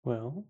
Well,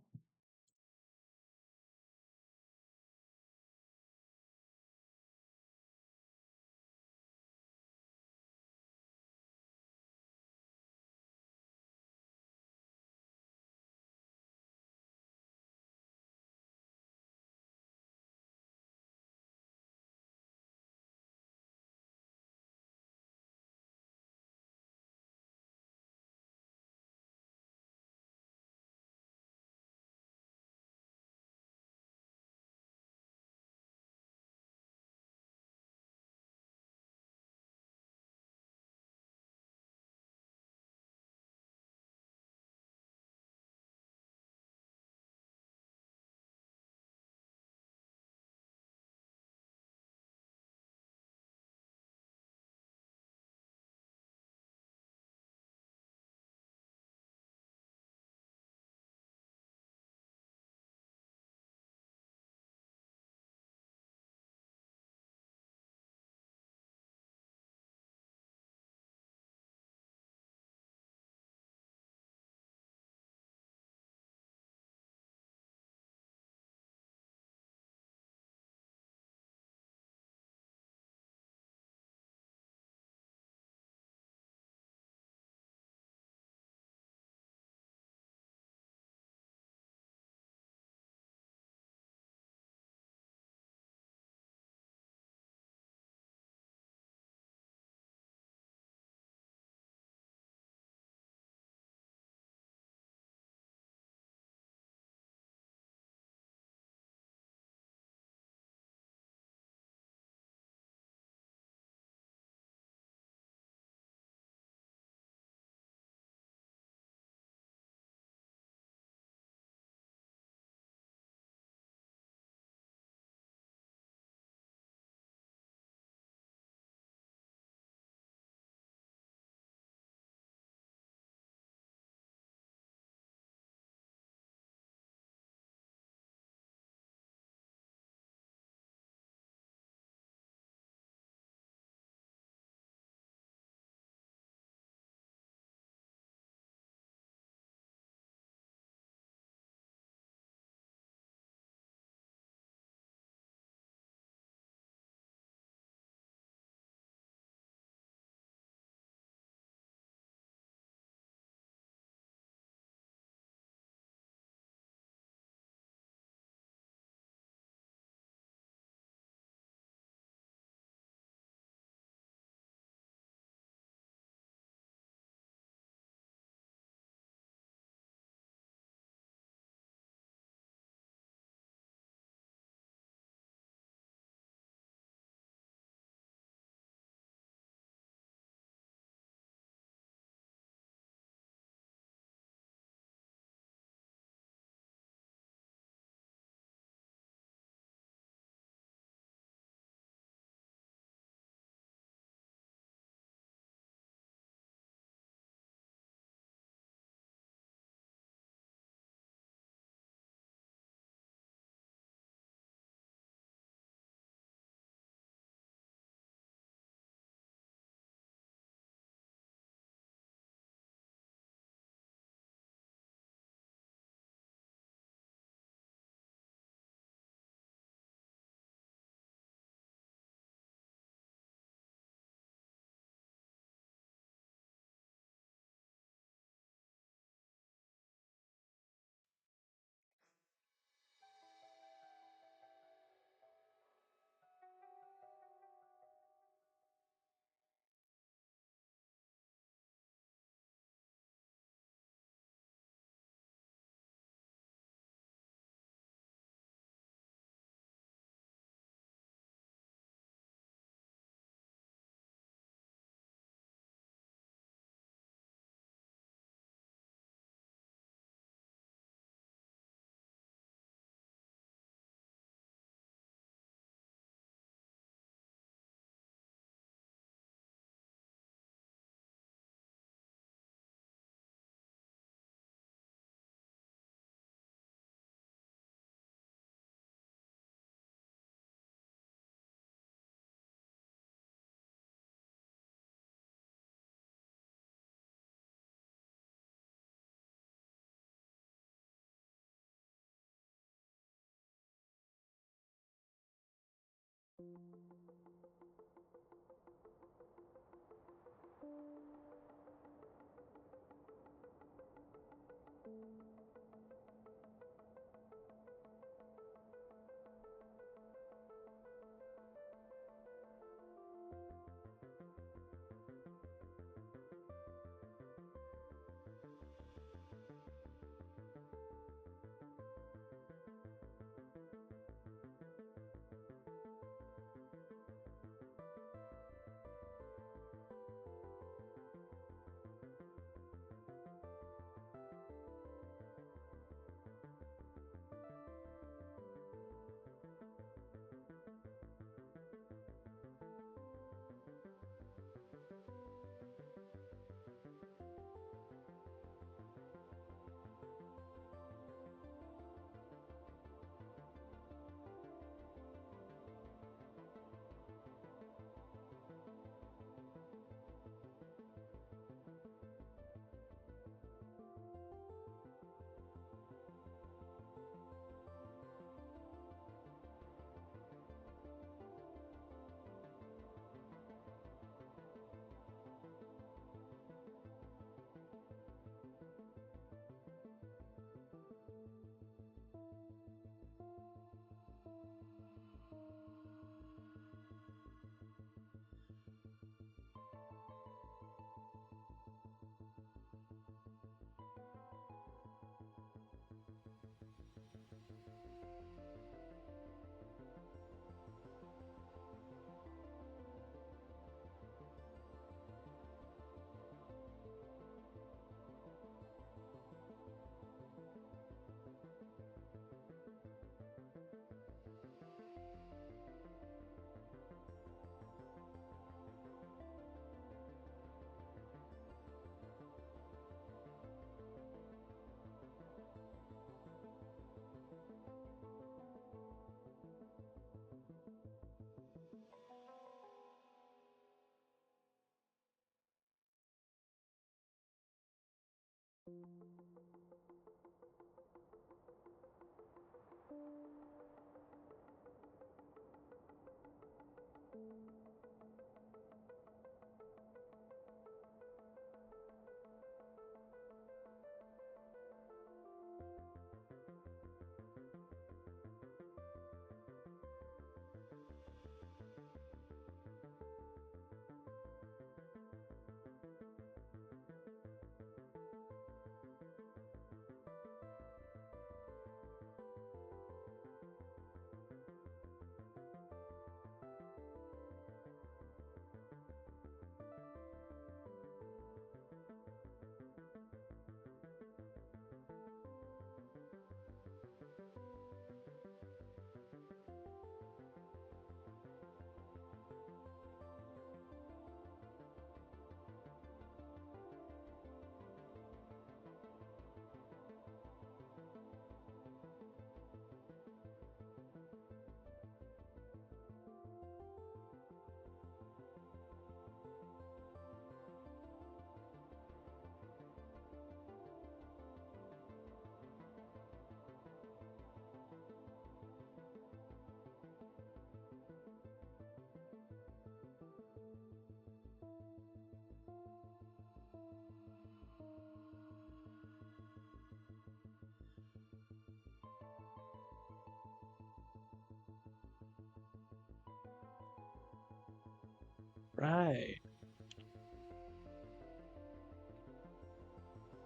Right.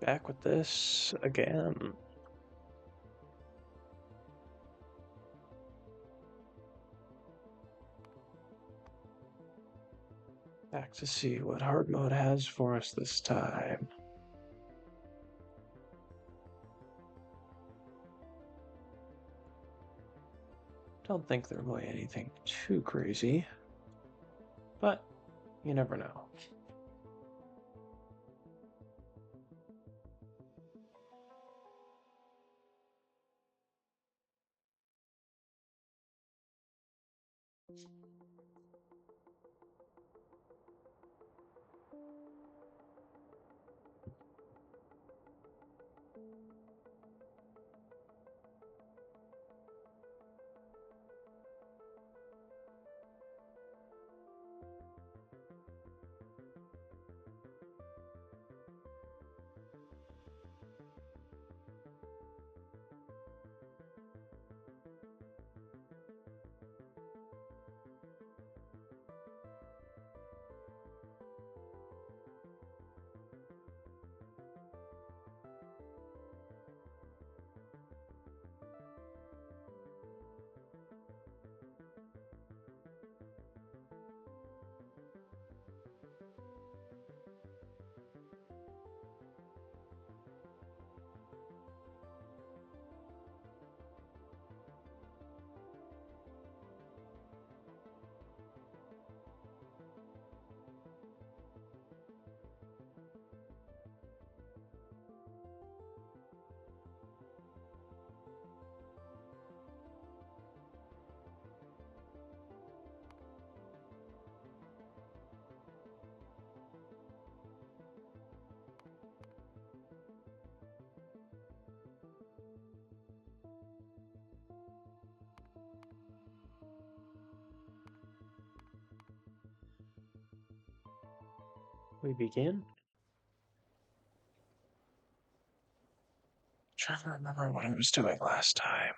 Back with this again. Back to see what hard mode has for us this time. Don't think there'll be anything too crazy, but you never know. we begin? Trying to remember what I was doing last time.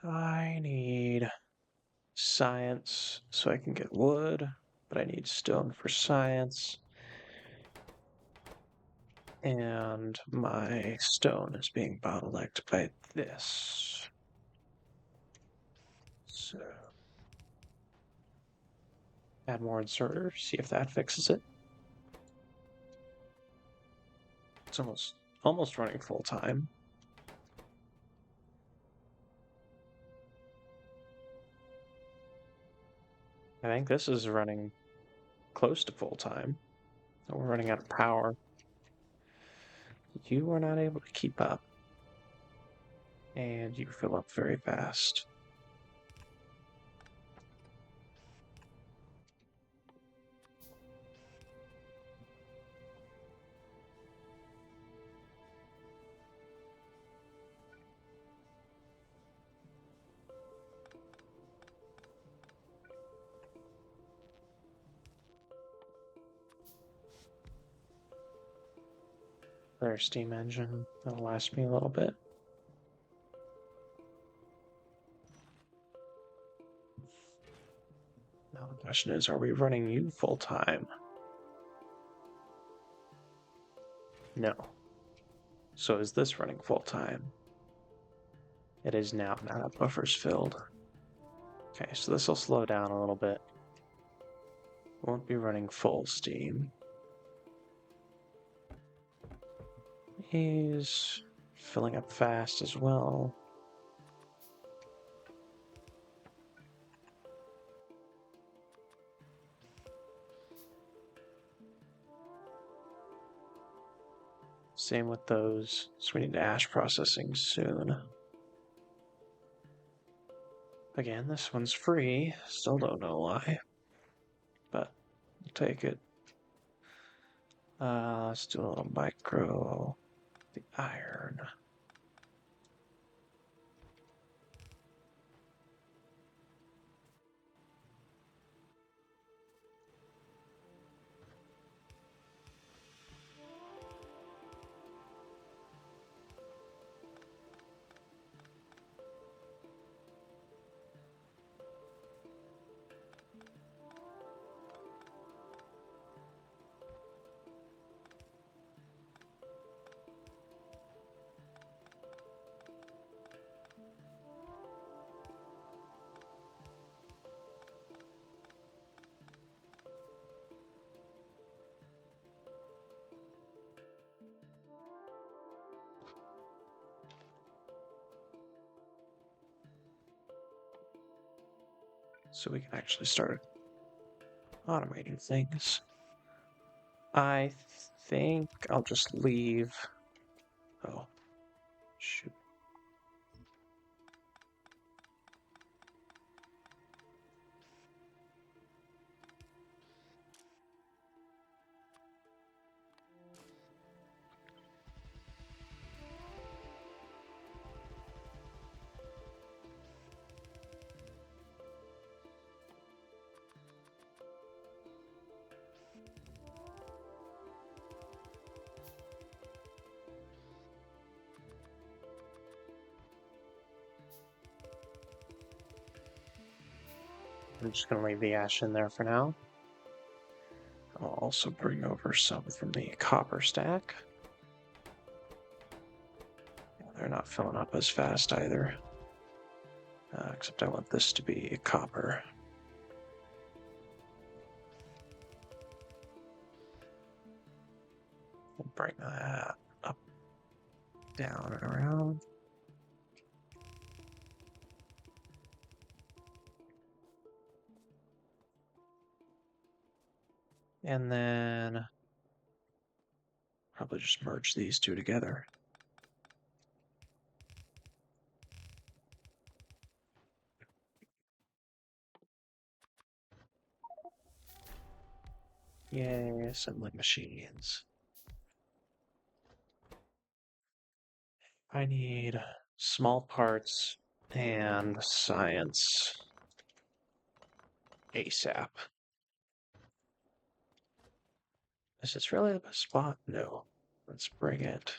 I need science so I can get wood, but I need stone for science. And my stone is being bottlenecked by this. So add more inserter, see if that fixes it. It's almost running full time. I think this is running close to full time. We're running out of power. You are not able to keep up. And you fill up very fast. There's steam engine. That'll last me a little bit. Now the question is, are we running you full time? No. So is this running full time? It is now. Now that buffer's filled. Okay, so this will slow down a little bit. Won't be running full steam. He's filling up fast as well. Same with those. So we need ash processing soon. Again, this one's free. Still don't know why. But I'll take it. Let's do a little micro. The iron. So we can actually start automating things. I think I'll just leave. Oh, shoot. I'm just going to leave the ash in there for now. I'll also bring over some from the copper stack. They're not filling up as fast either. Except I want this to be copper. We'll bring that up, down, and around. And then probably just merge these two together. Yay, assembling machines. I need small parts and science ASAP. Is this really the best spot? No. Let's bring it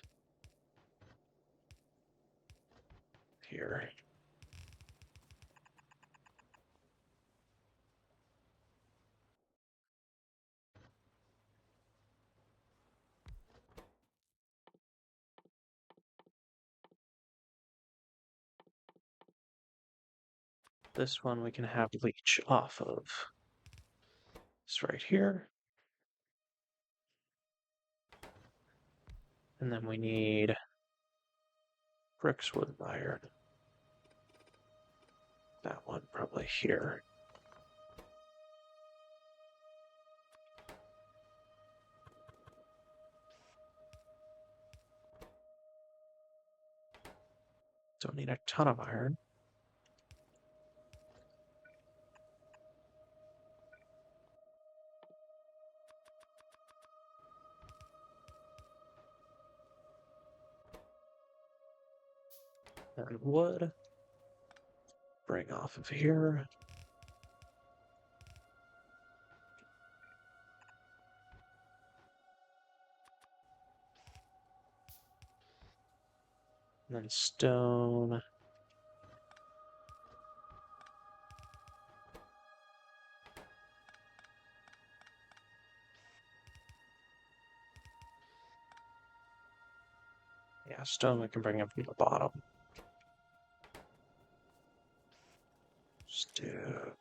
here. This one we can have leech off of. It's right here. And then we need bricks, wood, iron. That one probably here. Don't need a ton of iron. And wood. Bring off of here. And then stone. Yeah, stone we can bring up from the bottom. Just do.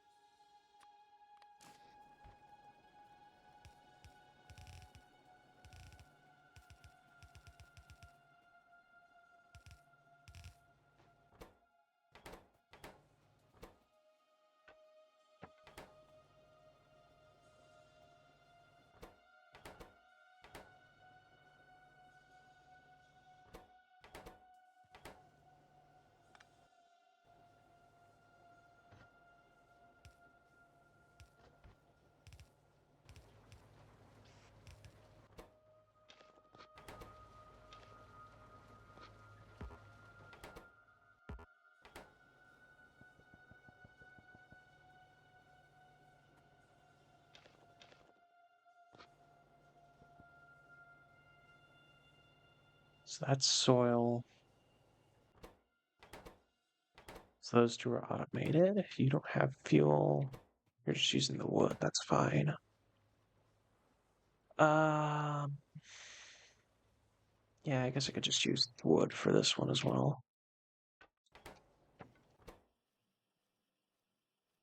So that's soil. So those two are automated. If you don't have fuel, you're just using the wood. That's fine. Um, yeah, I guess I could just use wood for this one as well.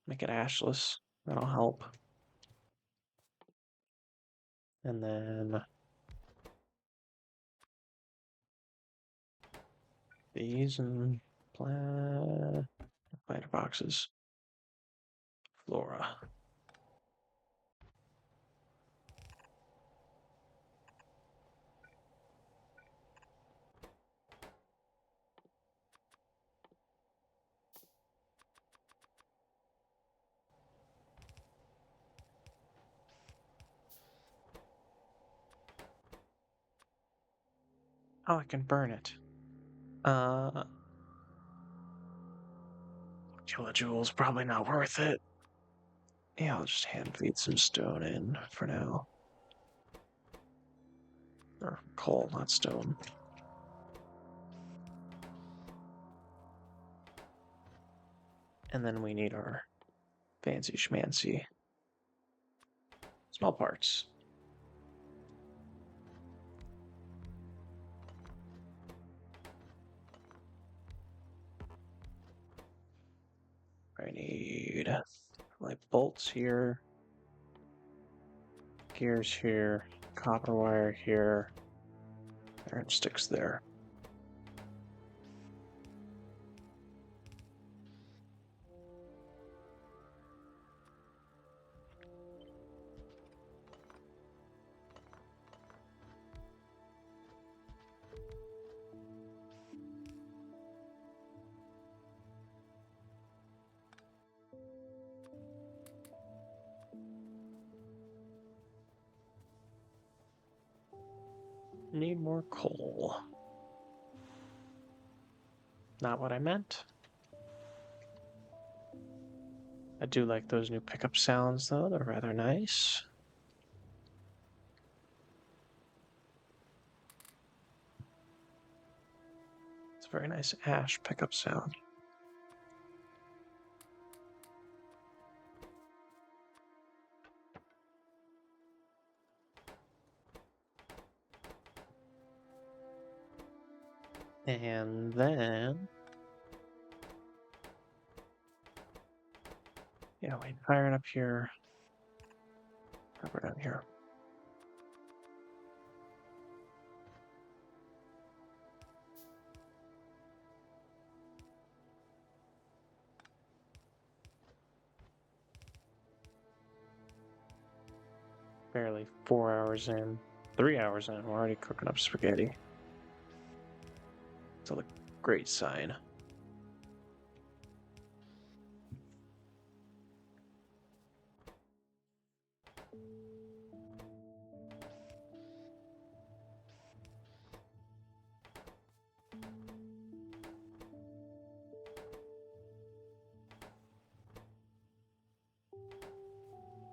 Make it ashless. That'll help. And then these and plant boxes. Flora. Oh, I can burn it. Kilojoules probably not worth it. Yeah, I'll just hand feed some stone in for now. Or coal, not stone. And then we need our fancy schmancy small parts. I need like bolts here, gears here, copper wire here, iron sticks there. need more coal. Not what I meant. I do like those new pickup sounds, though. They're rather nice. It's a very nice ash pickup sound. And then, yeah, wait, firing up here. Over down here. Barely 4 hours in, 3 hours in, we're already cooking up spaghetti. It's a great sign.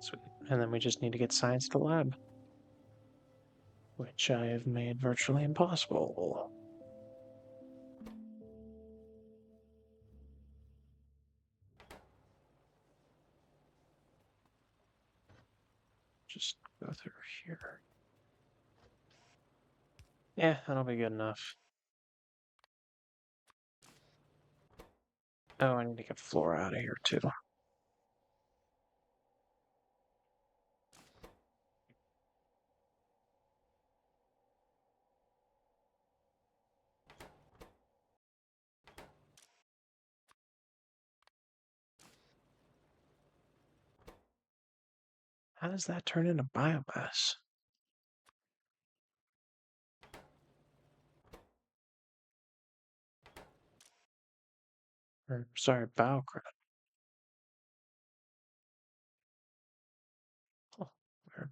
Sweet. And then we just need to get science to the lab, which I have made virtually impossible. Just go through here. Yeah, that'll be good enough. Oh, I need to get Flora out of here too. How does that turn into biomass? Or, sorry, biocredit. Oh, weird.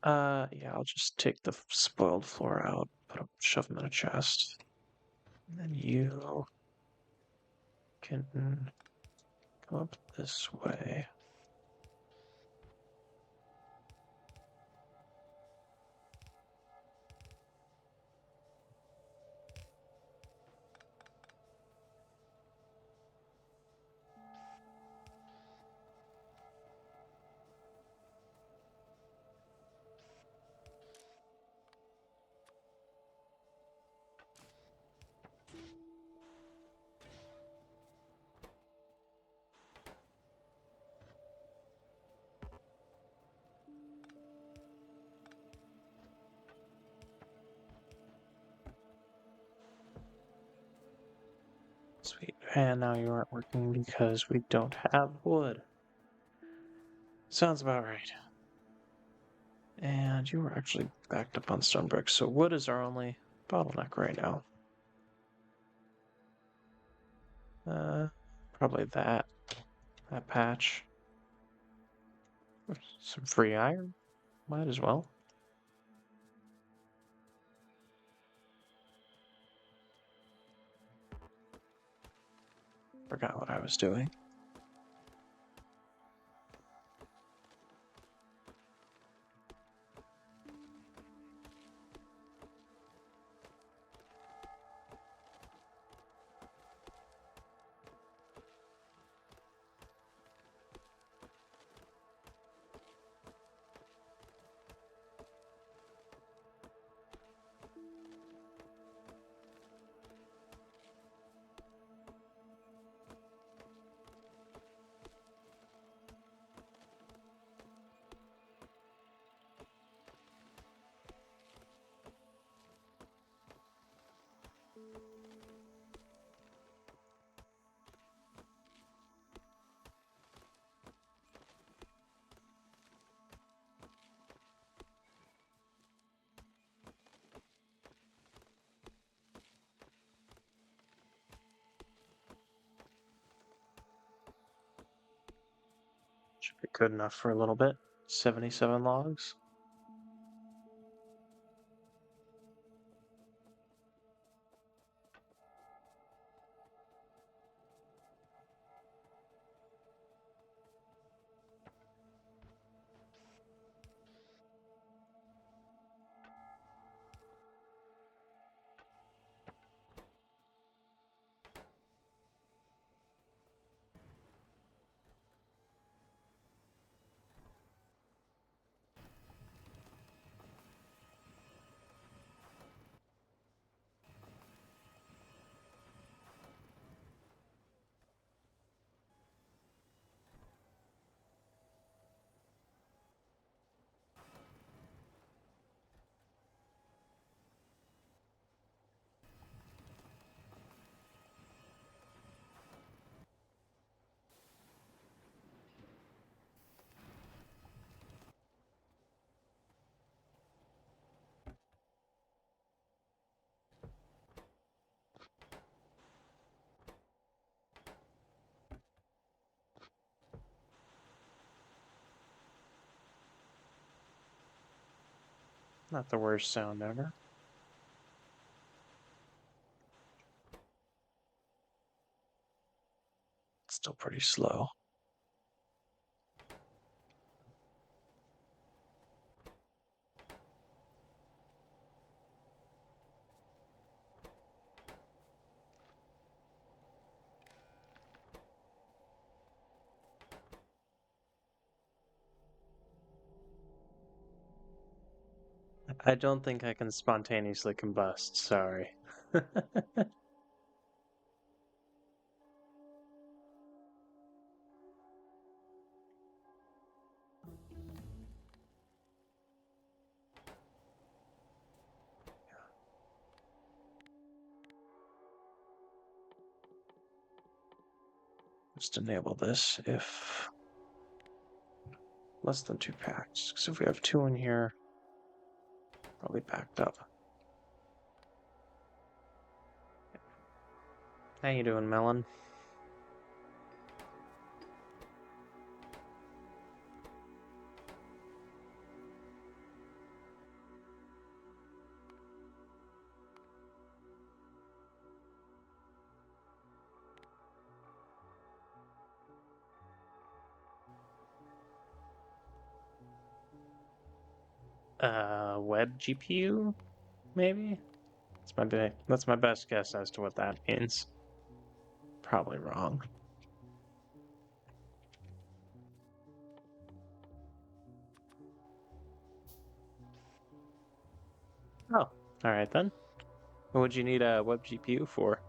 Yeah, I'll just take the spoiled Flora out, shove them in a chest. And then you can come up this way. Sweet. And now you aren't working because we don't have wood. Sounds about right. And you were actually backed up on stone bricks, so wood is our only bottleneck right now. Probably that patch. Some free iron. Might as well. Forgot what I was doing. Should be good enough for a little bit. 77 logs. Not the worst sound ever. It's still pretty slow. I don't think I can spontaneously combust, sorry. Just enable this if less than 2 packs. Because if we have 2 in here, probably backed up. How you doing, Melon? Web GPU, maybe? That's my best guess as to what that means. Probably wrong. Oh, alright then. What would you need a web GPU for?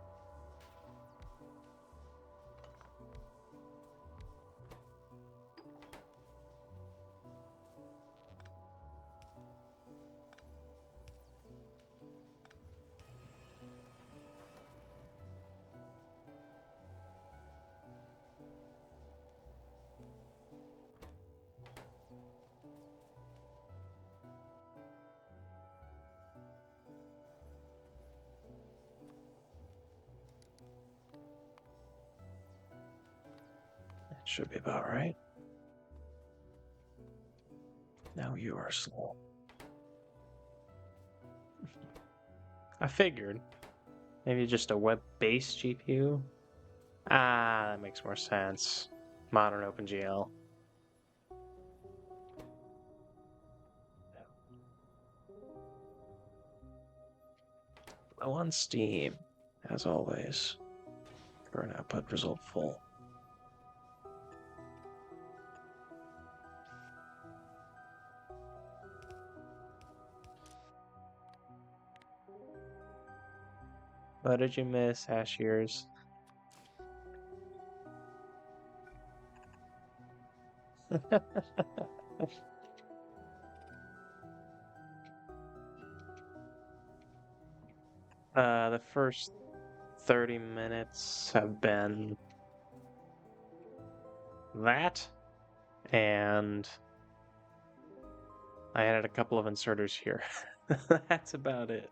That should be about right. Now you are slow. I figured. Maybe just a web-based GPU? Ah, that makes more sense. Modern OpenGL. Low on Steam, as always. Current output result full. What did you miss, Ashiers? The first 30 minutes have been that, and I added a couple of inserters here. That's about it.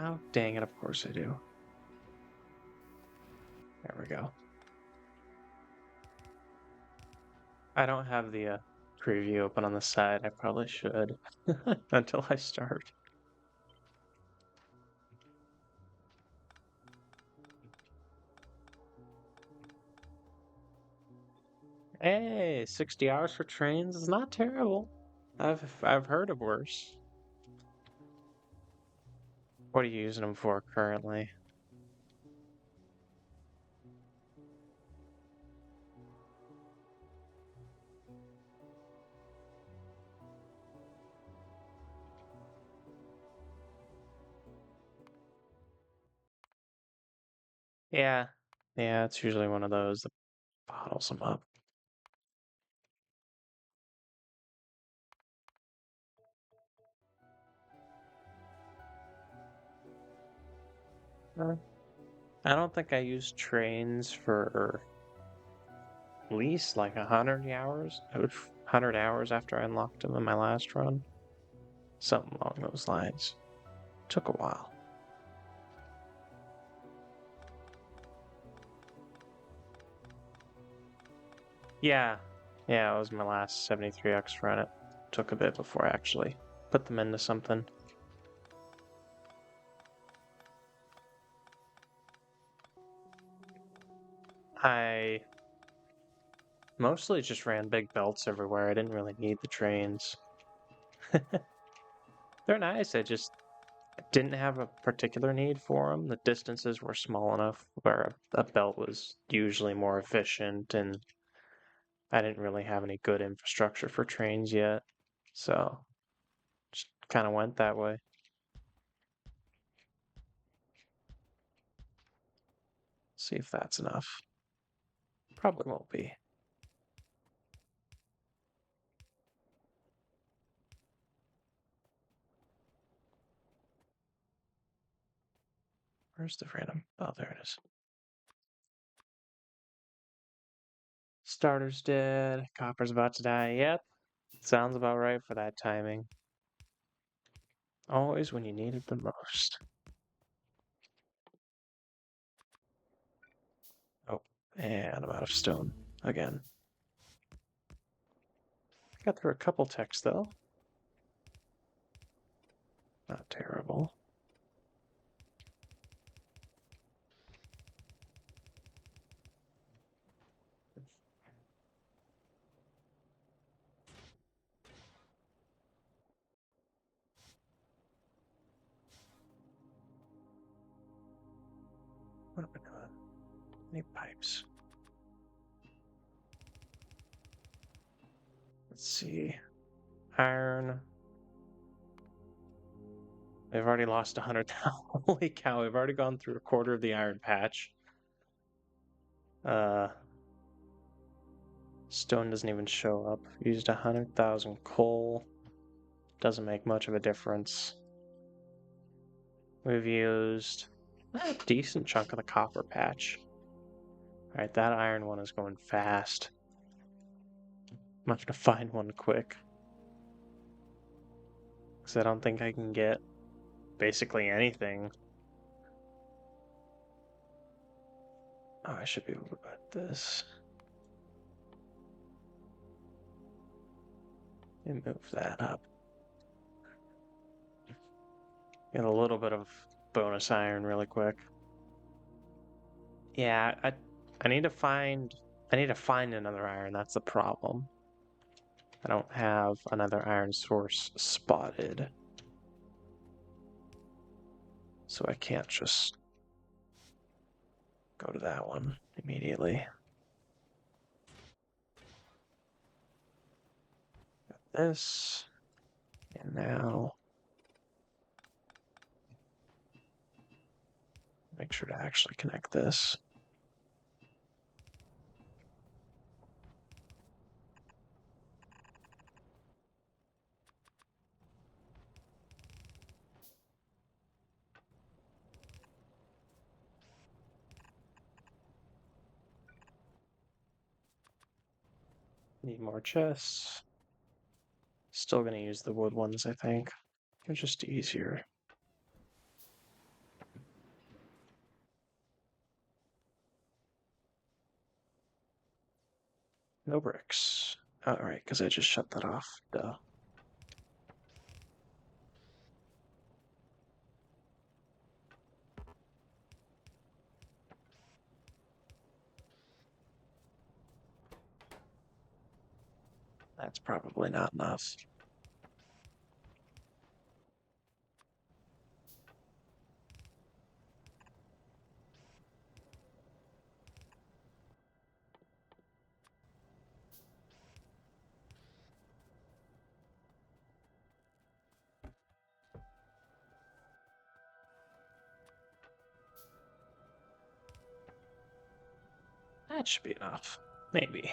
Oh, dang it, of course I do. There we go. I don't have the preview open on the side. I probably should until I start. Hey, 60 hours for trains is not terrible. I've heard of worse. What are you using them for currently? Yeah, yeah, it's usually one of those that bottles them up. I don't think I used trains for at least like 100 hours. 100 hours after I unlocked them in my last run. Something along those lines. Took a while. Yeah, yeah, it was my last 73X run. It took a bit before I actually put them into something. I mostly just ran big belts everywhere. I didn't really need the trains. They're nice. I just didn't have a particular need for them. The distances were small enough where a belt was usually more efficient, and I didn't really have any good infrastructure for trains yet. So just kind of went that way. See if that's enough. Probably won't be. Where's the random? Oh, there it is. Starter's dead. Copper's about to die. Yep. Sounds about right for that timing. Always when you need it the most. Oh, and I'm out of stone again. Got through a couple techs though. Not terrible. What am I doing? Any pipes? Let's see. Iron. We've already lost 100. Holy cow, we've already gone through a quarter of the iron patch. Stone doesn't even show up. Used 100,000 coal. Doesn't make much of a difference. We've used a decent chunk of the copper patch. Alright, that iron one is going fast. I'm not gonna find one quick. Because I don't think I can get basically anything. Oh, I should be able to put this. And move that up. Get a little bit of bonus iron really quick. Yeah, I need to find another iron. That's the problem. I don't have another iron source spotted. So I can't just go to that one immediately. Got this. And now make sure to actually connect this. Need more chests. Still gonna use the wood ones, I think. They're just easier. No bricks. Alright, because I just shut that off. Duh. That's probably not enough. That should be enough. Maybe.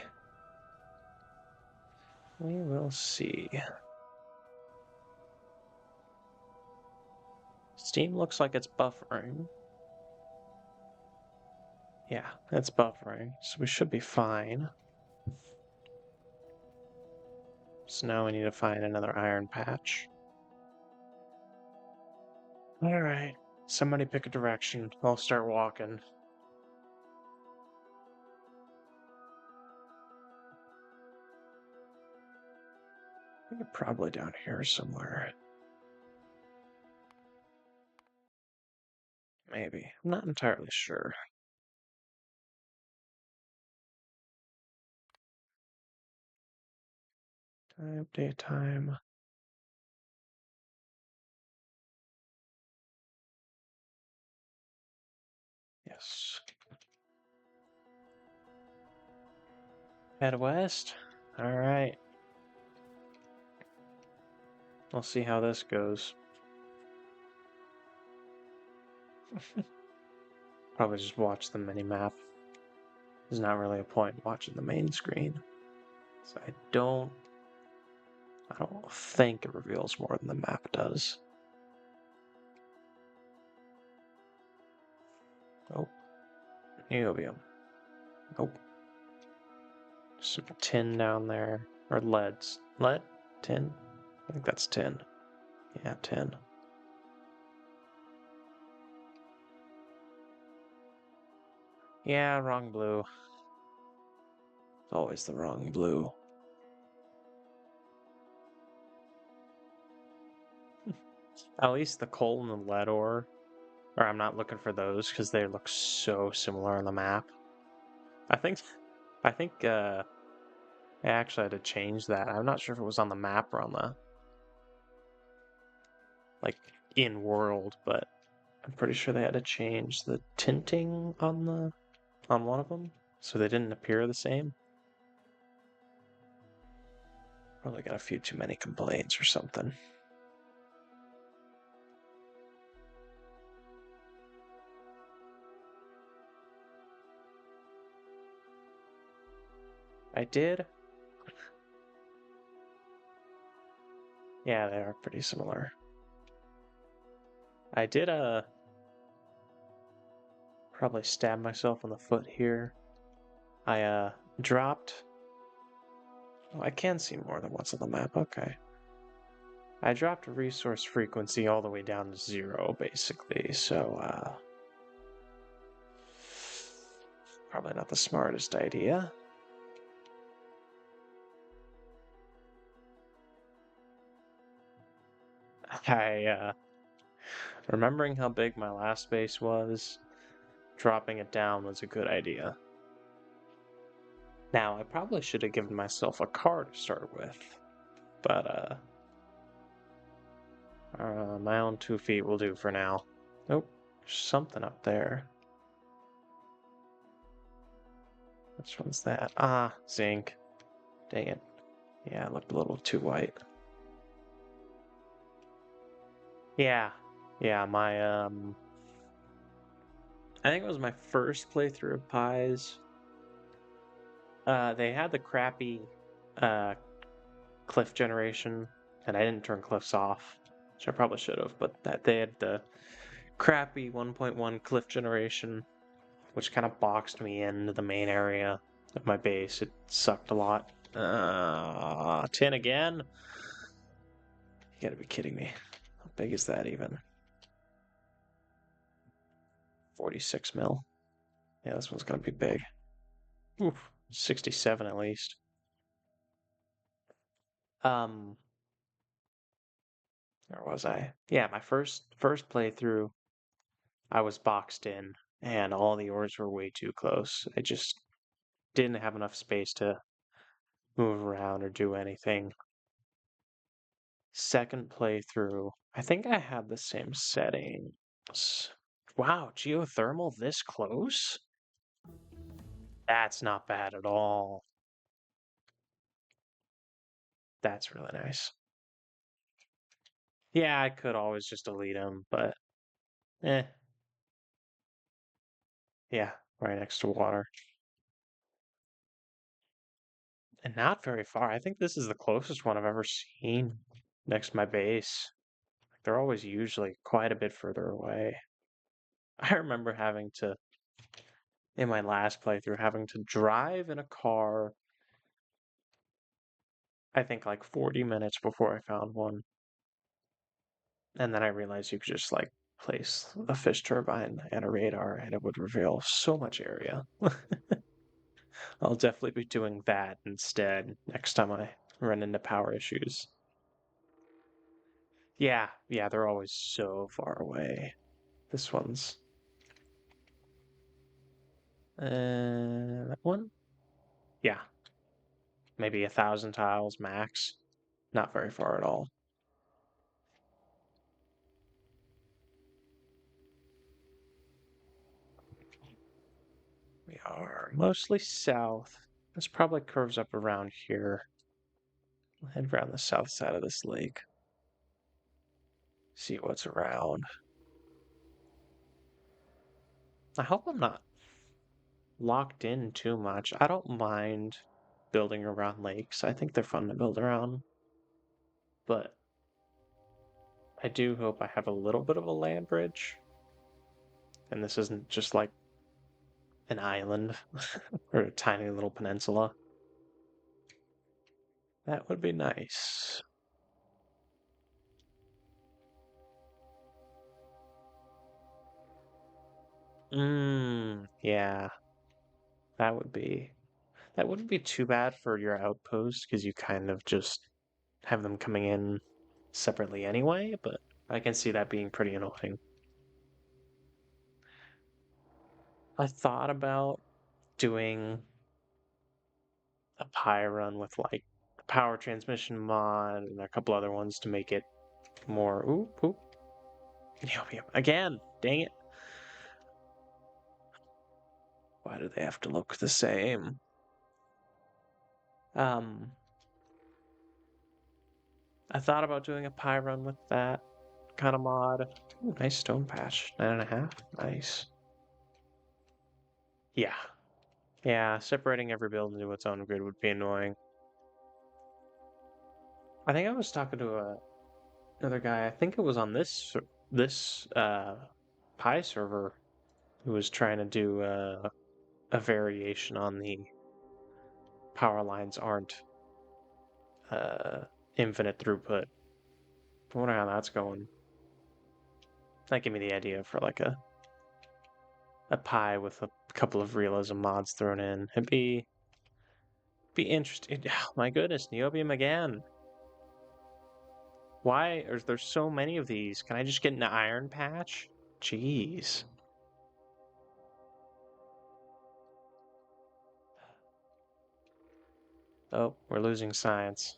We will see. Steam looks like it's buffering. Yeah, it's buffering, so we should be fine. So now we need to find another iron patch. Alright, somebody pick a direction. I'll start walking. You're probably down here somewhere. Maybe. I'm not entirely sure. Time, daytime. Yes. Head west? Alright. We'll see how this goes. Probably just watch the mini-map. There's not really a point watching the main screen. So I don't think it reveals more than the map does. Oh. Niobium. Nope. Some tin down there. Or leads. Lead? Tin? I think that's tin. Yeah, tin. Yeah, wrong blue. It's always the wrong blue. At least the coal and the lead ore. Or I'm not looking for those because they look so similar on the map. I think I actually had to change that. I'm not sure if it was on the map or on the like in world, but I'm pretty sure they had to change the tinting on one of them so they didn't appear the same. Probably got a few too many complaints or something. I did. Yeah, they are pretty similar. I did probably stab myself in the foot here. I dropped. Oh, I can see more than what's on the map. Okay. I dropped resource frequency all the way down to 0, basically, so, probably not the smartest idea. Remembering how big my last base was, dropping it down was a good idea. Now, I probably should have given myself a car to start with, but, my own 2 feet will do for now. Nope, there's something up there. Which one's that? Ah, zinc. Dang it. Yeah, it looked a little too white. Yeah. Yeah, I think it was my first playthrough of Pies. They had the crappy uh, cliff generation, and I didn't turn cliffs off, which I probably should have, but they had the crappy 1.1 cliff generation, which kind of boxed me into the main area of my base. It sucked a lot. 10 again? You gotta be kidding me. How big is that even? 46 mil. Yeah, this one's gonna be big. Oof, 67 at least. Um, where was I? Yeah, my first playthrough, I was boxed in, and all the ores were way too close. I just didn't have enough space to move around or do anything. Second playthrough, I think I had the same settings. Wow, geothermal this close? That's not bad at all. That's really nice. Yeah, I could always just delete them, but eh. Yeah, right next to water. And not very far. I think this is the closest one I've ever seen next to my base. They're always usually quite a bit further away. I remember having to, in my last playthrough, having to drive in a car, I think like 40 minutes before I found one. And then I realized you could just like place a fish turbine and a radar and it would reveal so much area. I'll definitely be doing that instead next time I run into power issues. Yeah, yeah, they're always so far away. This one's that one? Yeah, maybe 1,000 tiles max. Not very far at all. We are mostly south. This probably curves up around here. We'll head around the south side of this lake. See what's around. I hope I'm not locked in too much. I don't mind building around lakes. I think they're fun to build around. But I do hope I have a little bit of a land bridge. And this isn't just like an island or a tiny little peninsula. That would be nice. Yeah, that would be. That wouldn't be too bad for your outpost because you kind of just have them coming in separately anyway, but I can see that being pretty annoying. I thought about doing a pie run with like a power transmission mod and a couple other ones to make it more. Ooh, ooh. Niobium again. Dang it. Why do they have to look the same? Um, I thought about doing a pie run with that kind of mod. Ooh, nice stone patch. 9.5. Nice. Yeah. Yeah, separating every build into its own grid would be annoying. I think I was talking to another guy. I think it was on this Pi server who was trying to do a variation on the power lines aren't uh, infinite throughput. I wonder how that's going. That gave me the idea for like a Pi with a couple of realism mods thrown in. It'd be interesting. Oh, my goodness, Niobium again. Why are there so many of these? Can I just get an iron patch? Jeez. Oh, we're losing science.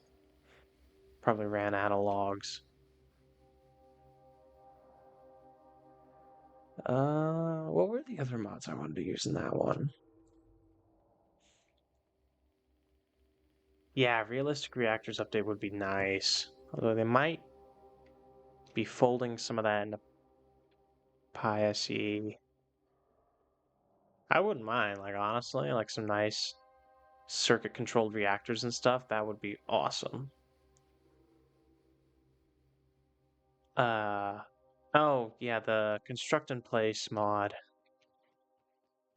Probably ran out of logs. What were the other mods I wanted to use in that one? Yeah, realistic reactors update would be nice. Although they might be folding some of that into PySE. I wouldn't mind, like honestly, like some nice circuit controlled reactors and stuff. That would be awesome. Uh, oh yeah, the construct in place mod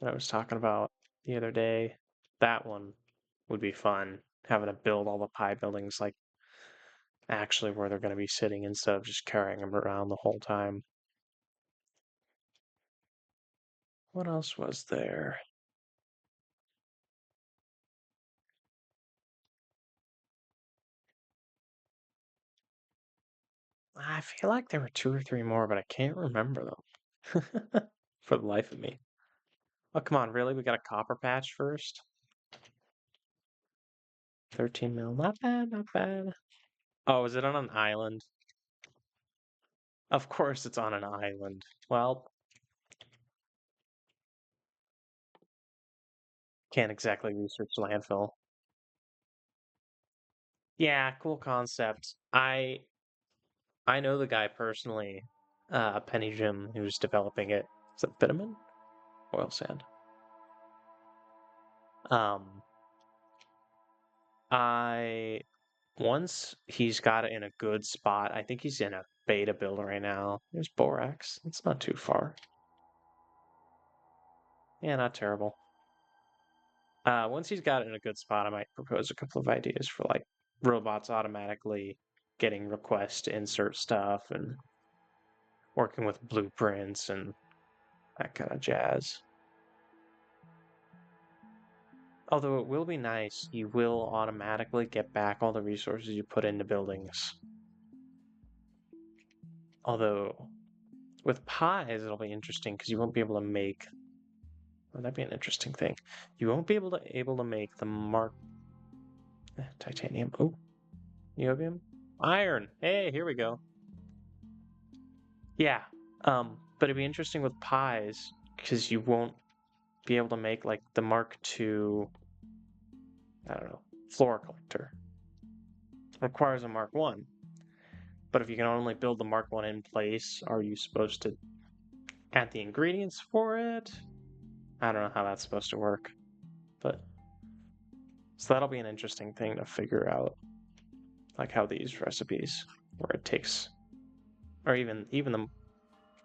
that I was talking about the other day. That one would be fun. Having to build all the pie buildings like actually where they're going to be sitting instead of just carrying them around the whole time. What else was there? I feel like there were two or three more, but I can't remember them for the life of me. Oh, come on, really? We got a copper patch first? 13 mil. Not bad, not bad. Oh, is it on an island? Of course it's on an island. Well, can't exactly research landfill. Yeah, cool concept. I know the guy personally, Penny Jim, who's developing it. Is it bitumen? Oil sand. Um, I once he's got it in a good spot. I think he's in a beta build right now. There's borax. It's not too far. Yeah, not terrible. Once he's got it in a good spot, I might propose a couple of ideas for like robots automatically getting requests to insert stuff and working with blueprints and that kind of jazz. Although it will be nice, you will automatically get back all the resources you put into buildings. Although with pies, it'll be interesting because you won't be able to make. Well, that'd be an interesting thing. You won't be able to make the mark titanium. Oh, niobium, iron. Hey, here we go. Yeah. But it'd be interesting with pies because you won't be able to make like the Mark II. I don't know, floor collector. It requires a Mark One. But if you can only build the Mark One in place, are you supposed to add the ingredients for it? I don't know how that's supposed to work. But so that'll be an interesting thing to figure out, like how these recipes, where it takes, or even the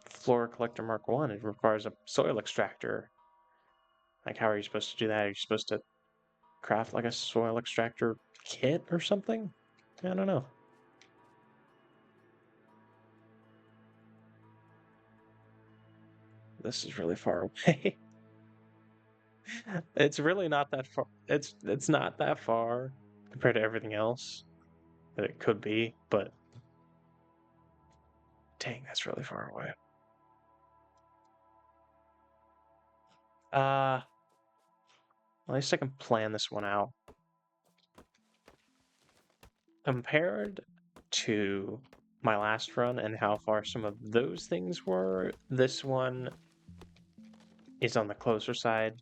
floor collector Mark One, it requires a soil extractor. Like, how are you supposed to do that? Are you supposed to craft like a soil extractor kit or something? I don't know. This is really far away. It's really not that far. It's not that far compared to everything else that it could be, but dang, that's really far away. At least I can plan this one out. Compared to my last run and how far some of those things were, this one is on the closer side.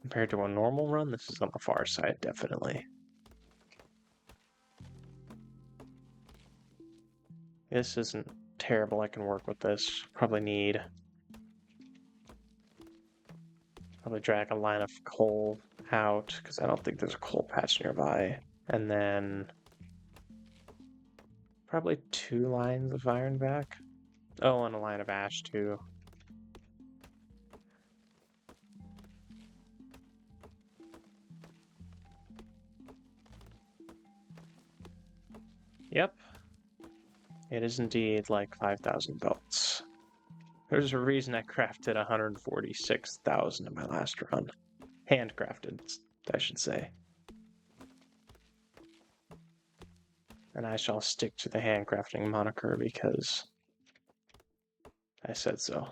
Compared to a normal run, this is on the far side, definitely. This isn't terrible. I can work with this. Probably drag a line of coal out, because I don't think there's a coal patch nearby. And then probably 2 lines of iron back. Oh, and a line of ash too. Yep. It is indeed like 5,000 belts. There's a reason I crafted 146,000 in my last run. Handcrafted, I should say. And I shall stick to the handcrafting moniker because I said so.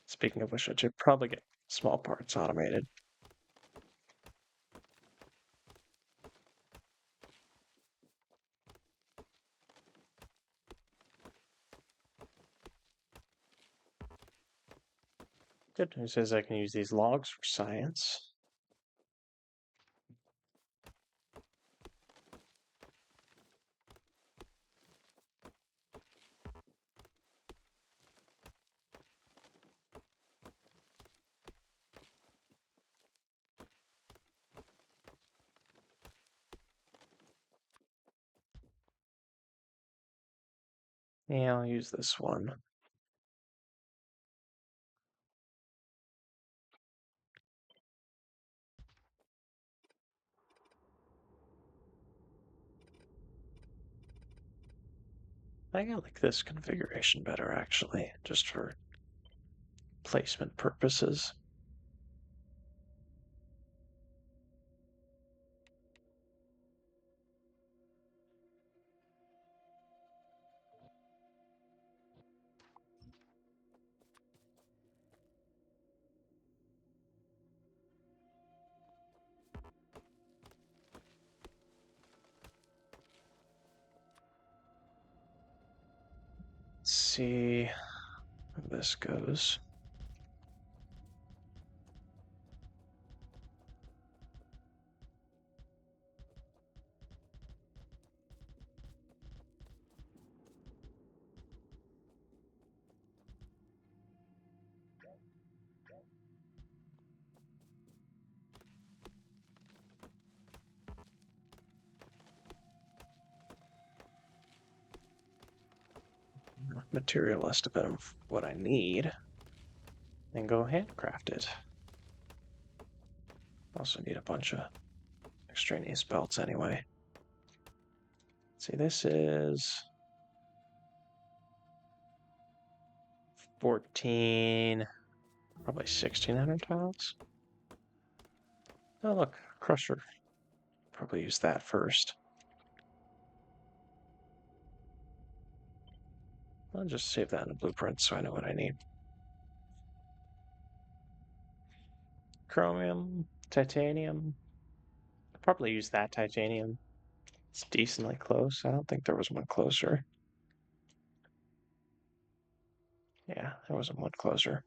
Speaking of which, I should probably get small parts automated. Good news is I can use these logs for science. Yeah, I'll use this one. I like this configuration better, actually, just for placement purposes. Let's see how this goes. Material estimate of what I need, and go handcraft it. Also need a bunch of extraneous belts anyway. See, this is 14, probably 1,600 tiles. Oh, look, crusher. Probably use that first. I'll just save that in the blueprint so I know what I need. Chromium, titanium. I'll probably use that titanium. It's decently close. I don't think there was one closer. Yeah, there wasn't one closer.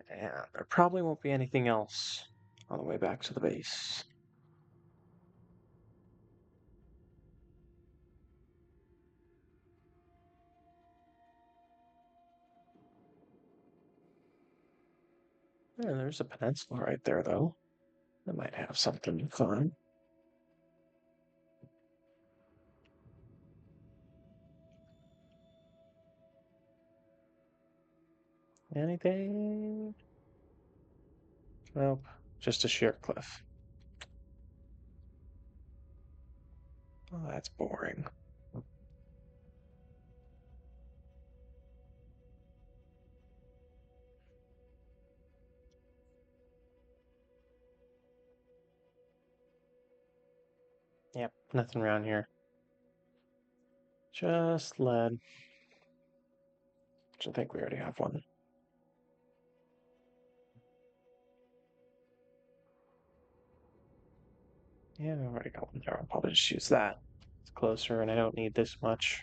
Yeah, there probably won't be anything else on the way back to the base. Yeah, there's a peninsula right there, though. That might have something fun. Anything? Nope, just a sheer cliff. Oh, that's boring. Yep, nothing around here. Just lead. Which I think we already have one. Yeah, we already got one there. I'll probably just use that. It's closer, and I don't need this much.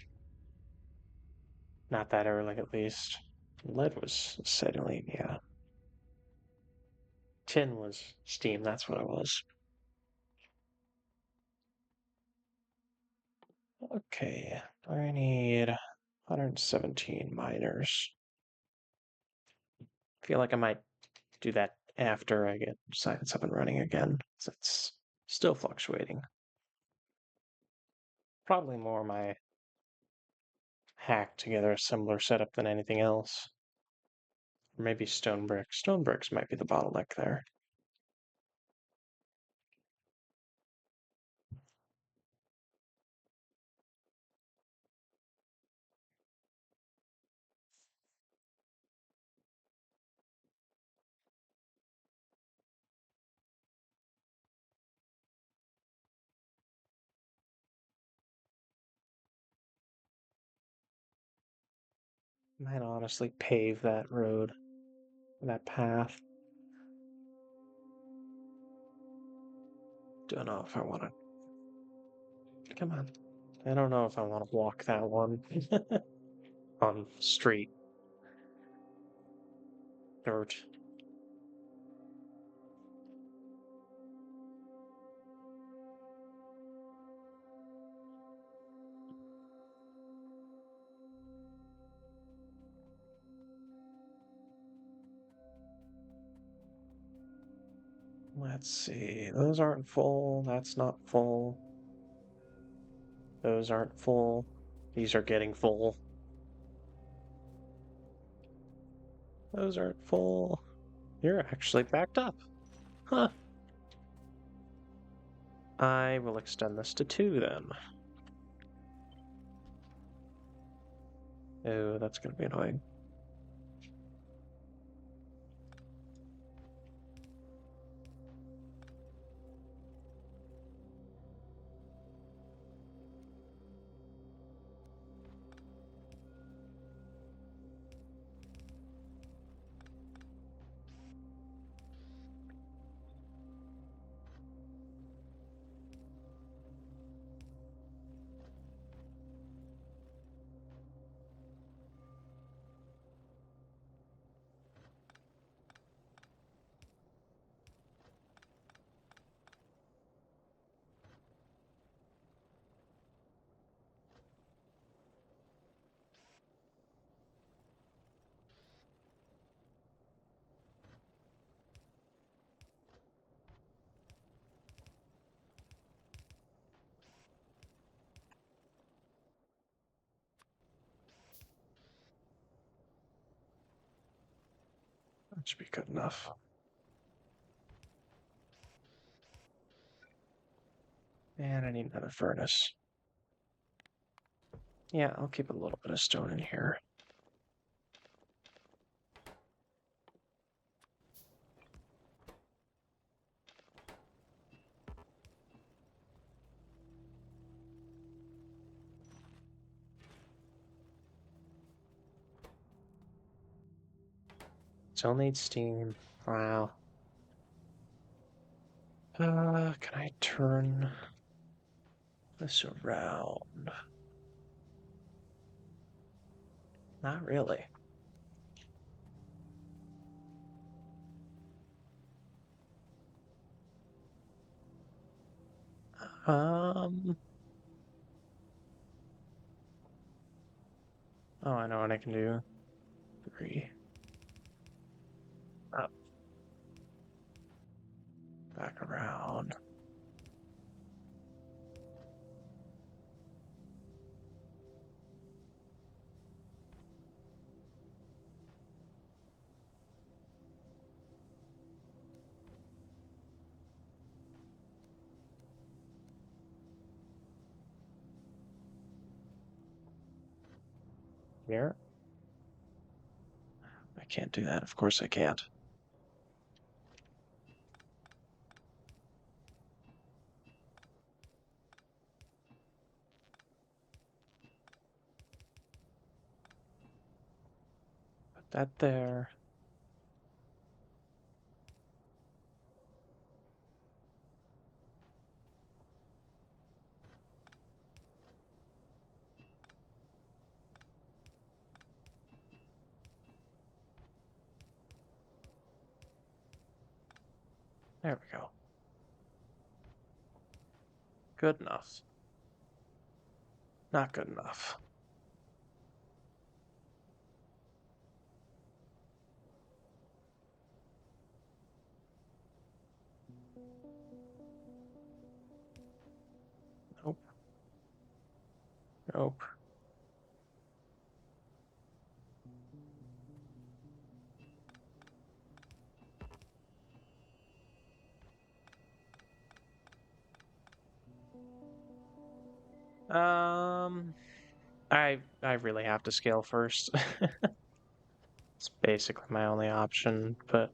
Not that early, at least. Lead was acetylene, yeah. Tin was steam, that's what it was. Okay, I need 117 miners. I feel like I might do that after I get science up and running again, since it's still fluctuating. Probably more my hack together a similar setup than anything else. Or maybe stone bricks. Stone bricks might be the bottleneck there. Might honestly pave that road, that path. Don't know if I want to. Come on. I don't know if I want to walk that one on street dirt. Let's see. Those aren't full. That's not full. Those aren't full. These are getting full. Those aren't full. You're actually backed up. Huh. I will extend this to 2 then. Oh, that's going to be annoying. That should be good enough. And I need another furnace. Yeah, I'll keep a little bit of stone in here. Still need steam. Wow. Can I turn this around? Not really. Um, oh, I know what I can do. 3. Up, back around. Here. I can't do that. Of course I can't. Put that there. There we go. Good enough. Not good enough. Nope. Nope. I really have to scale first. It's basically my only option, but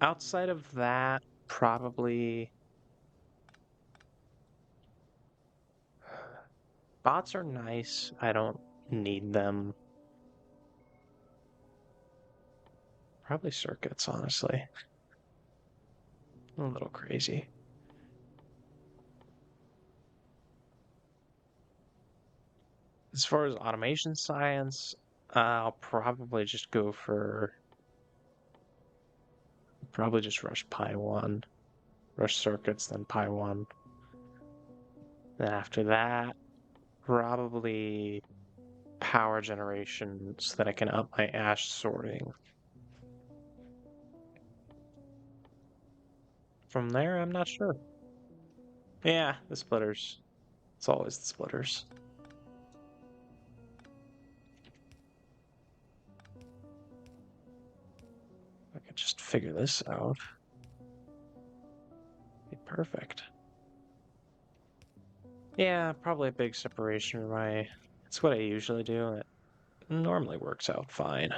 outside of that, probably bots are nice. I don't need them. Probably circuits, honestly. A little crazy. As far as automation science, I'll probably just go for probably just rush Pi 1. Rush circuits, then Pi 1. Then after that, probably power generation so that I can up my ash sorting. From there, I'm not sure. Yeah, the splitters. It's always the splitters. I could just figure this out. Be perfect. Yeah, probably a big separation array. That's what I usually do. It normally works out fine.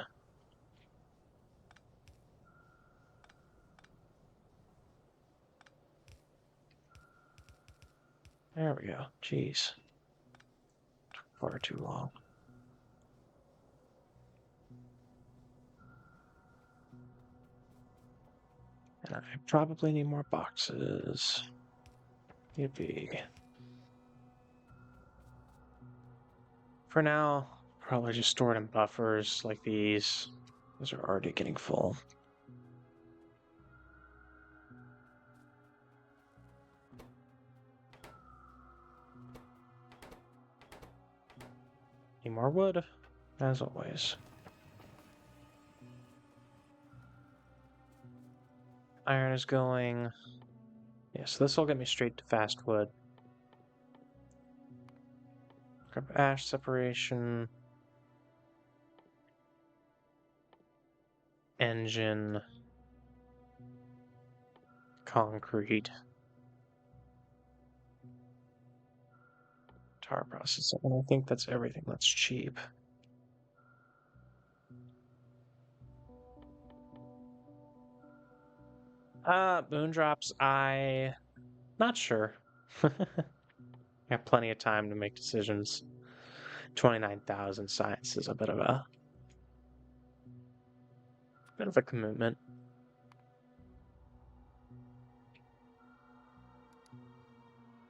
There we go. Jeez. Took far too long. And I probably need more boxes. Yippee. For now, probably just store it in buffers like these. Those are already getting full. Need more wood, as always. Iron is going. Yeah, so this will get me straight to fast wood. Grab ash separation. Engine. Concrete. Tar processing. And I think that's everything that's cheap. Moondrops, not sure. Got plenty of time to make decisions. 29,000 science is a bit of a Bit of a commitment.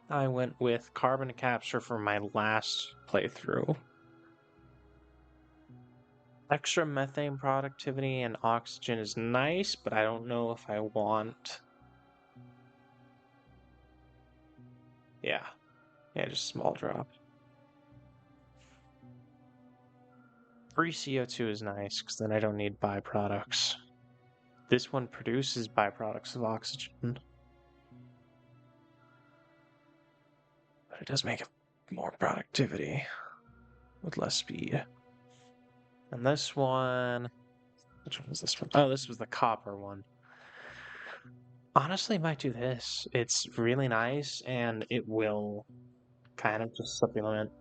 I went with carbon capture for my last playthrough. Extra methane productivity and oxygen is nice, but I don't know if I want... Yeah, just a small drop. Free CO2 is nice, because then I don't need byproducts. This one produces byproducts of oxygen. But it does make it more productivity with less speed. And this one... Which one was this one? Oh, this was the copper one. Honestly, might do this. It's really nice, and it will kind of just supplement.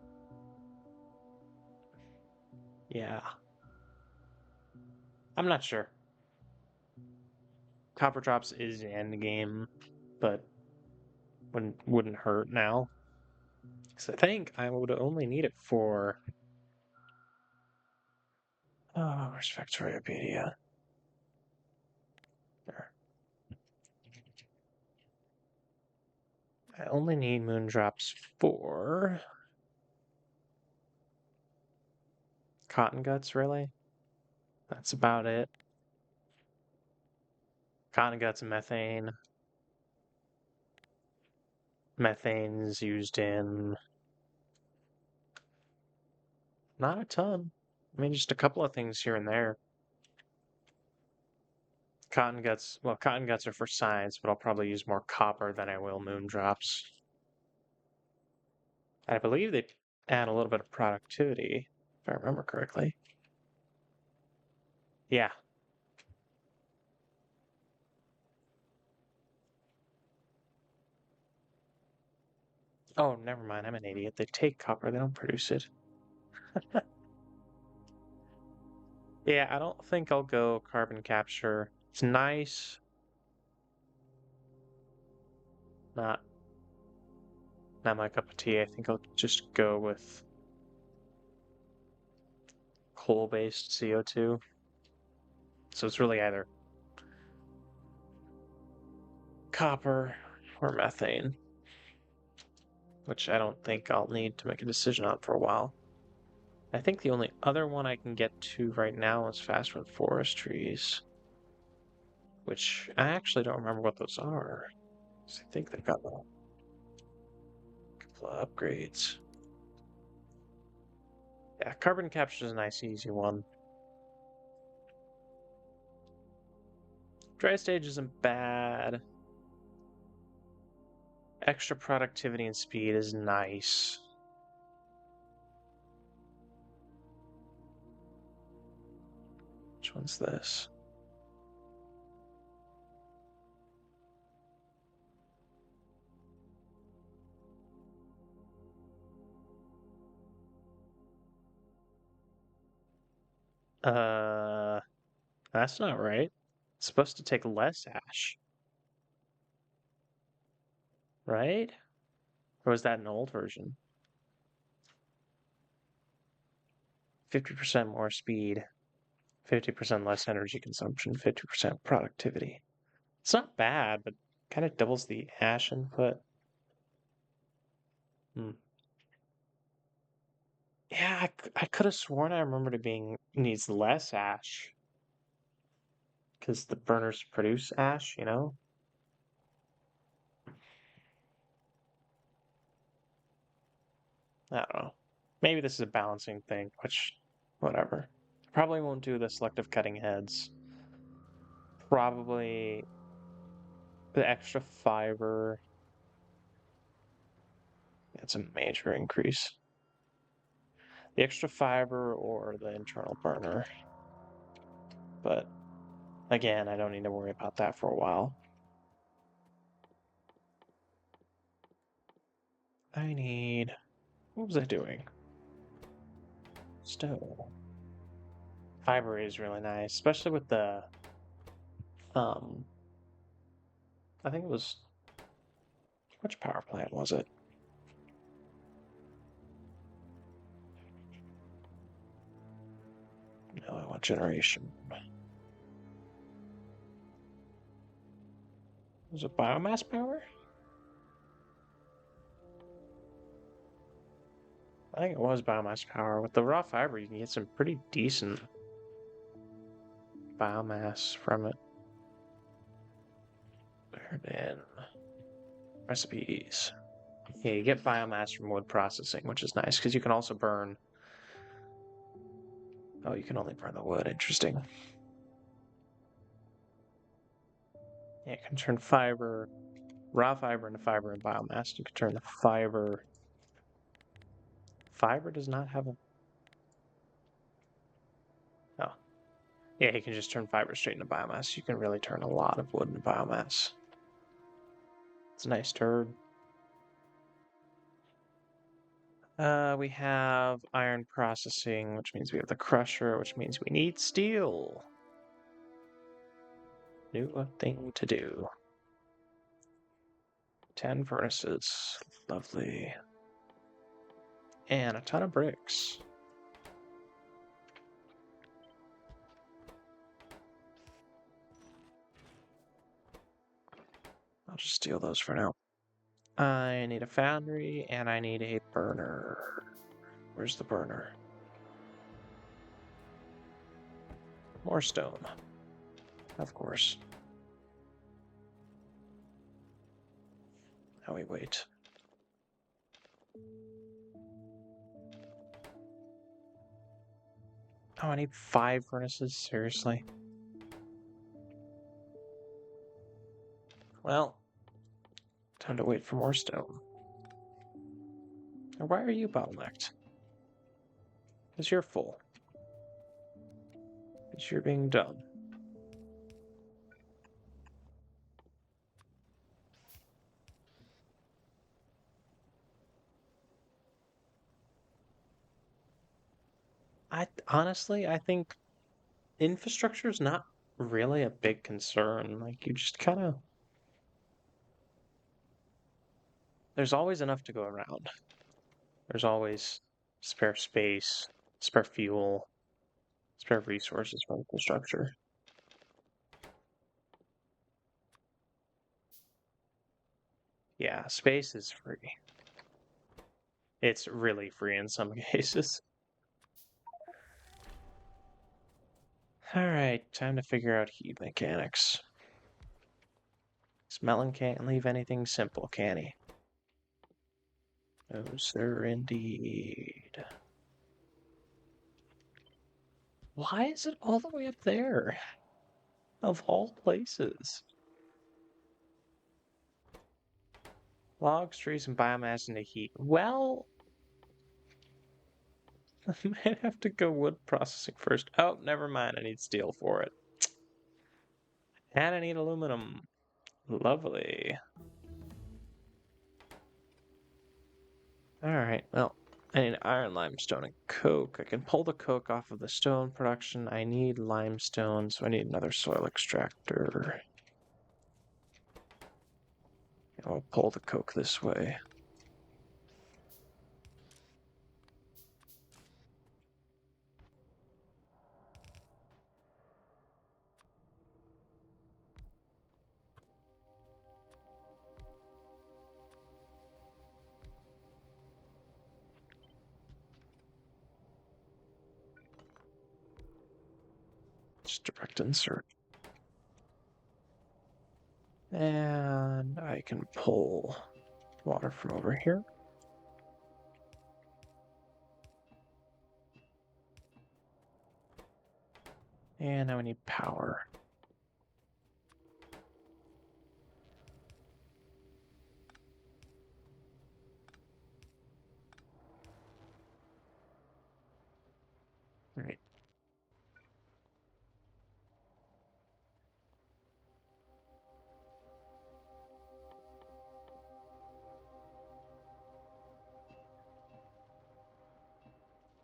Yeah. I'm not sure. Copper drops is end game, but wouldn't hurt now. Because I think I would only need it for... Oh, where's Factorio? There. I only need moondrops for... Cotton guts, really? That's about it. Cotton guts and methane. Methane's used in... Not a ton. I mean, just a couple of things here and there. Cotton guts are for science, but I'll probably use more copper than I will moondrops. I believe they add a little bit of productivity, if I remember correctly. Yeah. Oh, never mind. I'm an idiot. They take copper, they don't produce it. Yeah, I don't think I'll go carbon capture. It's nice. Not my cup of tea. I think I'll just go with coal-based CO2. So it's really either copper or methane, which I don't think I'll need to make a decision on for a while. I think the only other one I can get to right now is fast-run forest trees, which I actually don't remember what those are. I think they've got a couple of upgrades. Yeah, carbon capture is a nice, easy one. Dry stage isn't bad. Extra productivity and speed is nice. Which one's this? That's not right. It's supposed to take less ash, right? Or was that an old version? 50% more speed, 50% less energy consumption, 50% productivity. It's not bad, but kind of doubles the ash input. Hmm. Yeah, I could have sworn I remembered it being needs less ash. Because the burners produce ash, you know? I don't know. Maybe this is a balancing thing, which, whatever. Probably won't do the selective cutting heads. Probably the extra fiber. That's a major increase. The extra fiber or the internal burner. But again, I don't need to worry about that for a while. I need... What was I doing? Stone. Fiber is really nice, especially with the... I think it was... Which power plant was it? No, I want generation. Was it biomass power? I think it was biomass power. With the raw fiber, you can get some pretty decent biomass from it. Burn in recipes. Yeah, you get biomass from wood processing, which is nice because you can also burn. Oh, you can only burn the wood. Interesting. Yeah, you can turn fiber, raw fiber into fiber and biomass. You can turn the fiber. Fiber does not have a. Oh, yeah, you can just turn fiber straight into biomass. You can really turn a lot of wood into biomass. It's a nice turd. We have iron processing, which means we have the crusher, which means we need steel. New thing to do. 10 furnaces. Lovely. And a ton of bricks. I'll just steal those for now. I need a foundry and I need a burner. Where's the burner? More stone. Of course. Now we wait. Oh, I need 5 furnaces? Seriously? Well, time to wait for more stone. Now, why are you bottlenecked? Because you're full. Because you're being dumb. Honestly, I think infrastructure is not really a big concern. Like, you just kind of. There's always enough to go around. There's always spare space, spare fuel, spare resources for infrastructure. Yeah, space is free. It's really free in some cases. Alright, time to figure out heat mechanics. Smelling can't leave anything simple, can he? No, sir, indeed. Why is it all the way up there? Of all places. Logs, trees, and biomass into heat. Well, I might have to go wood processing first. Oh, never mind. I need steel for it. And I need aluminum. Lovely. Alright, well, I need iron, limestone, and coke. I can pull the coke off of the stone production. I need limestone, so I need another soil extractor. I'll pull the coke this way. Just direct insert. And I can pull water from over here. And now we need power. Right.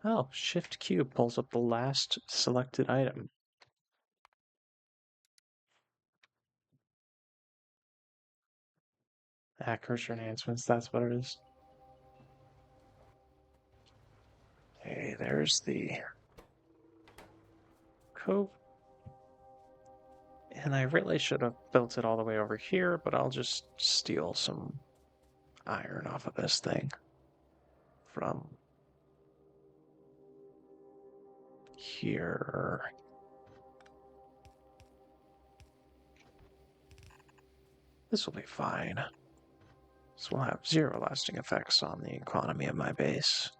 Oh, Shift Q pulls up the last selected item. Ah, cursor enhancements, that's what it is. Hey, there's the coke. And I really should have built it all the way over here, but I'll just steal some iron off of this thing from here. This will be fine. This will have zero lasting effects on the economy of my base.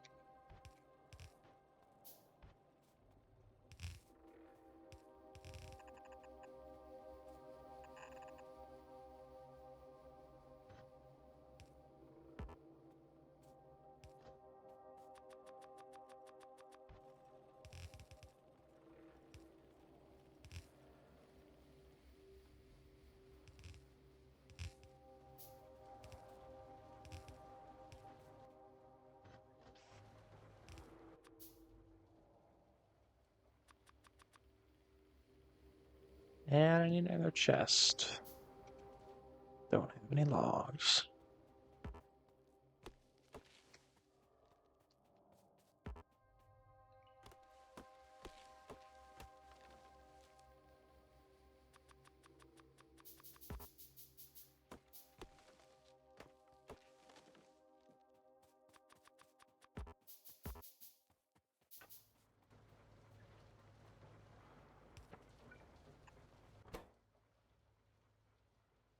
And I need another chest. Don't have any logs.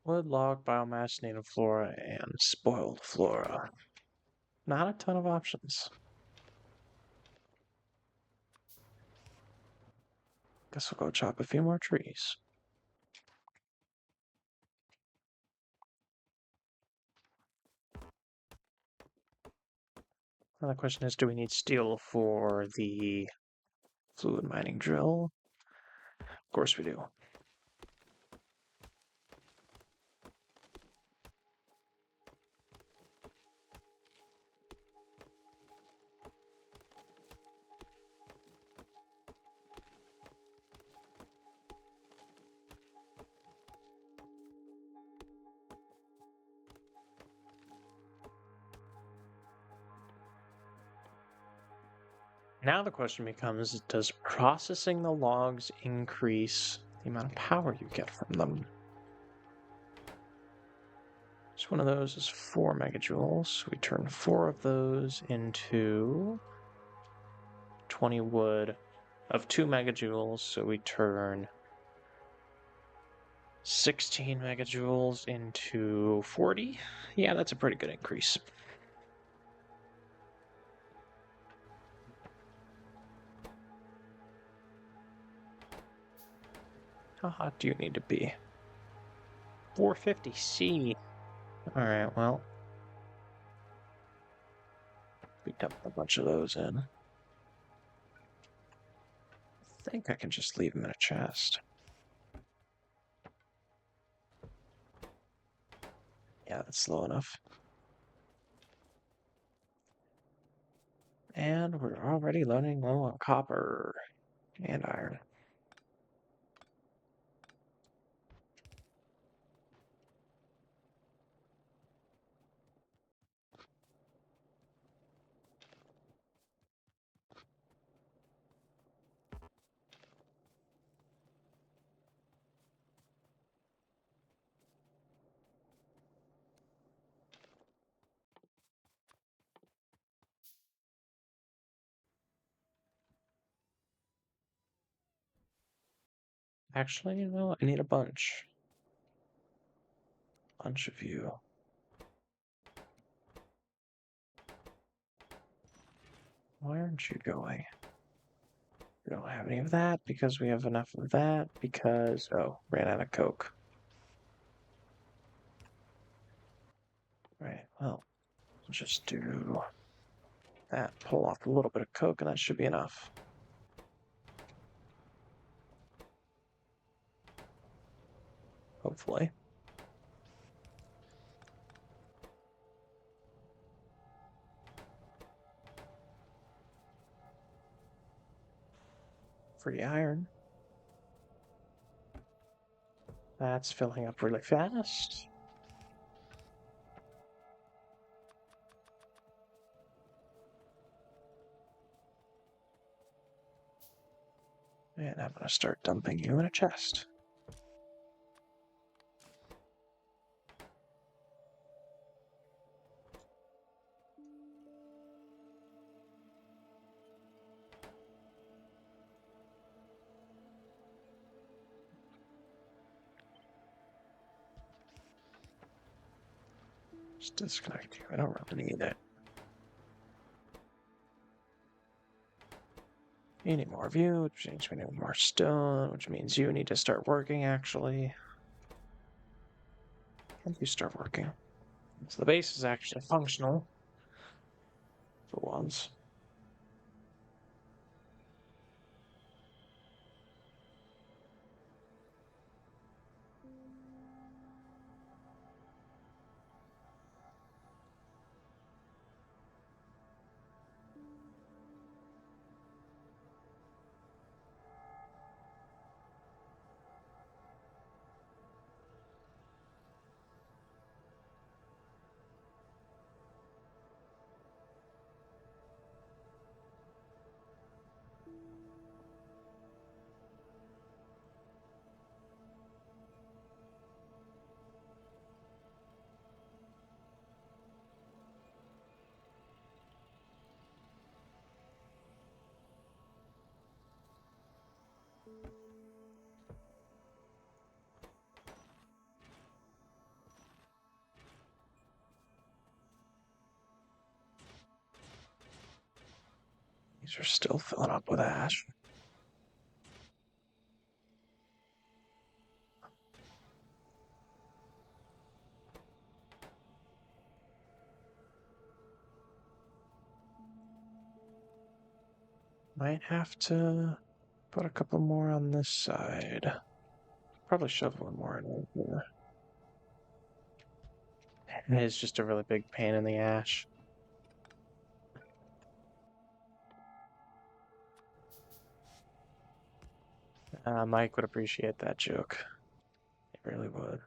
Wood, log, biomass, native flora, and spoiled flora. Not a ton of options. Guess we'll go chop a few more trees. Now the question is, do we need steel for the fluid mining drill? Of course we do. Now the question becomes, does processing the logs increase the amount of power you get from them? So one of those is 4 megajoules. We turn 4 of those into 20 wood of 2 megajoules. So we turn 16 megajoules into 40. Yeah, that's a pretty good increase. How hot do you need to be? 450 C. Alright, well. We dump a bunch of those in. I think I can just leave them in a chest. Yeah, that's slow enough. And we're already running low on copper and iron. Actually, you know, I need a bunch. Bunch of you. Why aren't you going? We don't have any of that because we have enough of that because, oh, ran out of coke. Right, well, we'll just do that. Pull off a little bit of coke and that should be enough. Hopefully. Free iron. That's filling up really fast. And I'm going to start dumping you in a chest. Just disconnect you. I don't really need it. You need more view, which means we need more stone, which means you need to start working, actually. And you start working. So the base is actually functional for once. These are still filling up with ash. Might have to put a couple more on this side. Probably shove one more in over here. It is just a really big pain in the ash. Mike would appreciate that joke. He really would.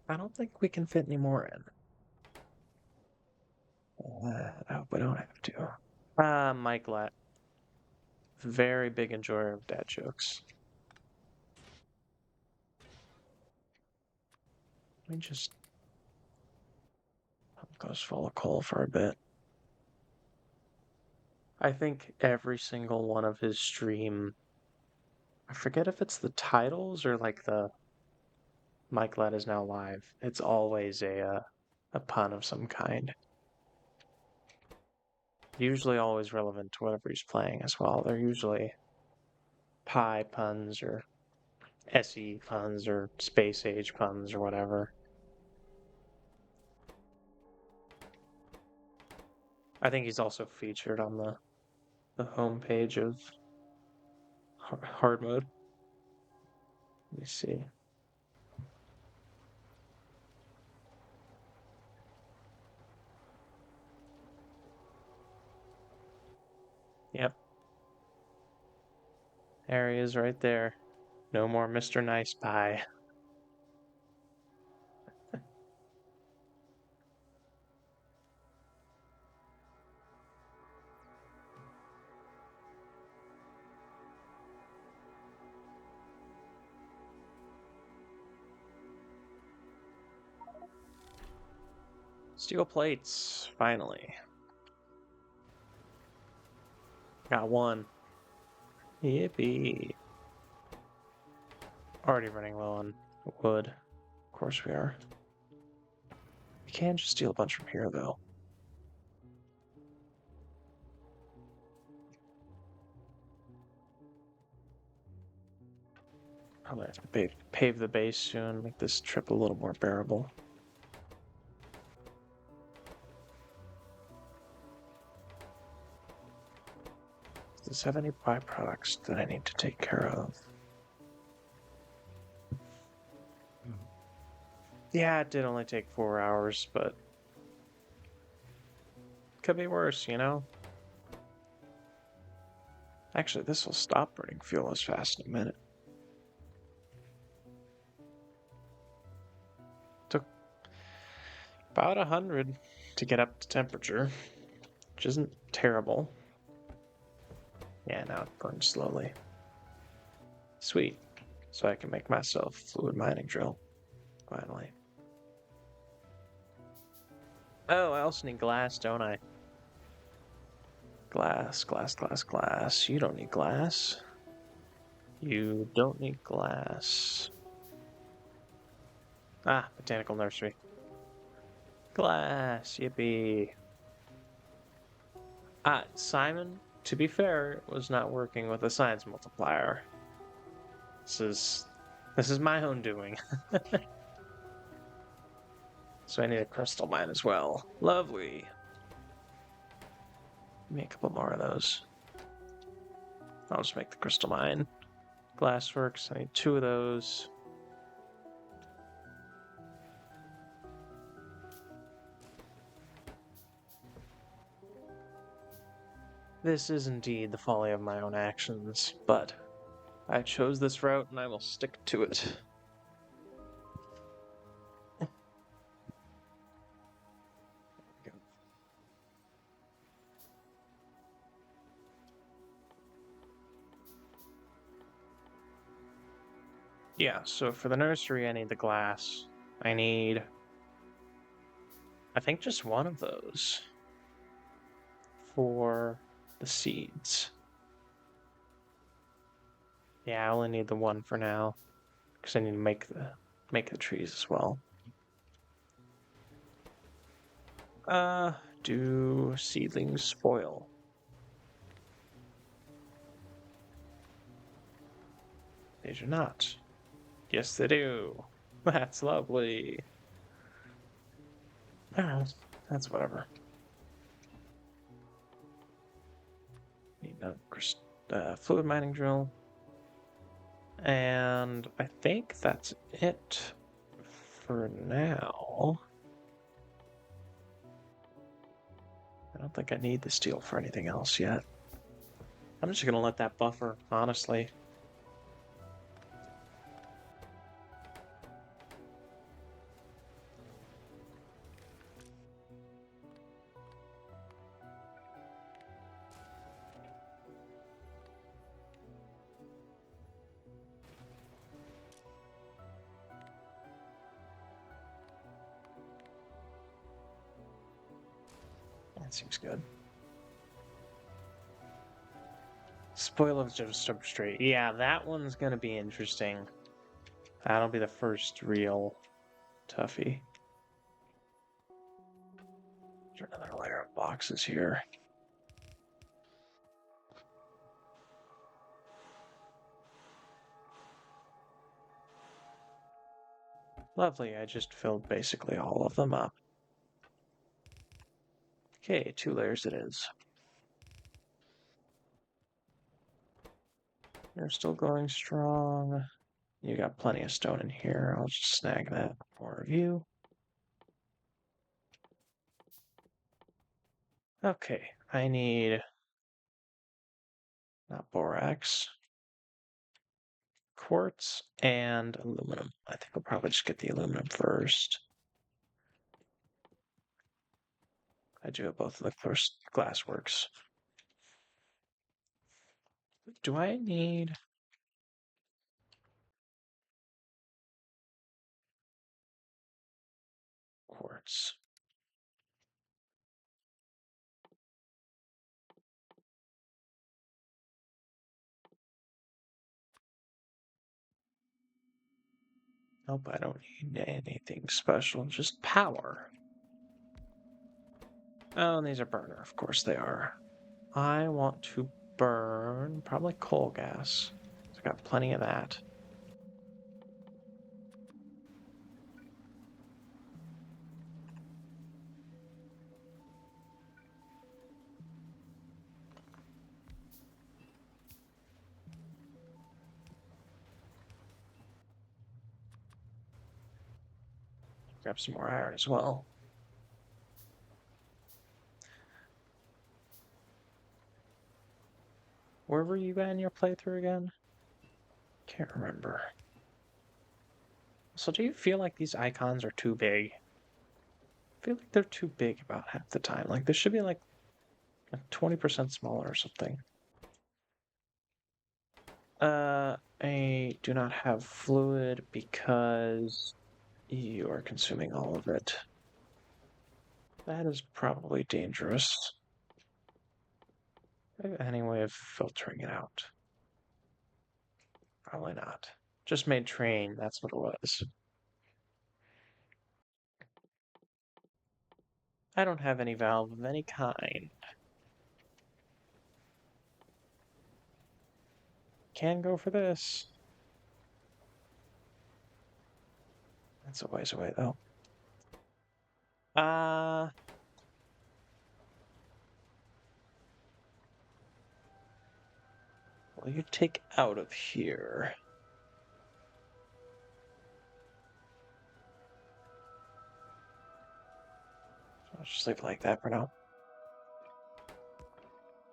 I don't think we can fit any more in. I hope we don't have to. Mike Latt. Very big enjoyer of dad jokes. Let me just goes full of coal for a bit. I think every single one of his stream, I forget if it's the titles or like the Mike Latt is now live. It's always a pun of some kind. Usually always relevant to whatever he's playing as well. They're usually pi puns or SE puns or space age puns or whatever. I think he's also featured on the homepage of hard mode. Let me see. Yep. There he is right there. No more Mr. Nice Pie. Steel plates, finally. Got one. Yippee. Already running low on wood. Of course we are. We can just steal a bunch from here, though. Probably have to pave the base soon, make this trip a little more bearable. Does this have any byproducts that I need to take care of? Yeah, it did only take 4 hours, but could be worse, you know? Actually, this will stop burning fuel as fast in a minute. Took about 100 to get up to temperature, which isn't terrible. Yeah, now it burns slowly. Sweet. So I can make myself a fluid mining drill, finally. Oh, I also need glass, don't I? Glass, glass, glass, glass. You don't need glass. You don't need glass. Ah, botanical nursery. Glass, yippee. Simon, to be fair, was not working with a science multiplier. This is my own doing. So I need a crystal mine as well. Lovely. Give me a couple more of those. I'll just make the crystal mine. Glassworks, I need 2 of those. This is indeed the folly of my own actions, but I chose this route and I will stick to it. Yeah, so for the nursery, I need the glass. I need, I think, just one of those for the seeds. Yeah, I only need the one for now because I need to make the trees as well. Do seedlings spoil? They do not. Yes, they do. That's lovely. That's whatever. Need a fluid mining drill. And I think that's it for now. I don't think I need the steel for anything else yet. I'm just gonna let that buffer, honestly. That seems good. Spoil of substrate. Yeah, that one's gonna be interesting. That'll be the first real toughie. There's another layer of boxes here. Lovely, I just filled basically all of them up. Okay, 2 layers it is. You're still going strong. You got plenty of stone in here. I'll just snag that for you. Okay, I need not borax, quartz, and aluminum. I think I'll probably just get the aluminum first. I do have both of the first glass works. Do I need quartz? Nope, I don't need anything special, just power. Oh, and these are burner, of course they are. I want to burn probably coal gas. I've got plenty of that. Grab some more iron as well. Where were you in your playthrough again? Can't remember. So do you feel like these icons are too big? I feel like they're too big about half the time. Like this should be like 20% smaller or something. I do not have fluid because you are consuming all of it. That is probably dangerous. Any way of filtering it out? Probably not. Just made train, that's what it was. I don't have any valve of any kind. Can go for this. That's a ways away, though. Will you take out of here? I'll just leave it like that for now.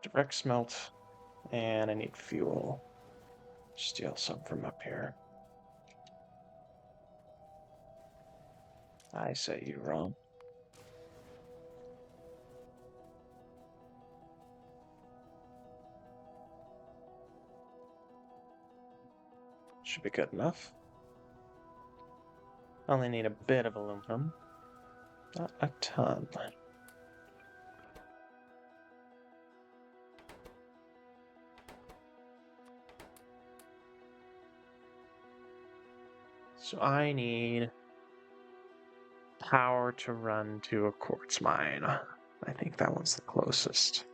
Direct smelt, and I need fuel. Steal some from up here. I say you wrong. Should be good enough. Only need a bit of aluminum. Not a ton. So I need power to run to a quartz mine. I think that one's the closest.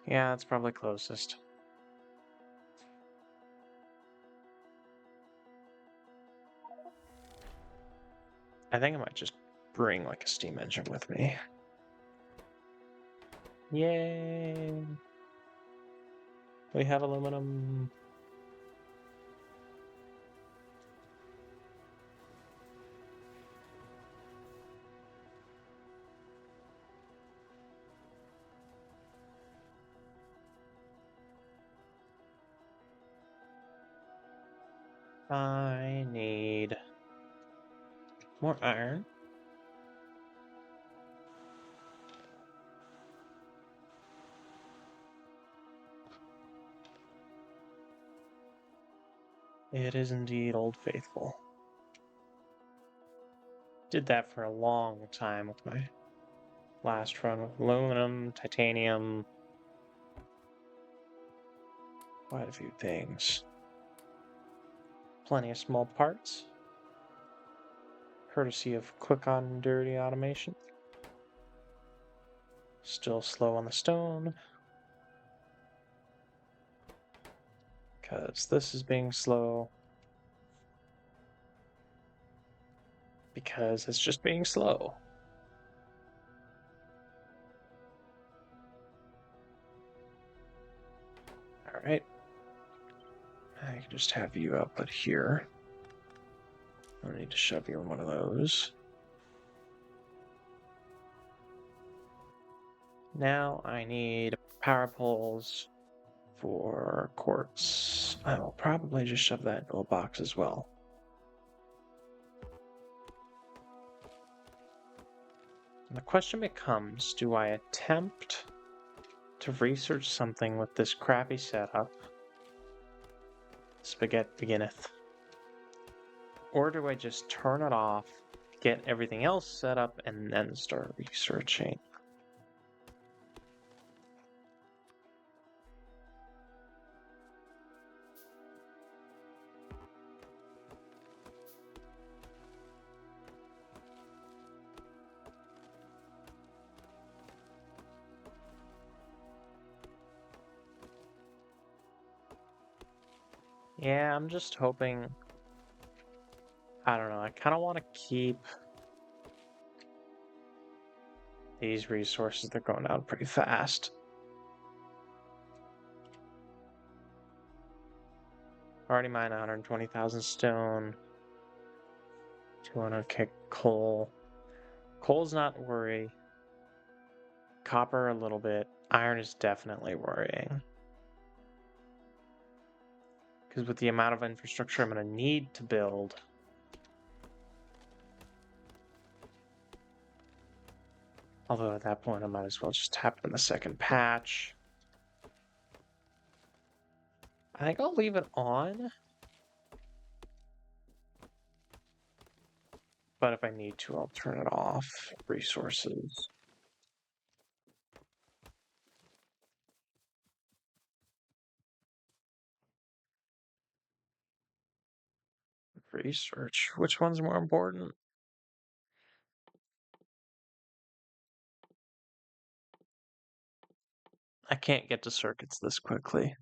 Yeah, it's probably closest. I think I might just bring like a steam engine with me. Yay! We have aluminum. I need more iron. It is indeed Old Faithful. Did that for a long time with my last run with aluminum, titanium, quite a few things. Plenty of small parts. Courtesy of quick on dirty automation. Still slow on the stone. Because this is being slow. Because it's just being slow. Alright. I can just have you output here. I don't need to shove you in one of those. Now I need power poles for quartz. I will probably just shove that into a box as well. And the question becomes, do I attempt to research something with this crappy setup? Spaghetti beginneth. Or do I just turn it off, get everything else set up, and then start researching? Yeah, I'm just hoping. I don't know, I kind of want to keep these resources. They're going down pretty fast. Already mined 120,000 stone, 200k coal. Coal's not worry. Copper a little bit. Iron is definitely worrying. Because with the amount of infrastructure I'm going to need to build, although at that point I might as well just tap in the second patch. I think I'll leave it on. But if I need to, I'll turn it off. Resources. Research. Which one's more important? I can't get to circuits this quickly.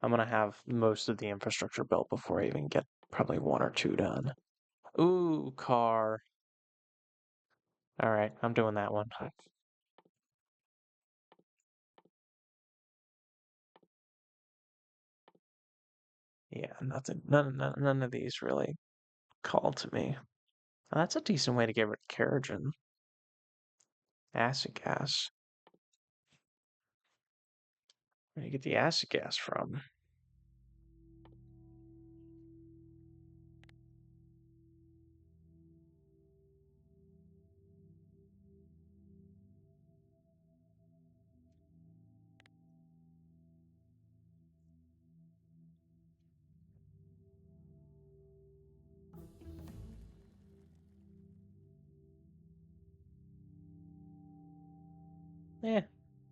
I'm gonna have most of the infrastructure built before I even get probably 1 or 2 done. Ooh, car. Alright, I'm doing that one. Yeah, nothing. None of these really call to me. That's a decent way to get rid of Kerrigan. Acid gas. Where do you get the acid gas from? Eh,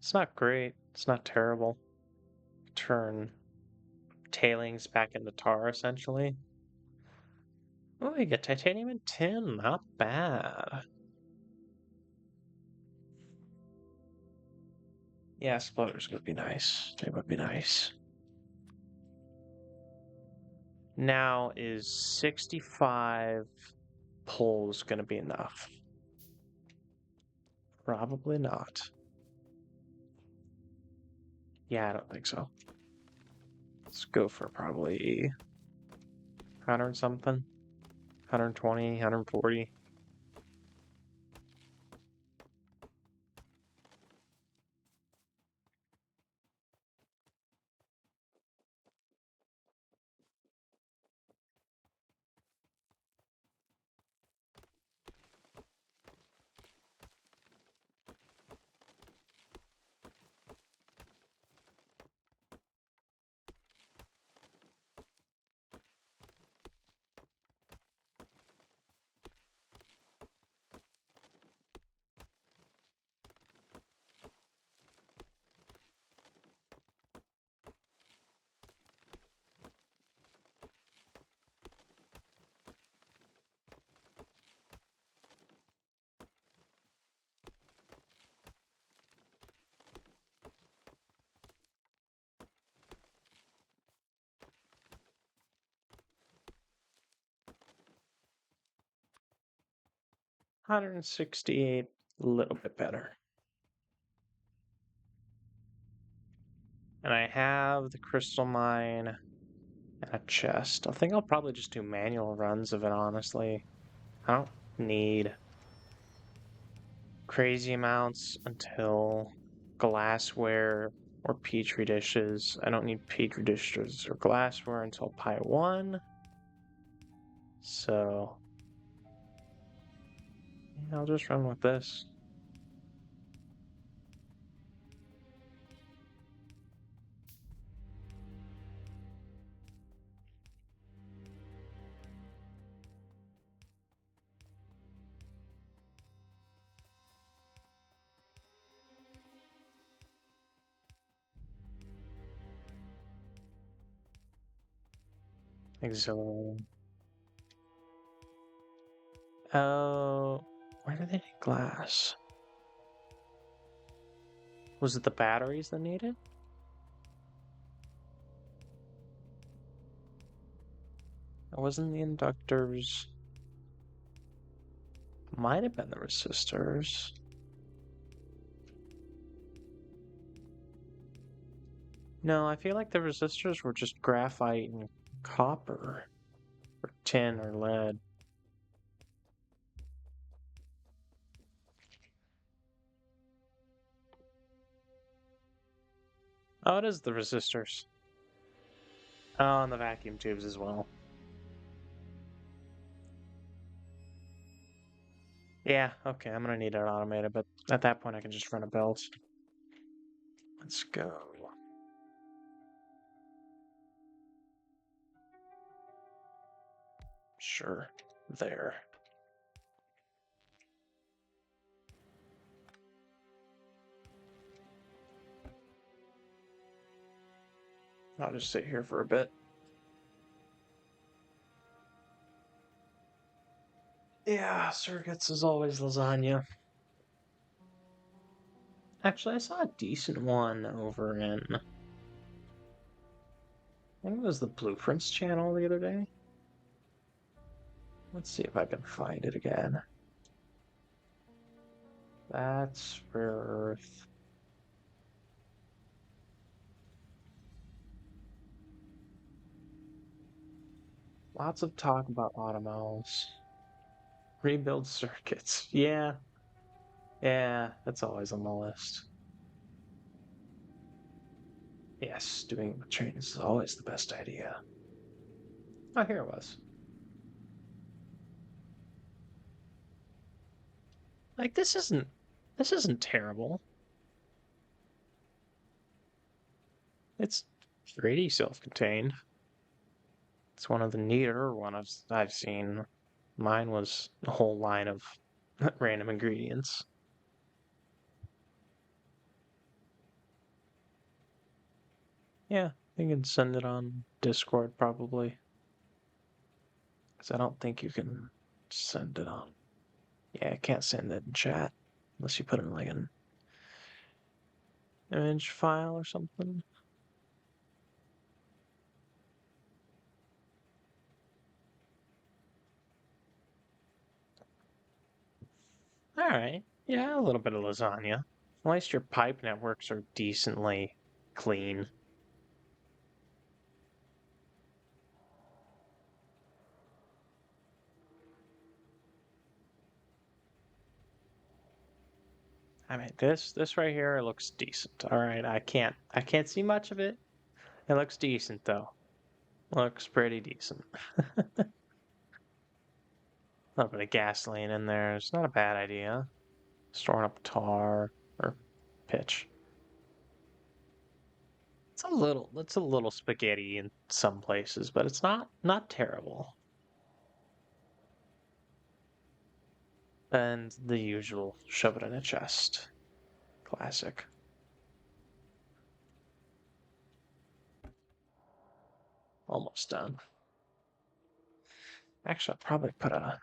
it's not great. It's not terrible. Turn tailings back into tar, essentially. Oh, you get titanium and tin. Not bad. Yeah, splitters would be nice. They would be nice. Now, is 65 pulls going to be enough? Probably not. Yeah, I don't think so. Let's go for probably 100 something. 120, 140. 168, a little bit better. And I have the crystal mine and a chest. I think I'll probably just do manual runs of it, honestly. I don't need crazy amounts until glassware or petri dishes. I don't need petri dishes or glassware until Pi 1. So, yeah, I'll just run with this. Exhilarating. Oh, where do they need glass? Was it the batteries that needed? It wasn't the inductors. Might have been the resistors. No, I feel like the resistors were just graphite and copper, or tin or lead. Oh, it is the resistors. Oh, and the vacuum tubes as well. Yeah, okay, I'm gonna need it automated, but at that point I can just run a belt. Let's go. Sure. There. I'll just sit here for a bit. Yeah, circuits is always lasagna. Actually, I saw a decent one over in, I think it was the Blueprints channel the other day. Let's see if I can find it again. That's worth. Lots of talk about automobiles. Rebuild circuits. Yeah, yeah, that's always on the list. Yes, doing it with trains is always the best idea. Oh, here it was. Like this isn't terrible. It's pretty self-contained. It's one of the neater ones I've seen. Mine was a whole line of random ingredients. Yeah, you can send it on Discord probably. Because I don't think you can send it on. Yeah, I can't send it in chat unless you put it in like an image file or something. All right. Yeah, a little bit of lasagna. At least your pipe networks are decently clean. I mean, this right here looks decent. All right, I can't see much of it. It looks decent though. Looks pretty decent. A little bit of gasoline in there. It's not a bad idea. Storing up tar or pitch. It's a little spaghetti in some places, but it's not terrible. And the usual shove it in a chest. Classic. Almost done. Actually, I'll probably put I'll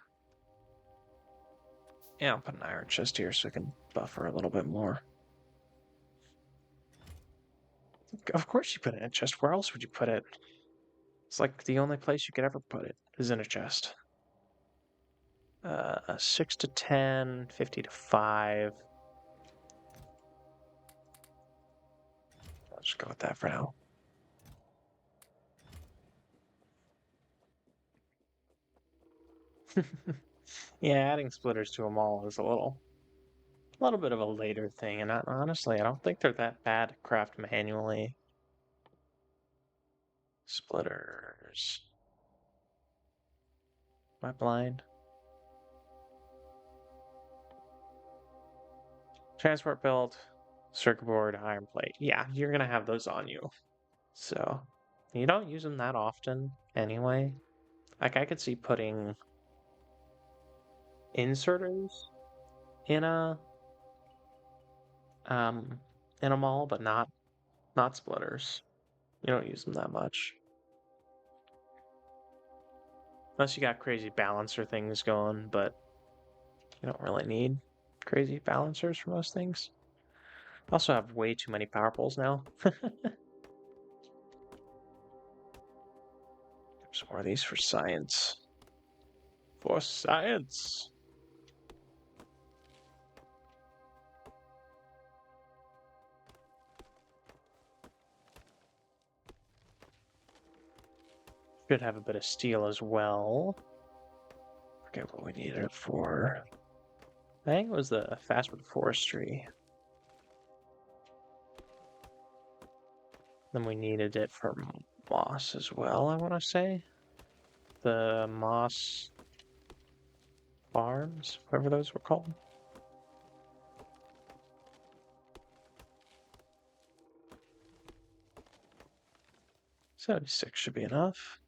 put an iron chest here so I can buffer a little bit more. Of course you put it in a chest. Where else would you put it? It's like the only place you could ever put it is in a chest. 6 to 10, 50 to 5. I'll just go with that for now. Yeah, adding splitters to them all is a little bit of a later thing, and honestly, I don't think they're that bad to craft manually. Splitters. Am I blind? Transport belt, circuit board, iron plate. Yeah, you're gonna have those on you. So, you don't use them that often anyway. Like, I could see putting inserters in a um in a mall, but not splitters. You don't use them that much. Unless you got crazy balancer things going, but you don't really need crazy balancers for most things. Also have way too many power poles now. Some more of these for science. For science! Should have a bit of steel as well. Forget what we needed it for. I think it was the fastwood forestry. Then we needed it for moss as well, I want to say. The moss farms, whatever those were called. 76 should be enough,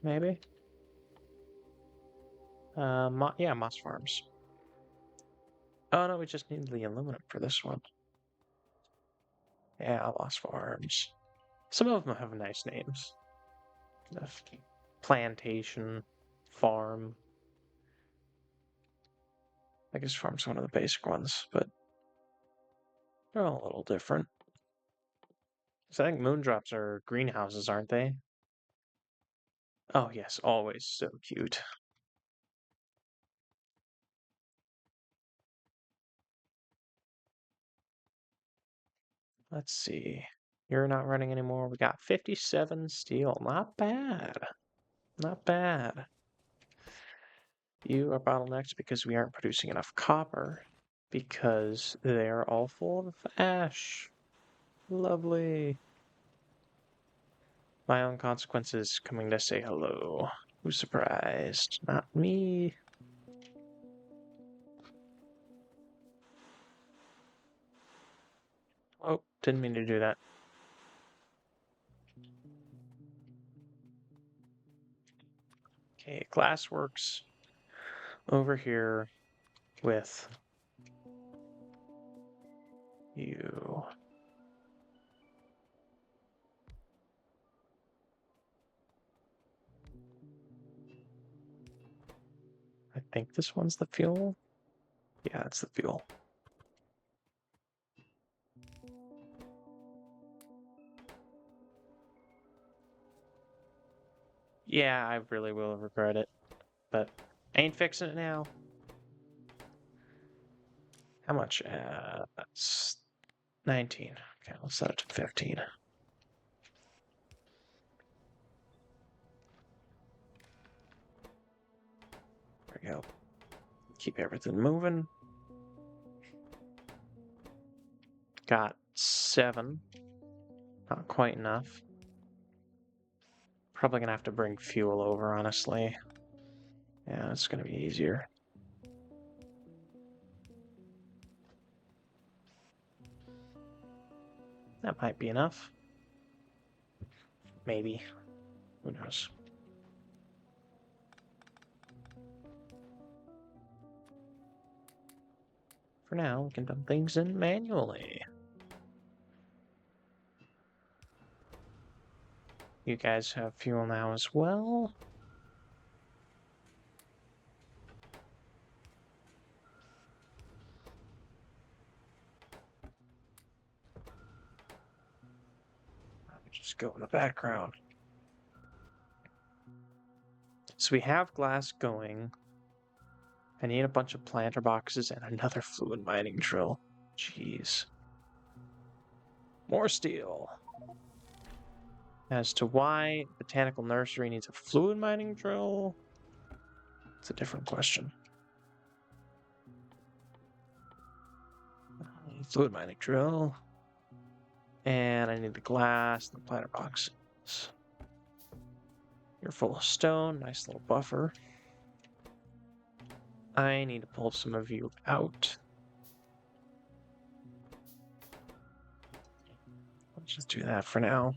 maybe. Yeah, moss farms. Oh no, we just need the aluminum for this one. Yeah, moss farms. Some of them have nice names. Plantation, farm. I guess farm's one of the basic ones, but they're all a little different. So I think moondrops are greenhouses, aren't they? Oh yes, always so cute. Let's see. You're not running anymore. We got 57 steel. Not bad. Not bad. You are bottlenecked because we aren't producing enough copper. Because they're all full of ash. Lovely. My own consequences coming to say hello. Who's surprised? Not me. Oh, didn't mean to do that. Okay, Glassworks over here with you. I think this one's the fuel. Yeah, it's the fuel. Yeah, I really will regret it, but I ain't fixing it now. How much? That's 19. Okay, let's set it to 15. There we go. Keep everything moving. Got 7. Not quite enough. Probably gonna have to bring fuel over, honestly. Yeah, it's gonna be easier. That might be enough. Maybe. Who knows? For now, we can dump things in manually. You guys have fuel now as well. Just go in the background. So we have glass going. I need a bunch of planter boxes and another fluid mining drill. Jeez. More steel. As to why Botanical Nursery needs a fluid mining drill, it's a different question. Fluid mining drill. And I need the glass, the planter boxes. You're full of stone, nice little buffer. I need to pull some of you out. Let's just do that for now.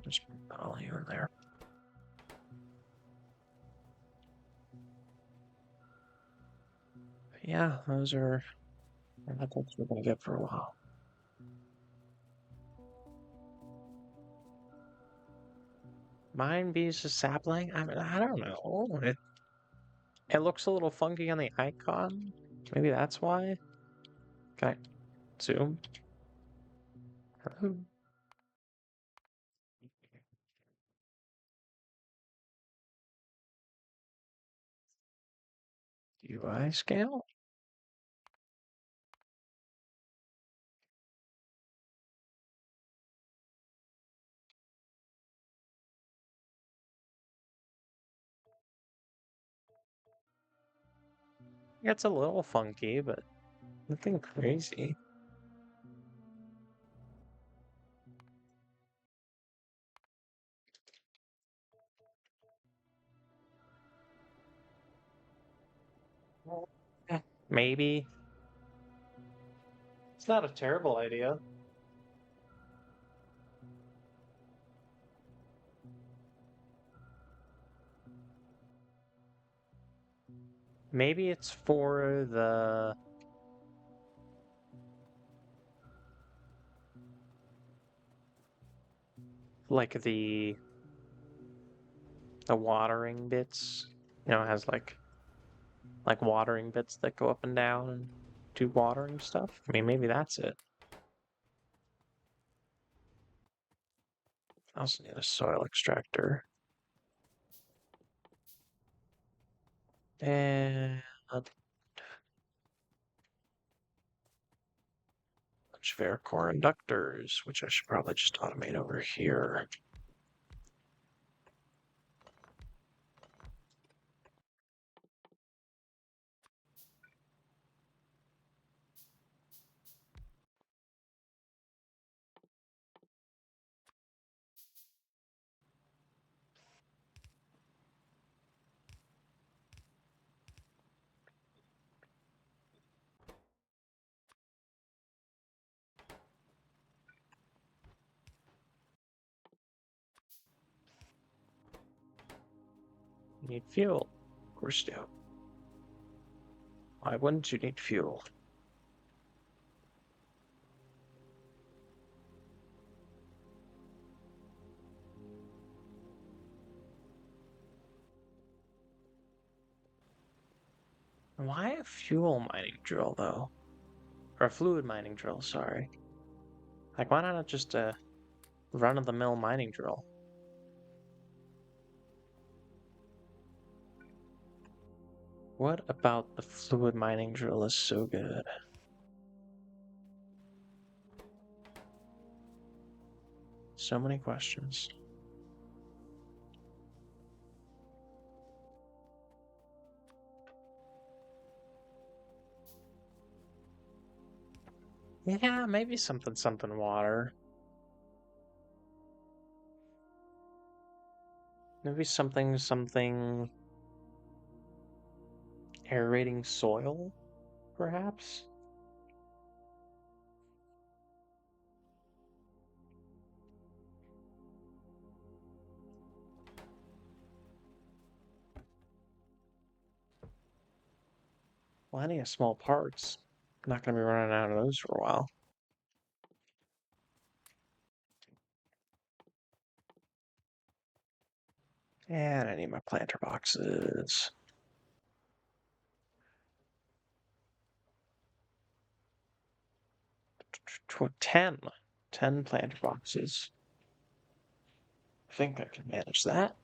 Just put all you in there. But yeah, those are methods we're gonna get for a while. Mine bees a sapling? I mean, I don't know. It looks a little funky on the icon. Maybe that's why. Can I zoom? Hello? UI scale? It's a little funky, but nothing crazy. Maybe. It's not a terrible idea. Maybe it's for the like the watering bits. You know, it has like watering bits that go up and down and do watering stuff. I mean, maybe that's it. I also need a soil extractor. And a bunch of air core inductors, which I should probably just automate over here. You need fuel. Of course you do. Why wouldn't you need fuel? Why a fuel mining drill, though? Or a fluid mining drill, sorry. Like, why not just a run-of-the-mill mining drill? What about the fluid mining drill is so good? So many questions. Yeah, maybe something water. Maybe something aerating soil, perhaps? Plenty of small parts. Not gonna be running out of those for a while. And I need my planter boxes. 10. 10 planter boxes. I think I can manage that.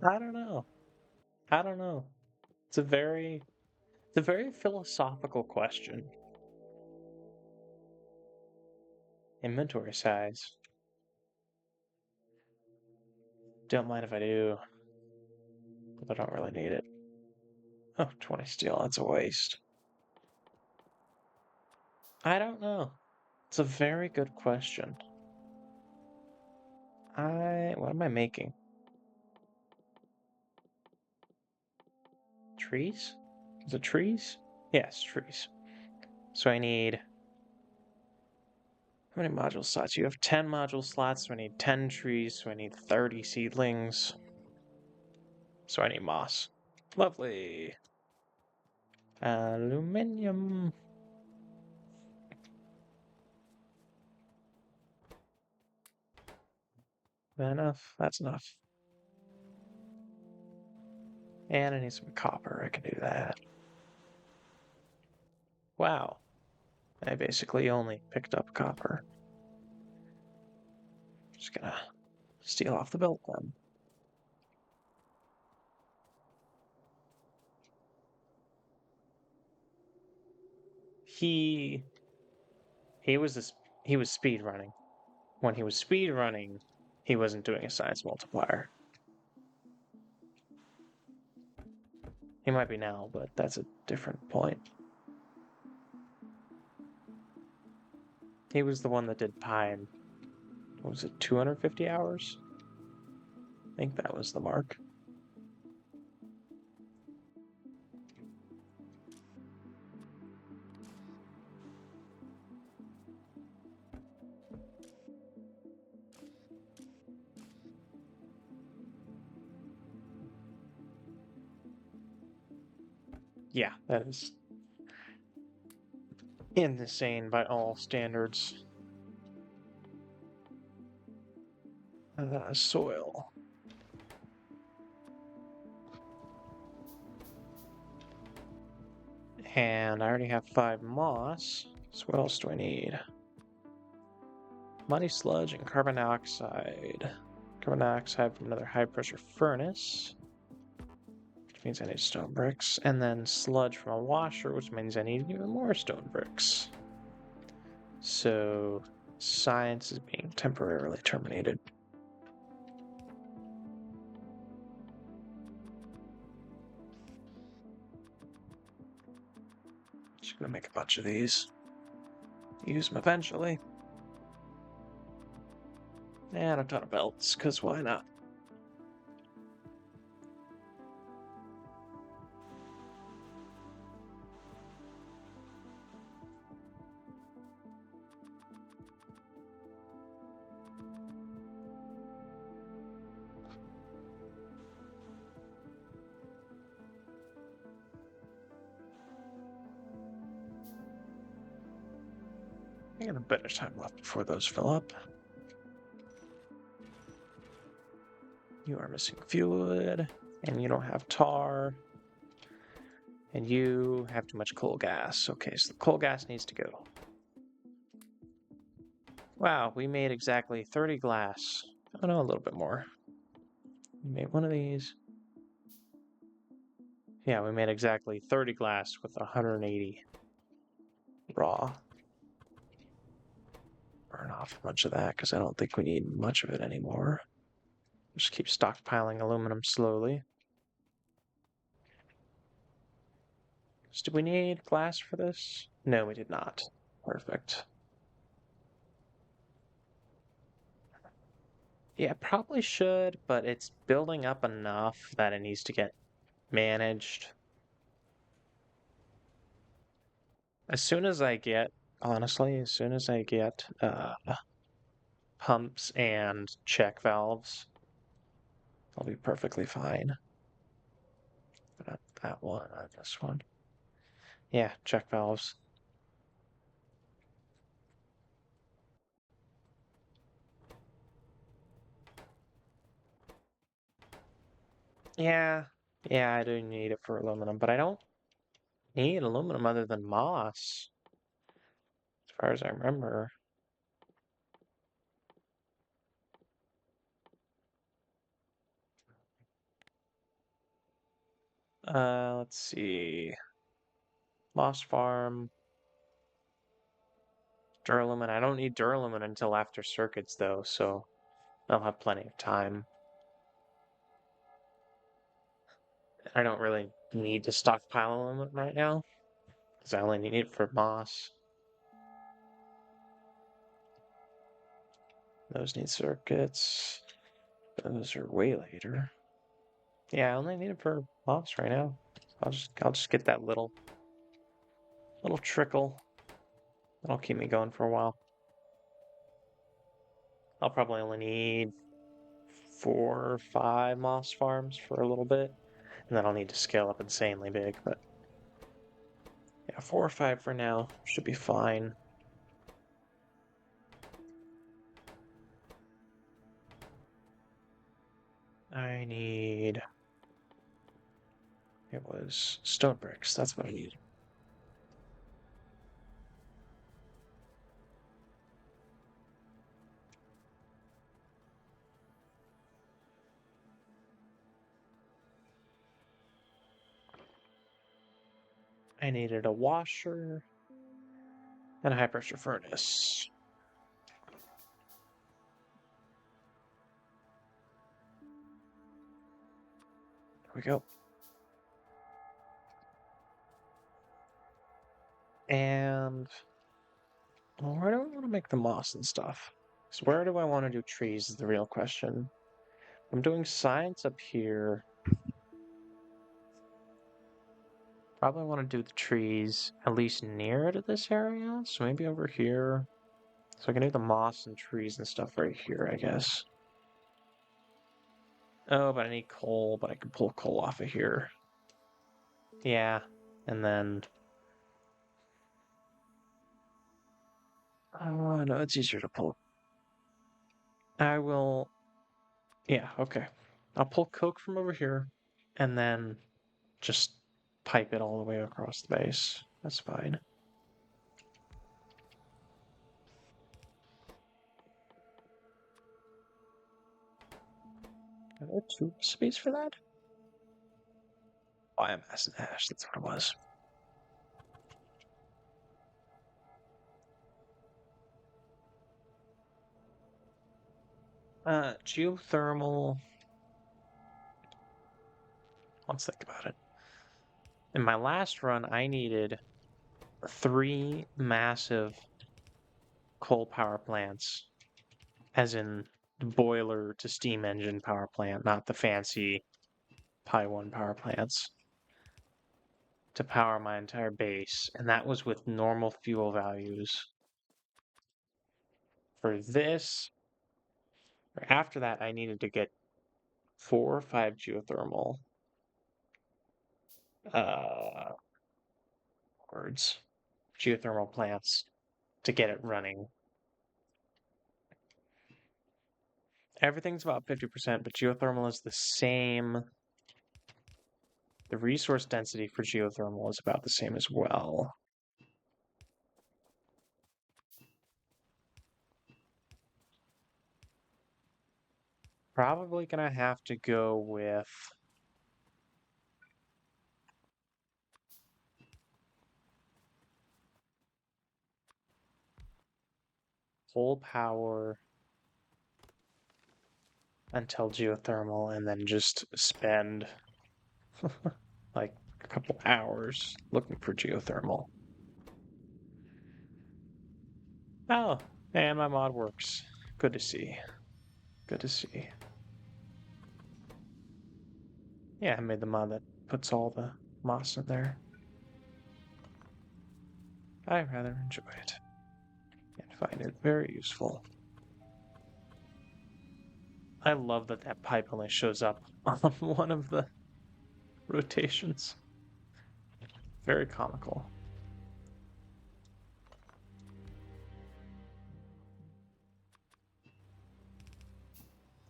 I don't know. I don't know. It's a very philosophical question. Inventory size. Don't mind if I do, but I don't really need it. Oh, 20 steel, that's a waste. I don't know. It's a very good question. What am I making? Trees? Is it trees? Yes, trees. So I need, how many module slots? You have 10 module slots, so I need 10 trees, so I need 30 seedlings. So I need moss. Lovely. Aluminium. Enough. That's enough. And I need some copper. I can do that. Wow. I basically only picked up copper. Just gonna steal off the belt then. He he was this he was speed running. When he was speed running, he wasn't doing a science multiplier. He might be now, but that's a different point. He was the one that did Pi in, what was it, 250 hours? I think that was the mark. Yeah, that is insane by all standards. Soil. And I already have 5 moss. So what else do I need? Muddy sludge and carbon dioxide. Carbon dioxide from another high pressure furnace, which means I need stone bricks. And then sludge from a washer, which means I need even more stone bricks. So science is being temporarily terminated. Just gonna make a bunch of these. Use them eventually. And a ton of belts, because why not? I got a bit of time left before those fill up. You are missing fluid, and you don't have tar, and you have too much coal gas. Okay, so the coal gas needs to go. Wow, we made exactly 30 glass. Oh no, a little bit more. We made one of these. Yeah, we made exactly 30 glass with 180 raw. Burn off a bunch of that because I don't think we need much of it anymore. Just keep stockpiling aluminum slowly. So did we need glass for this? No, we did not. Perfect. Yeah, probably should, but it's building up enough that it needs to get managed. As soon as I get, honestly, as soon as I get pumps and check valves, I'll be perfectly fine. Not that one, this one. Yeah, check valves. Yeah, yeah, I do need it for aluminum, but I don't need aluminum other than moss, as far as I remember. Let's see. Moss farm, duralumin. I don't need duralumin until after circuits, though, so I'll have plenty of time. I don't really need to stockpile aluminum right now, because I only need it for moss. Those need circuits. Those are way later. Yeah, I only need it for moss right now. I'll just get that little trickle. That'll keep me going for a while. I'll probably only need 4 or 5 moss farms for a little bit, and then I'll need to scale up insanely big, but yeah, 4 or 5 for now should be fine. I need... It was stone bricks, that's what I need. I needed a washer and a high pressure furnace. There we go. And Well, where do I want to make the moss and stuff? So where do I want to do trees is the real question. I'm doing science up here. Probably want to do the trees at least near to this area. So maybe over here. So I can do the moss and trees and stuff right here, I guess. Oh, but I need coal, but I can pull coal off of here. Yeah, and then... Oh, no, it's easier to pull. I will... Yeah, okay. I'll pull coke from over here, and then just pipe it all the way across the base. That's fine. Are there 2 recipes for that? Biomass and ash, that's what it was. Geothermal. Let's think about it. In my last run, I needed 3 massive coal power plants, as in boiler to steam engine power plant, not the fancy Pi 1 power plants, to power my entire base, and that was with normal fuel values. For this, or after that, I needed to get 4 or 5 geothermal uh, words, geothermal plants to get it running. Everything's about 50%, but geothermal is the same. The resource density for geothermal is about the same as well. Probably gonna have to go with full power until geothermal and then just spend like a couple hours looking for geothermal. Oh, and my mod works. Good to see. Good to see. Yeah, I made the mod that puts all the moss in there. I rather enjoy it and find it very useful. I love that that pipe only shows up on one of the rotations. Very comical.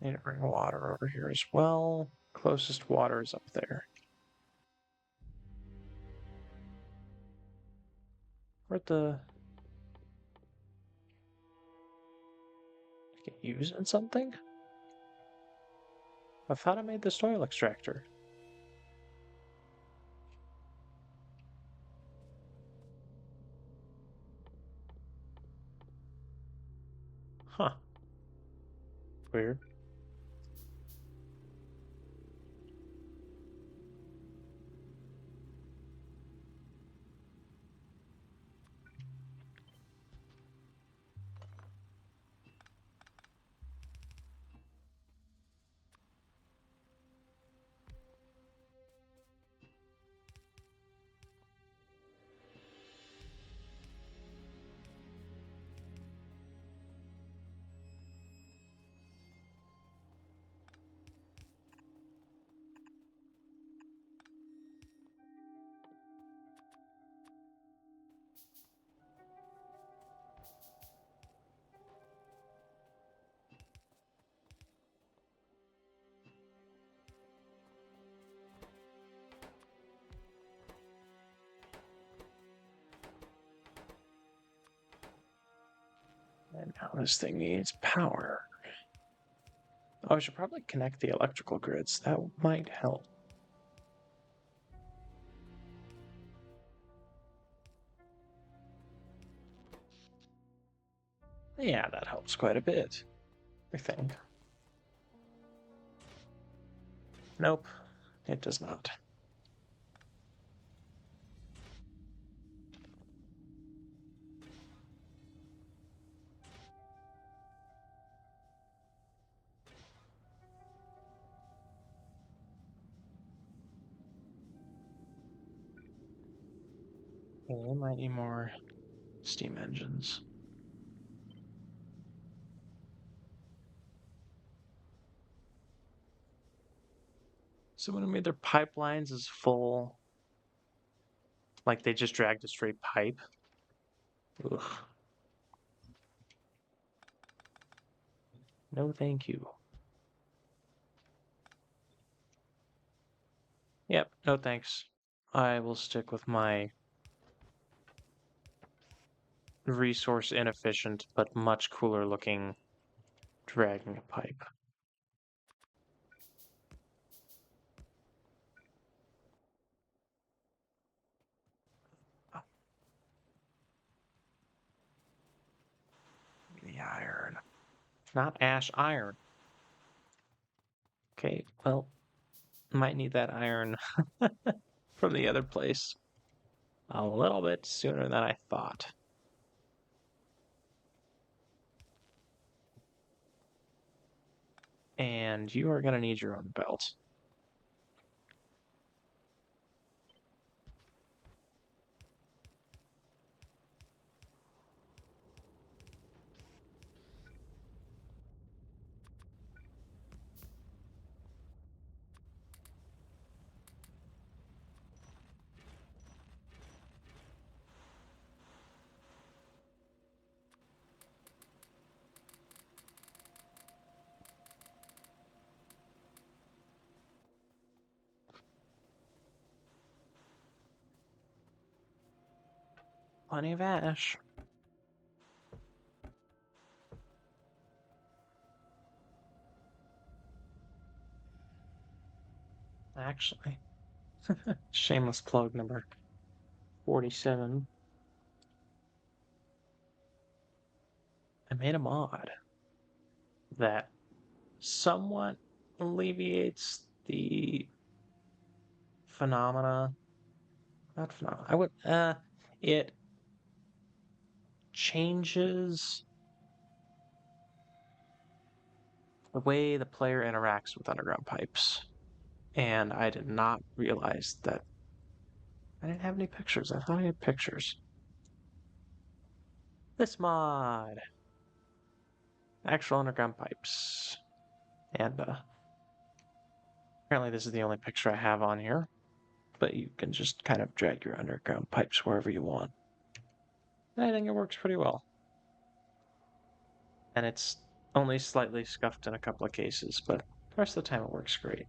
Need to bring water over here as well. Closest water is up there. Where'd the... Get used in something? I thought I made the soil extractor. Huh. Weird. And now this thing needs power. Oh, I should probably connect the electrical grids. That might help. Yeah, that helps quite a bit, I think. Nope, it does not. Okay, we might need more steam engines. Someone who made their pipelines as full, like they just dragged a straight pipe. Ugh. No, thank you. Yep, no thanks. I will stick with my resource inefficient but much cooler looking dragging a pipe. Oh, the iron. Not ash iron. Okay, well, might need that iron from the other place a little bit sooner than I thought. And you are going to need your own belt. Plenty of ash. Actually, shameless plug number 47. I made a mod that somewhat alleviates the phenomena. Not phenomena. It changes the way the player interacts with underground pipes. And I did not realize that I didn't have any pictures. I thought I had pictures. This mod. Actual underground pipes. And apparently this is the only picture I have on here. But you can just kind of drag your underground pipes wherever you want. And I think it works pretty well. And it's only slightly scuffed in a couple of cases, but the rest of the time it works great.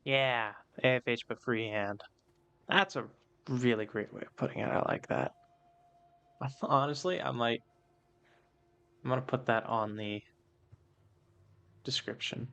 Yeah, AFH but freehand. That's a really great way of putting it. I like that. Honestly, I'm gonna put that on the description.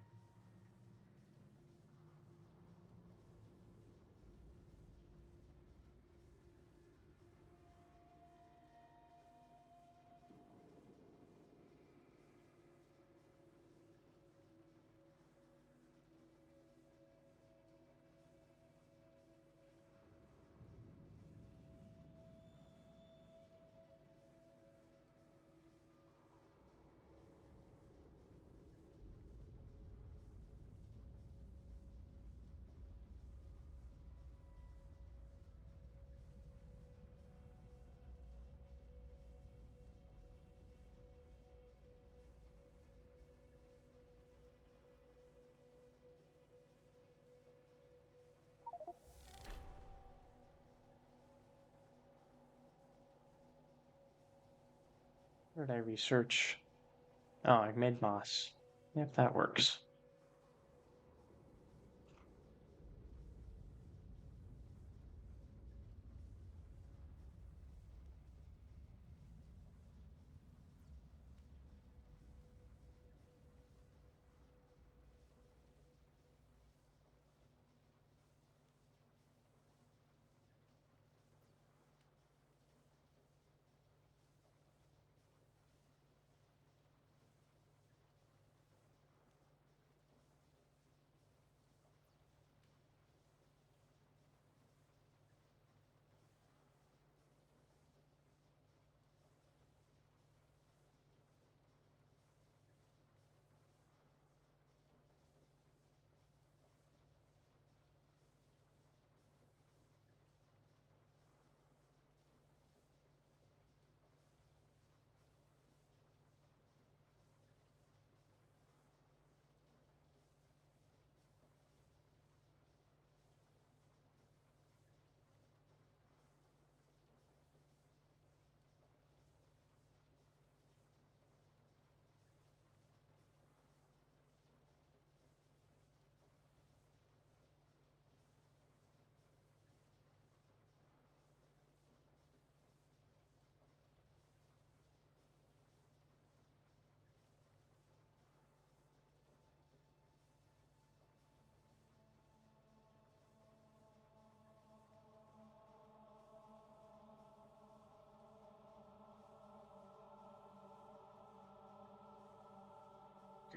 Where did I research? Oh, I made moss. If that works.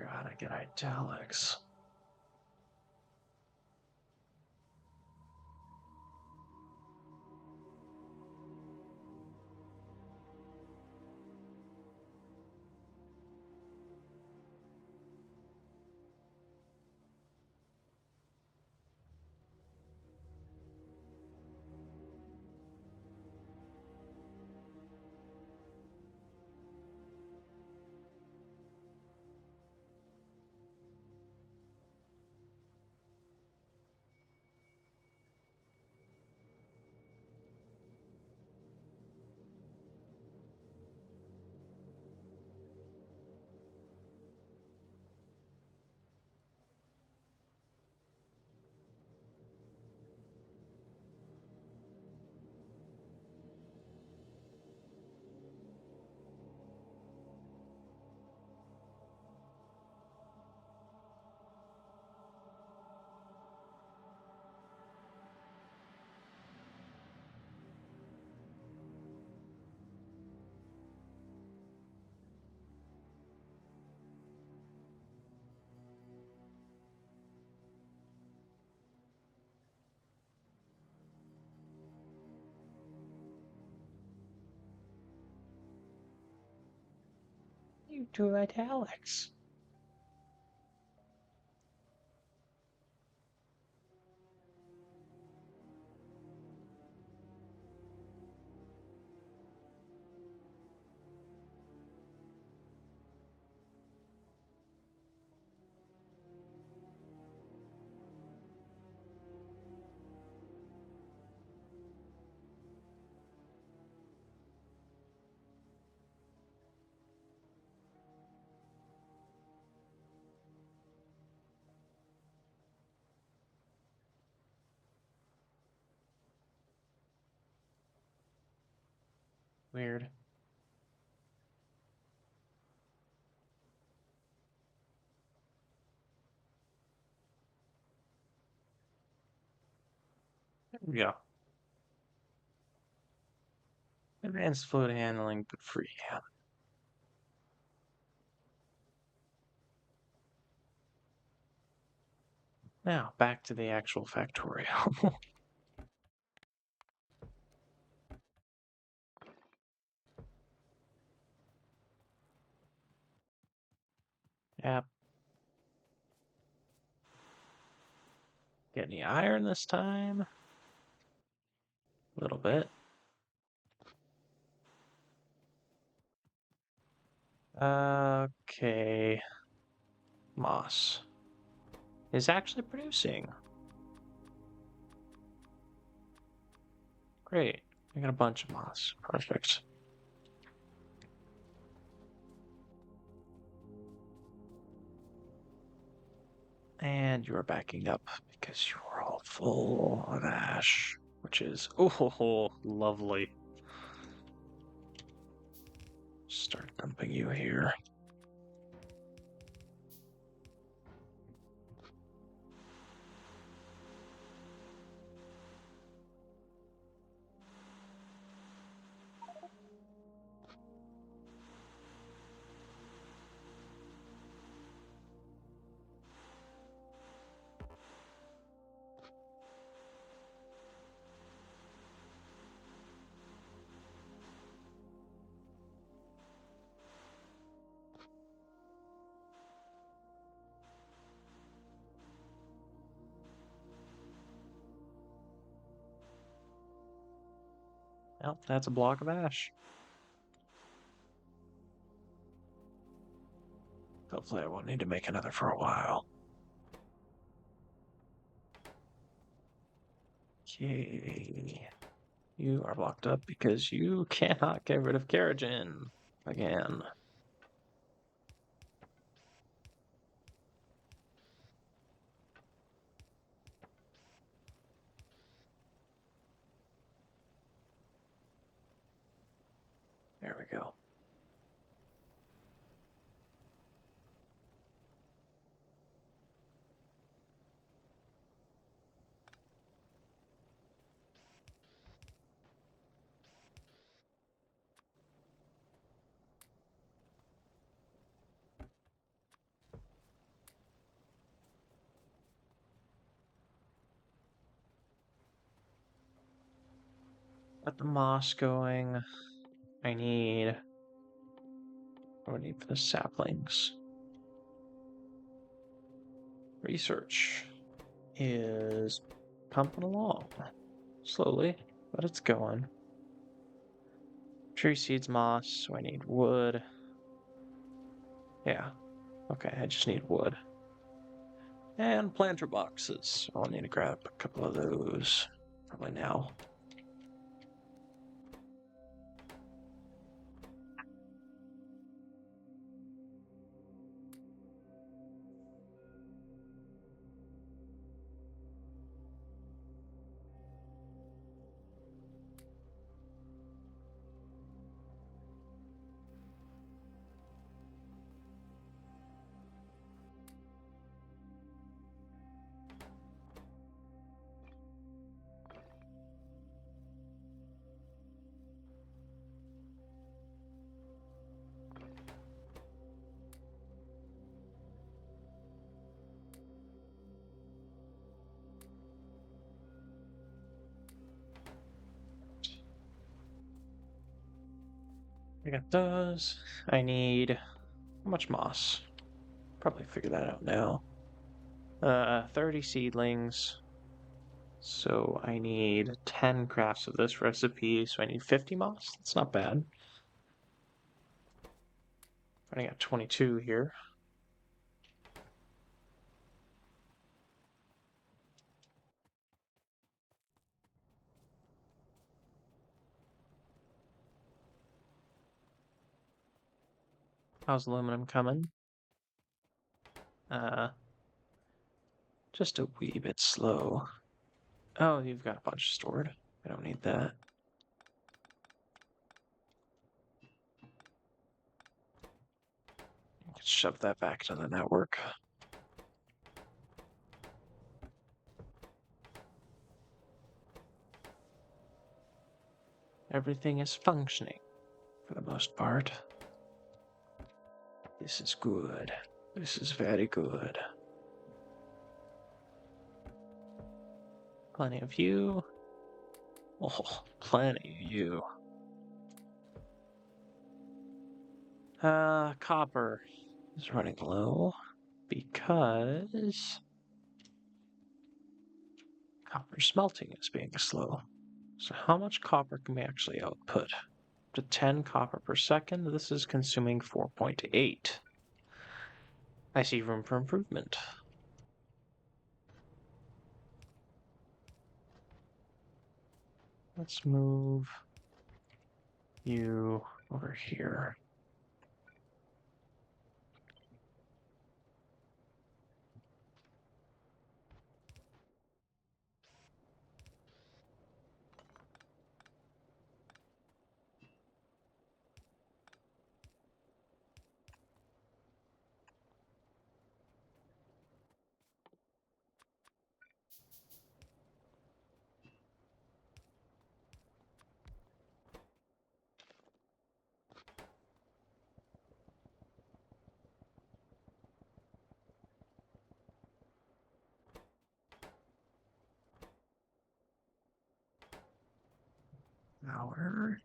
figure out how to get italics. You do italics. Weird. Yeah. Advanced fluid handling, but free. Now, back to the actual Factorio. Yep. Get any iron this time? A little bit. Okay. Moss is actually producing. Great. I got a bunch of moss. Perfect. And you are backing up because you are all full of ash, which is oh lovely. Start dumping you here. Well, that's a block of ash. Hopefully I won't need to make another for a while. Okay. You are locked up because you cannot get rid of Keratin again. There we go. Got the moss going. I need... What do I need for the saplings? Research is pumping along. Slowly, but it's going. Tree seeds, moss, so I need wood. Yeah, okay, I just need wood. And planter boxes. I'll need to grab a couple of those. Probably now. I got those. I need... How much moss? Probably figure that out now. 30 seedlings. So I need 10 crafts of this recipe, so I need 50 moss. That's not bad. I got 22 here. How's aluminum coming? Just a wee bit slow. Oh, you've got a bunch stored. I don't need that. Shove that back to the network. Everything is functioning for the most part. This is good. This is very good. Plenty of you. Oh, plenty of you. Copper is running low because copper smelting is being slow. So how much copper can we actually output? To 10 copper per second, this is consuming 4.8. I see room for improvement. Let's move you over here. Power.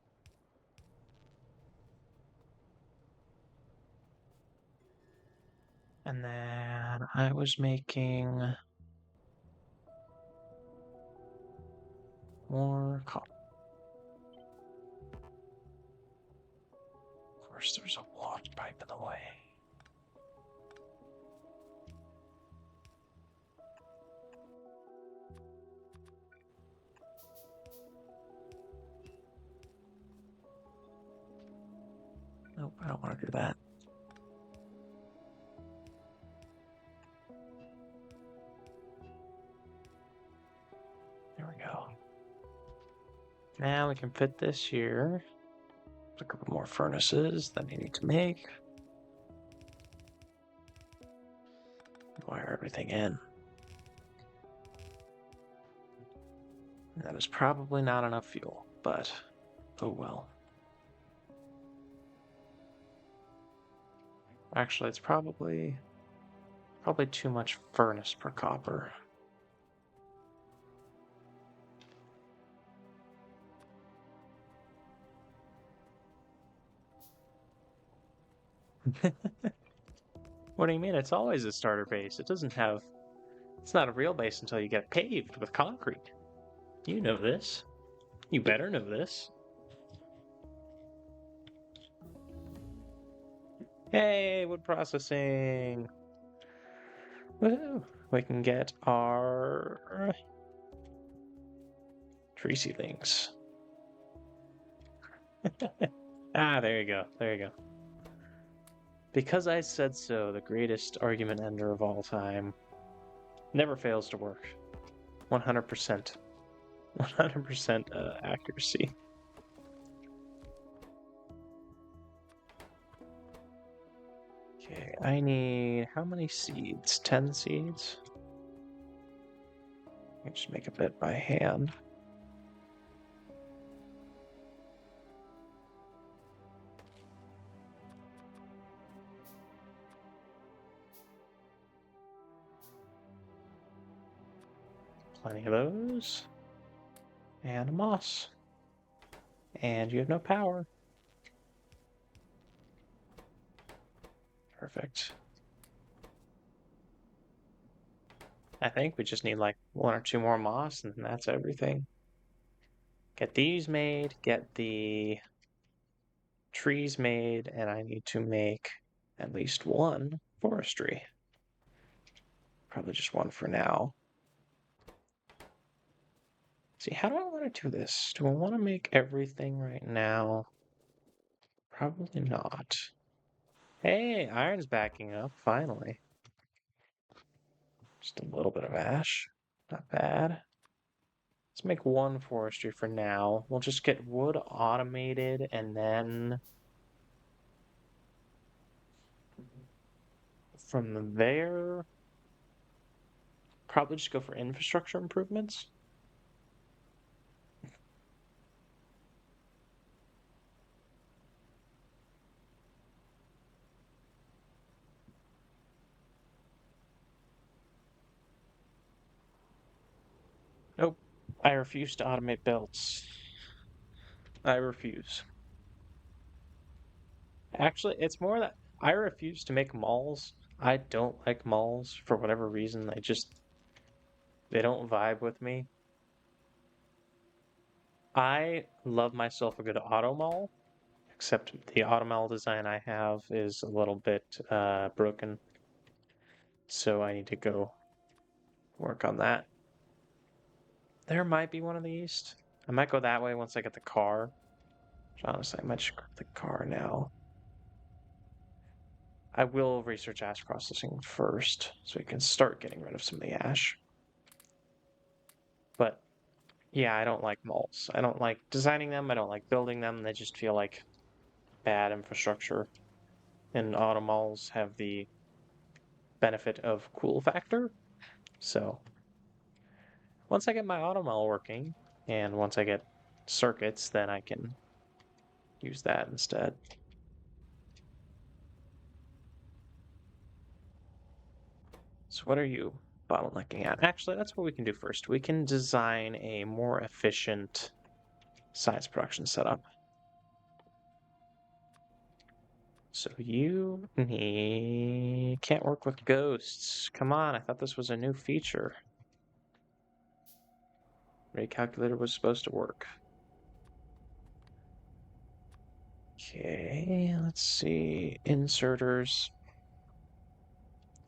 And then I was making more copper. Of course, there's a water pipe in the way. Nope, I don't want to do that. There we go. Now we can fit this here. A couple more furnaces that I need to make. Wire everything in. That is probably not enough fuel, but oh well. Actually, it's probably too much furnace per copper. What do you mean? It's always a starter base. It doesn't have... It's not a real base until you get paved with concrete. You know this. You better know this. Hey, wood processing. Woohoo! We can get our tree seedlings. There you go. There you go. Because I said so, the greatest argument ender of all time never fails to work. 100%. 100% accuracy. Okay, I need how many seeds? 10 seeds? I just make a bit by hand. Plenty of those. And a moss. And you have no power. Perfect. I think we just need like 1 or 2 more moss, and that's everything. Get these made, get the trees made, and I need to make at least 1 forestry. Probably just 1 for now. See, how do I want to do this? Do I want to make everything right now? Probably not. Hey, iron's backing up, finally. Just a little bit of ash. Not bad. Let's make 1 forestry for now. We'll just get wood automated, and then from there, probably just go for infrastructure improvements. Nope. I refuse to automate belts. I refuse. Actually, it's more that I refuse to make malls. I don't like malls for whatever reason. They don't vibe with me. I love myself a good auto mall, except the auto mall design I have is a little bit broken. So I need to go work on that. There might be one of these. I might go that way once I get the car. Honestly, I might just grab the car now. I will research ash processing first, so we can start getting rid of some of the ash. But yeah, I don't like malls. I don't like designing them. I don't like building them. They just feel like bad infrastructure. And auto malls have the benefit of cool factor. So once I get my auto mall working, and once I get circuits, then I can use that instead. So what are you bottlenecking at? Actually, that's what we can do first. We can design a more efficient science production setup. So you can't work with ghosts. Come on, I thought this was a new feature. Rate calculator was supposed to work. Okay, let's see. Inserters.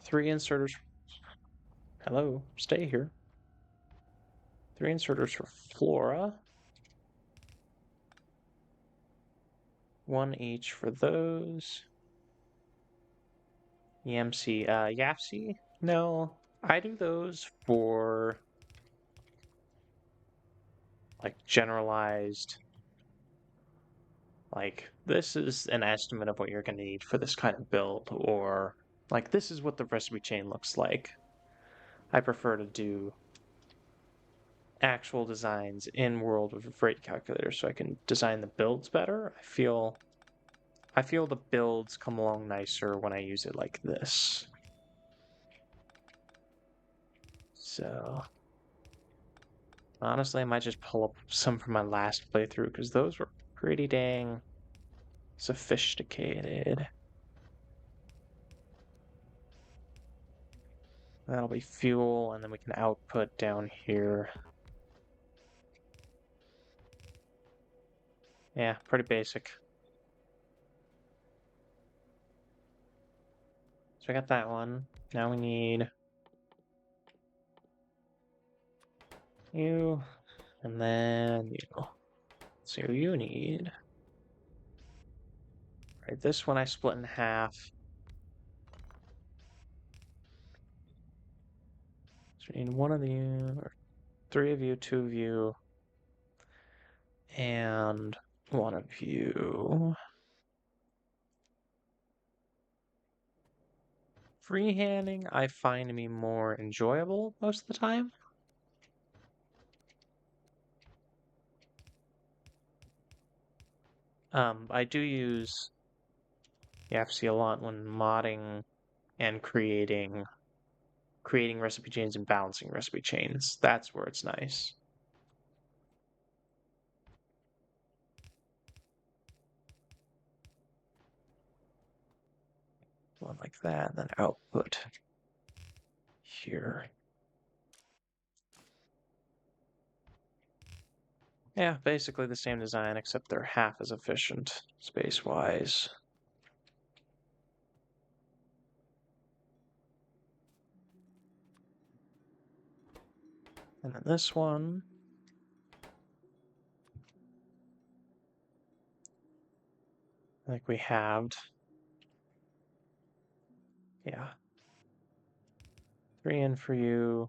3 inserters. Hello, stay here. 3 inserters for flora. 1 each for those. EMC, YAPC? No, I do those for like generalized, like this is an estimate of what you're going to need for this kind of build, or like this is what the recipe chain looks like. I prefer to do actual designs in world with a rate calculator so I can design the builds better. I feel the builds come along nicer when I use it like this. So honestly, I might just pull up some from my last playthrough because those were pretty dang sophisticated. That'll be fuel, and then we can output down here. Yeah, pretty basic. So I got that one. Now we need you, and then you. Let's see what you need. Right, this one I split in half. So we need one of you, or three of you, two of you, and one of you. Freehanding I find to be more enjoyable most of the time. I do use YAFC a lot when modding and creating recipe chains and balancing recipe chains. That's where it's nice. One like that, and then output here. Yeah, basically the same design, except they're half as efficient space-wise. And then this one, I think we halved. Yeah. 3 in for you.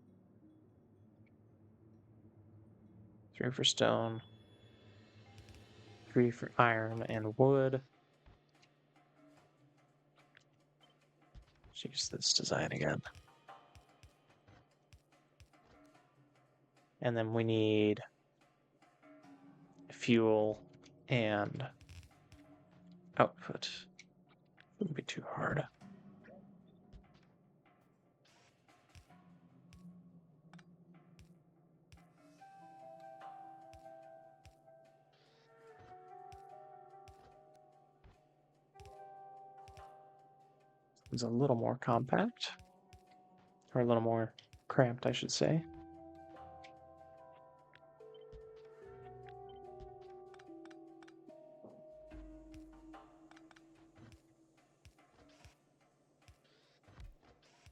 3 for stone. 3 for iron and wood. Let's use this design again. And then we need fuel and output. Wouldn't be too hard. It's a little more compact, or a little more cramped, I should say.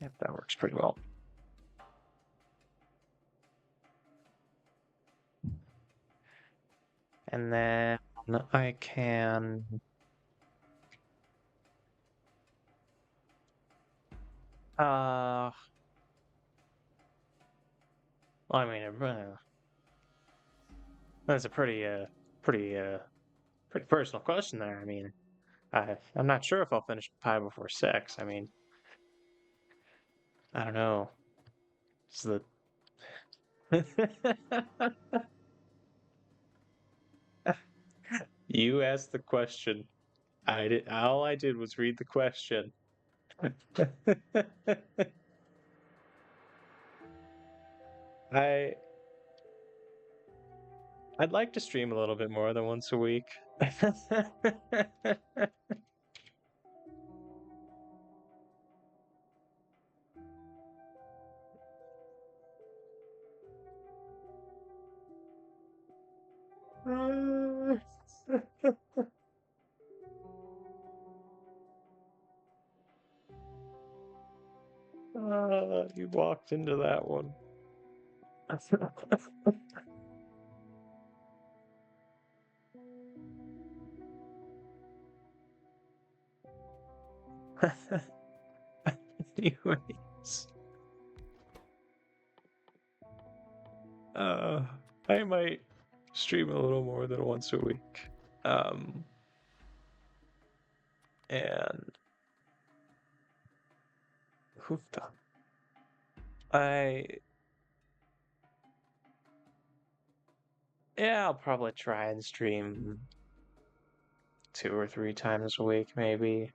Yep, that works pretty well. And then I can well, I mean, that's a pretty pretty personal question there. I mean, I'm not sure if I'll finish pie before 6. I mean, I don't know. It's the You asked the question. I did. All I did was read the question. I I'd like to stream a little bit more than once a week. You walked into that one. Anyways, uh, I might stream a little more than once a week. Um, and hoofda. I Yeah, I'll probably try and stream 2 or 3 times a week, maybe.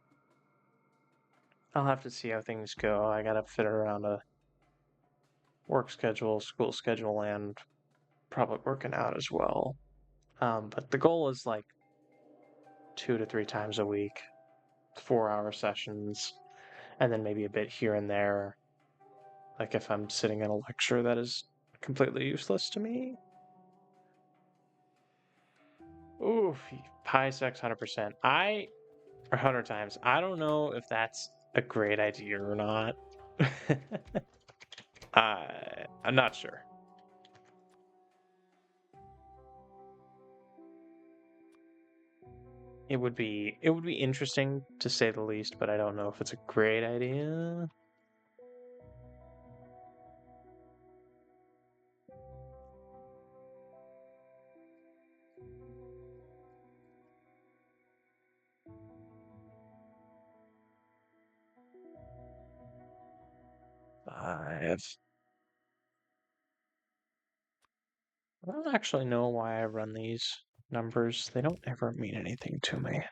I'll have to see how things go. I gotta fit around a work schedule, school schedule, and probably working out as well. But the goal is like 2 to 3 times a week, 4-hour sessions, and then maybe a bit here and there. Like if I'm sitting in a lecture that is completely useless to me. Ooh, PySex 100%. Or 100 times. I don't know if that's a great idea or not. I'm not sure. It would be interesting to say the least, but I don't know if it's a great idea. I don't actually know why I run these numbers. They don't ever mean anything to me.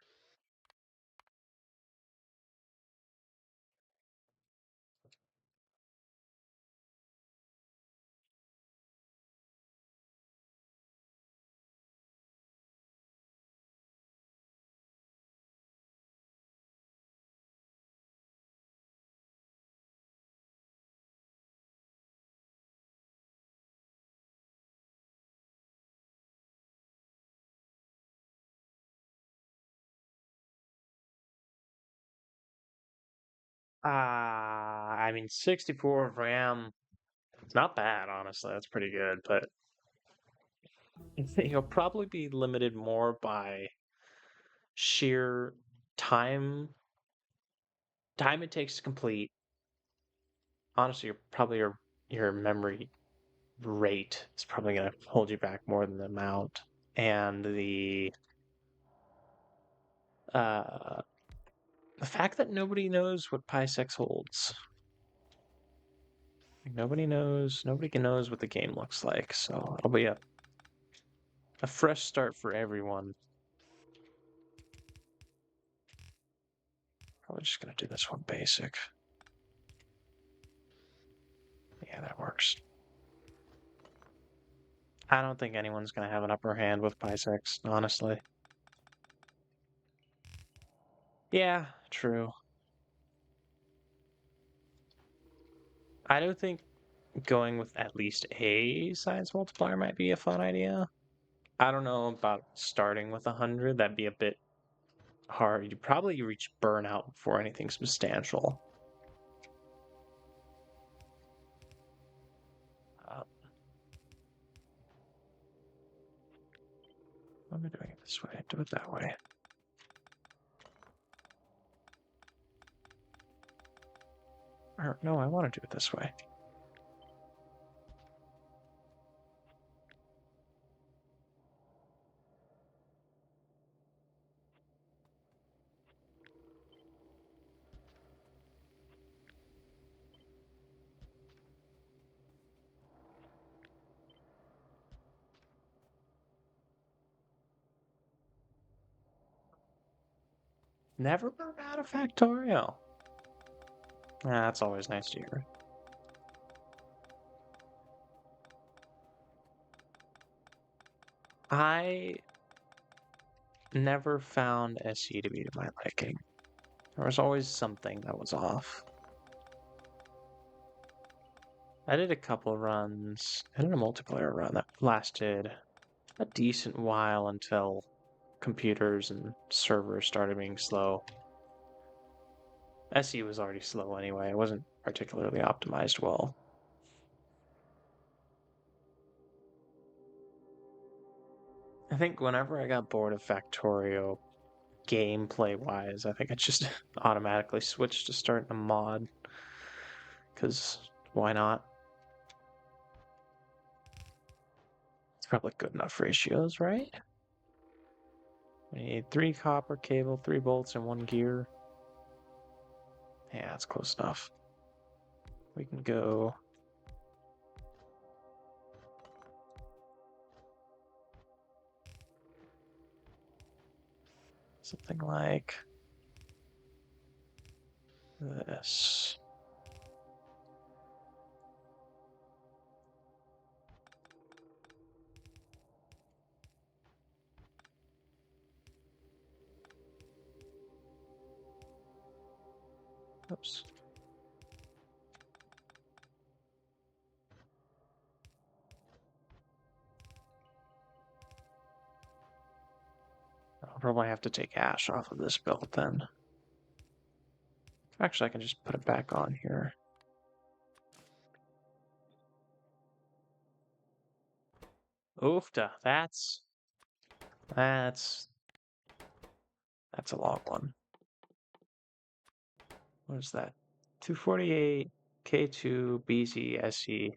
I mean, 64 of RAM, it's not bad, honestly. That's pretty good, but you'll probably be limited more by sheer time time it takes to complete. Honestly, your memory rate is probably going to hold you back more than the amount, and uh, the fact that nobody knows what PySex holds. Like, nobody knows what the game looks like, so it'll be a fresh start for everyone. Probably just gonna do this one basic. Yeah, that works. I don't think anyone's gonna have an upper hand with PySex, honestly. Yeah, true. I do think going with at least a science multiplier might be a fun idea. I don't know about starting with 100. That'd be a bit hard. You'd probably reach burnout before anything substantial. Uh, I'm doing it this way. Do it that way. Or, no, I want to do it this way. Never burn out a Factorio. That's always nice to hear. I never found SE to be to my liking. There was always something that was off. I did a couple runs. I did a multiplayer run that lasted a decent while until computers and servers started being slow. SE was already slow anyway. It wasn't particularly optimized well. I think whenever I got bored of Factorio, gameplay wise, I think I just automatically switched to starting a mod. Because why not? It's probably good enough ratios, right? We need 3 copper cable, 3 bolts, and 1 gear. Yeah, that's close enough. We can go something like this. Oops. I'll probably have to take Ash off of this build then. Actually, I can just put it back on here. Oofta, that's a long one. What is that? 248 K2 BZ SE.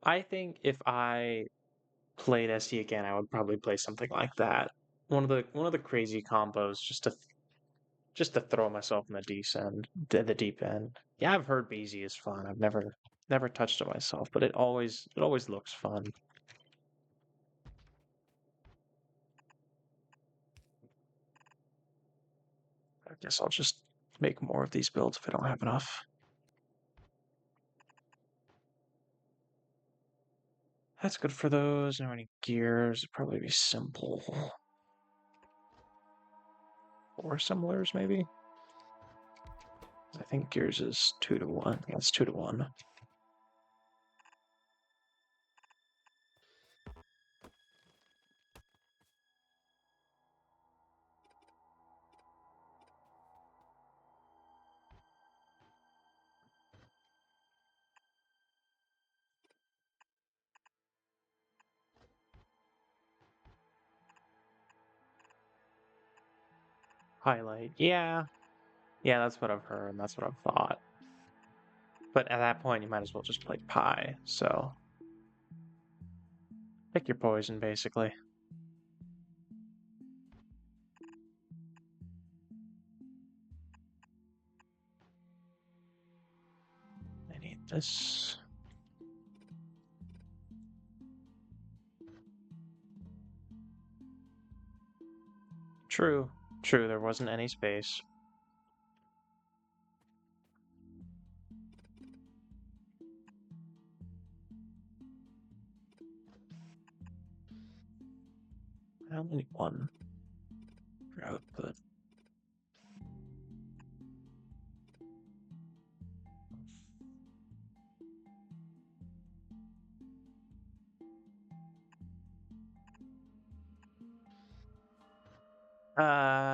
I think if I played SE again, I would probably play something like that. One of the crazy combos just to throw myself in the deep end. Yeah, I've heard BZ is fun. I've never touched it myself, but it always looks fun. I guess I'll just make more of these builds if I don't have enough. That's good for those. No any gears. It'd probably be simple. Or similars, maybe? I think gears is 2 to 1. Yeah, it's 2 to 1. Highlight. Yeah. Yeah, that's what I've heard, and that's what I've thought. But at that point, you might as well just play Pi, so pick your poison, basically. I need this. True. True, there wasn't any space. I only need one for output.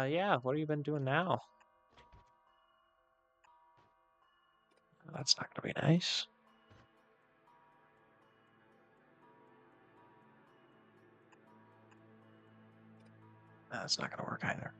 Yeah, what have you been doing now? That's not gonna be nice. That's not gonna work either.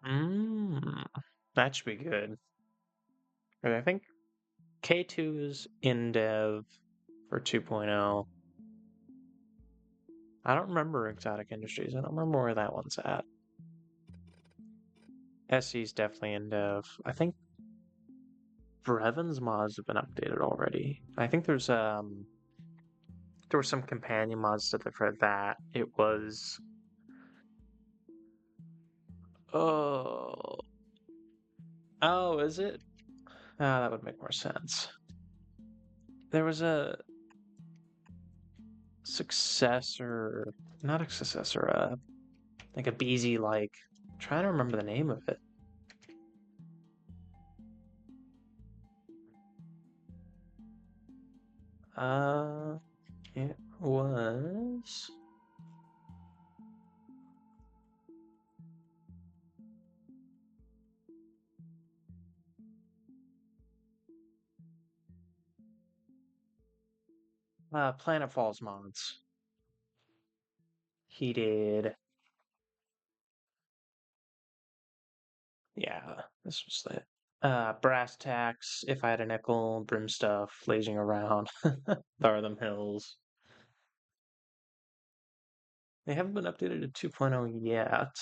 Mmm, that should be good. I think K2 is in dev for 2.0. I don't remember Exotic Industries. I don't remember where that one's at. SE's definitely in dev. I think Brevon's mods have been updated already. I think there were some companion mods for that. It was oh oh, is it? Ah, that would make more sense. There was a successor, not a successor, like a BZ like. Trying to remember the name of it. It was Planet Falls mods. He did, yeah, this was it. Brass tacks, if I had a nickel, brim stuff, lazing around, Them Hills. They haven't been updated to 2.0 yet.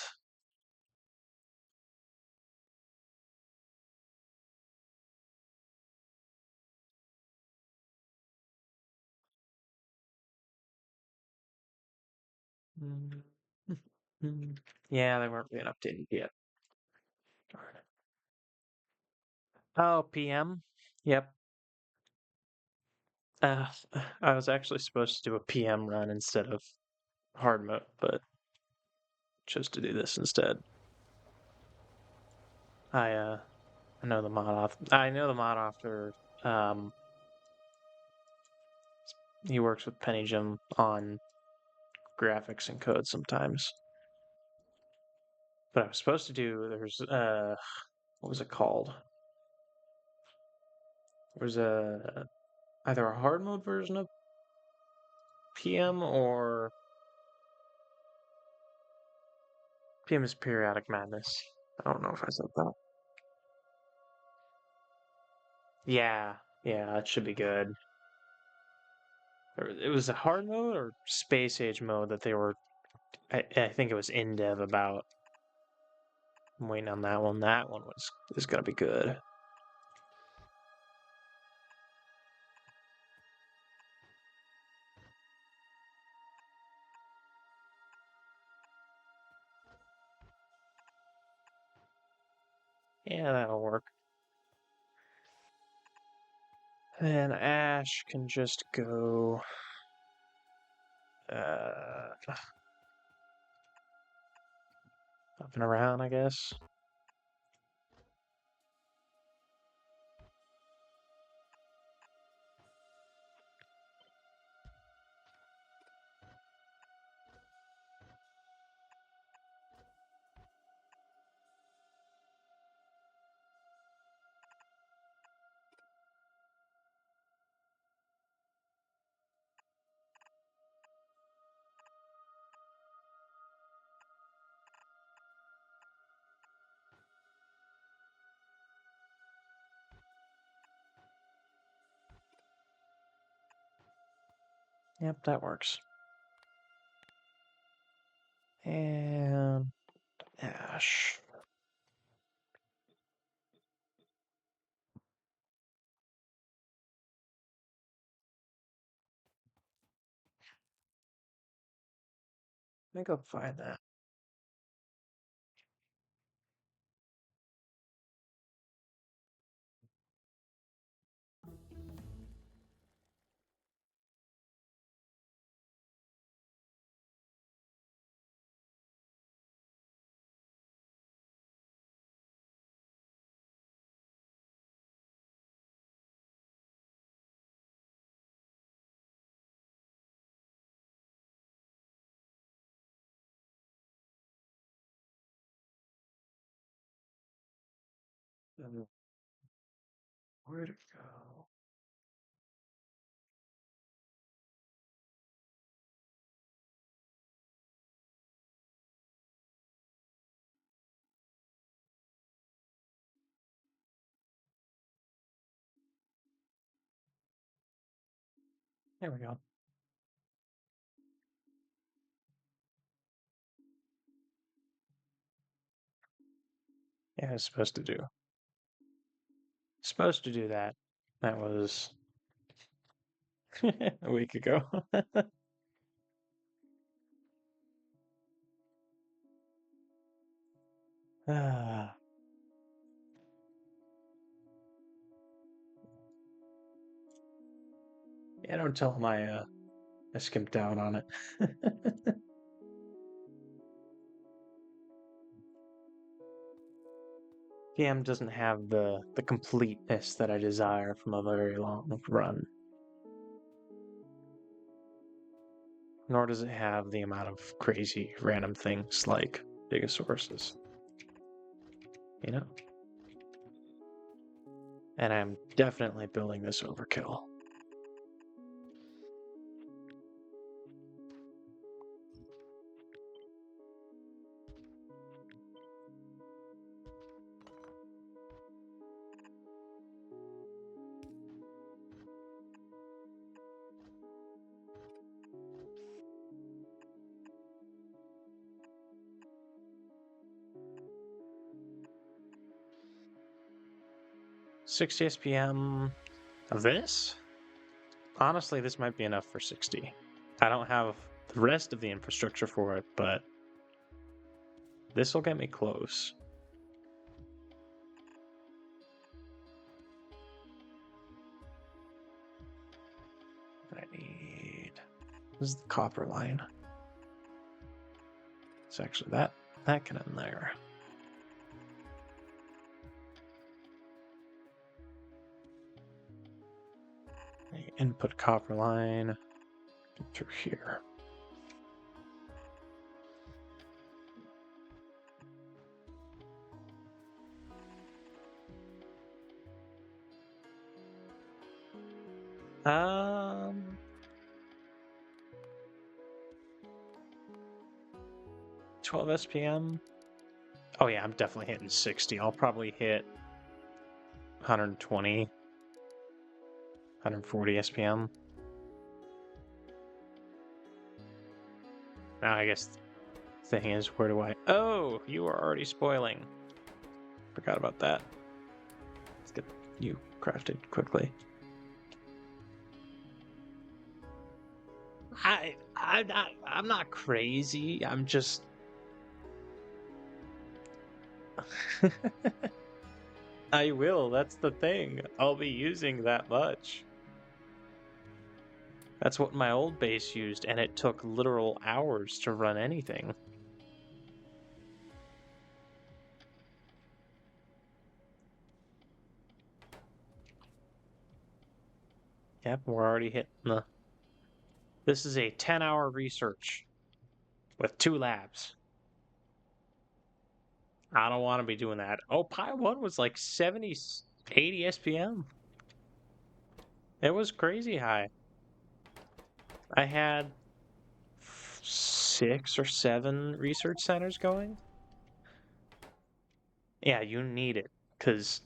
Mm. Yeah, they weren't being updated yet. Darn it. Oh, PM? Yep. Uh, I was actually supposed to do a PM run instead of hard mode, but chose to do this instead. I know the mod author. I know the mod author. Um, he works with Penny Jim on graphics and code sometimes. But I was supposed to do. There's what was it called? There's either a hard mode version of PM or PM is Periodic Madness. I don't know if I said that. Yeah, yeah, it should be good. It was a hard mode or space age mode that they were. I think it was in dev about. I'm waiting on that one. That one is gonna be good. Yeah, that'll work. And Ash can just go up and around, I guess. Yep, that works. And Ash. Let me go find that. Where'd it go? There we go. Yeah, I was supposed to do that. That was a week ago. Ah, yeah, don't tell him I skimped out on it. PM doesn't have the completeness that I desire from a very long run, nor does it have the amount of crazy random things like Gigasources, you know? And I'm definitely building this overkill. $60 SPM of this? Honestly, this might be enough for 60. I don't have the rest of the infrastructure for it, but this will get me close. need... This is the copper line. It's actually that can end there. The input copper line through here. Um, 12 SPM. Oh yeah, I'm definitely hitting 60. I'll probably hit 120, 140 SPM. Now I guess the thing is, where do I... Oh, you are already spoiling. Forgot about that. Let's get you crafted quickly. I'm not crazy. I'm just... I will, that's the thing. I'll be using that much. That's what my old base used, and it took literal hours to run anything. Yep, we're already hitting the... This is a 10-hour research with 2 labs. I don't want to be doing that. Oh, Pi 1 was like 70, 80 SPM. It was crazy high. I had 6 or 7 research centers going. Yeah, you need it, because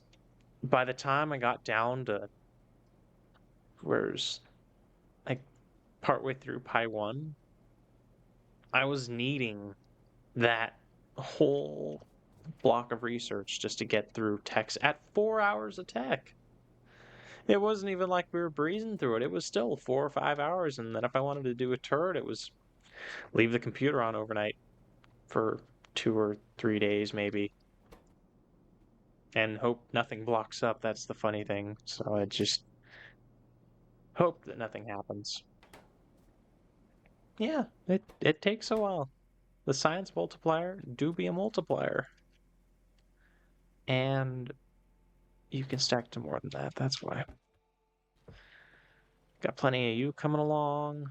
by the time I got down to where's like partway through Pi 1, I was needing that whole block of research just to get through techs at 4 hours of tech. It wasn't even like we were breezing through it. It was still 4 or 5 hours, and then if I wanted to do a turret, it was leave the computer on overnight for 2 or 3 days maybe, and hope nothing blocks up. That's the funny thing. So I just hope that nothing happens. Yeah, it takes a while. The science multiplier do be a multiplier. And you can stack to more than that, that's why. Got plenty of you coming along.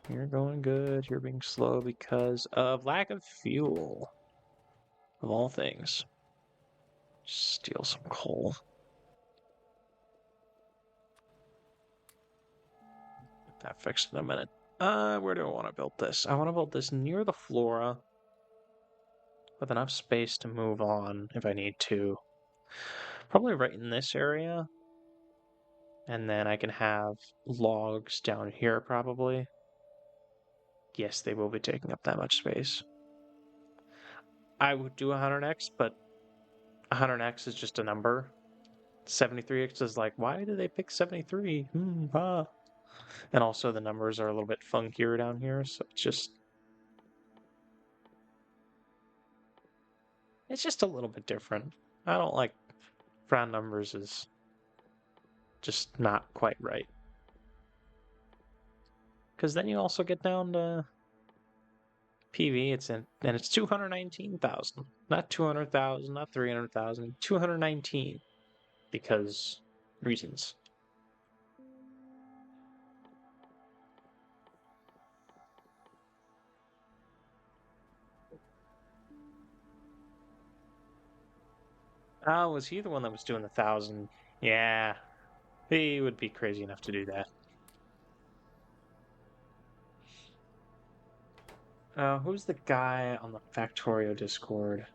You're going good. You're being slow because of lack of fuel. Of all things. Steal some coal. Get that fixed in a minute. Where do I want to build this? I want to build this near the flora with enough space to move on if I need to. Probably right in this area. And then I can have logs down here probably. Yes, they will be taking up that much space. I would do 100x, but 100x is just a number. 73x is like, why did they pick 73? And also the numbers are a little bit funkier down here, so it's just a little bit different. I don't like round numbers is just not quite right. Because then you also get down to PV, and it's 219,000. Not 200,000, not 300,000, 219. Because reasons. Oh, was he the one that was doing the 1,000? Yeah, he would be crazy enough to do that. Who's the guy on the Factorio Discord?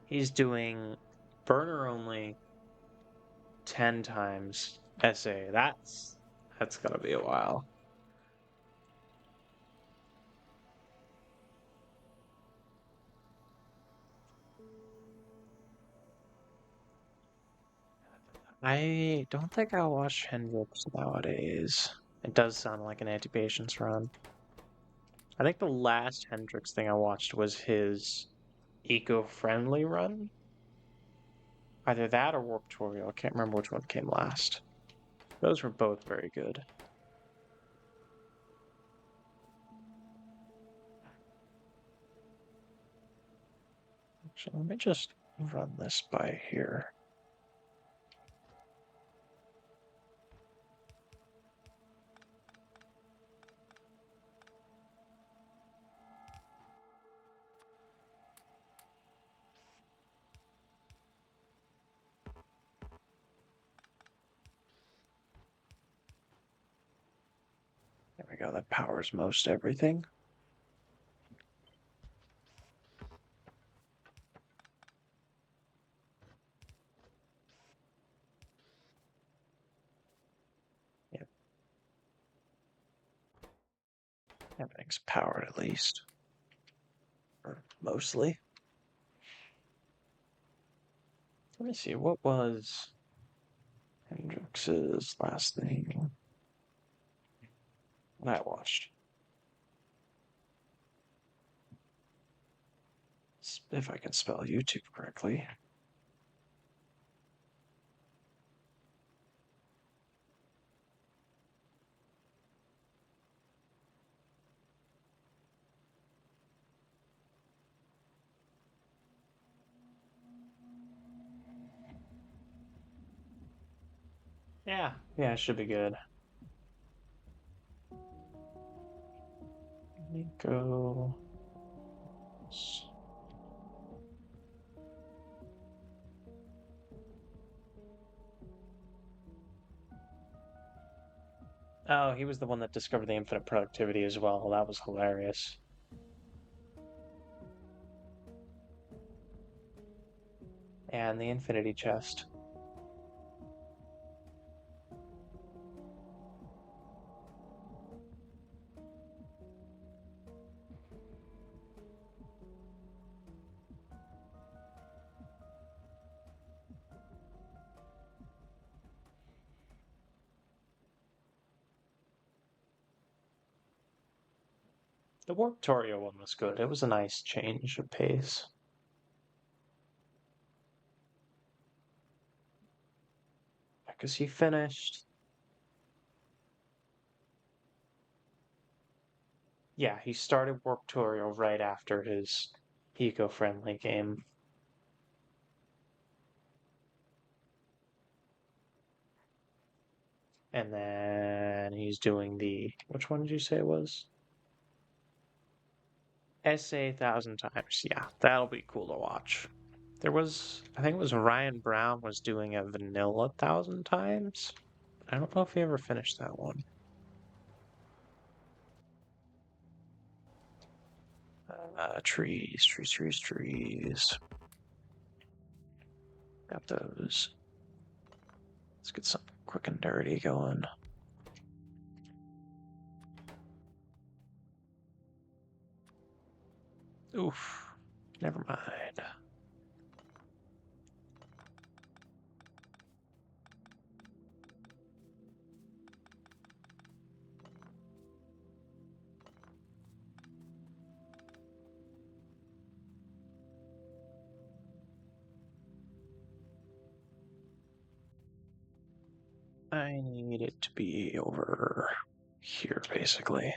He's doing burner only 10 times SA. That's gotta be a while. I don't think I'll watch Hendrix nowadays. It does sound like an anti-patience run. I think the last Hendrix thing I watched was his eco-friendly run. Either that or Warp Tutorial. I can't remember which one came last. Those were both very good. So let me just run this by here. There we go, that powers most everything. Yep. Everything's powered at least. Or mostly. Let me see, what was Hendrix's last thing I watched? If I can spell YouTube correctly. Yeah, it should be good. Let me go. Oh, he was the one that discovered the infinite productivity as well. That was hilarious. And the infinity chest. The Warp Torio one was good. It was a nice change of pace. Because he finished. Yeah, he started Warp Torio right after his eco-friendly game. And then he's doing the, which one did you say it was? SA 1,000 times. Yeah, that'll be cool to watch. There was, I think it was Ryan Brown was doing a vanilla 1,000 times. I don't know if he ever finished that one. Trees. Got those. Let's get some quick and dirty going. Oof. Never mind. I need it to be over here, basically.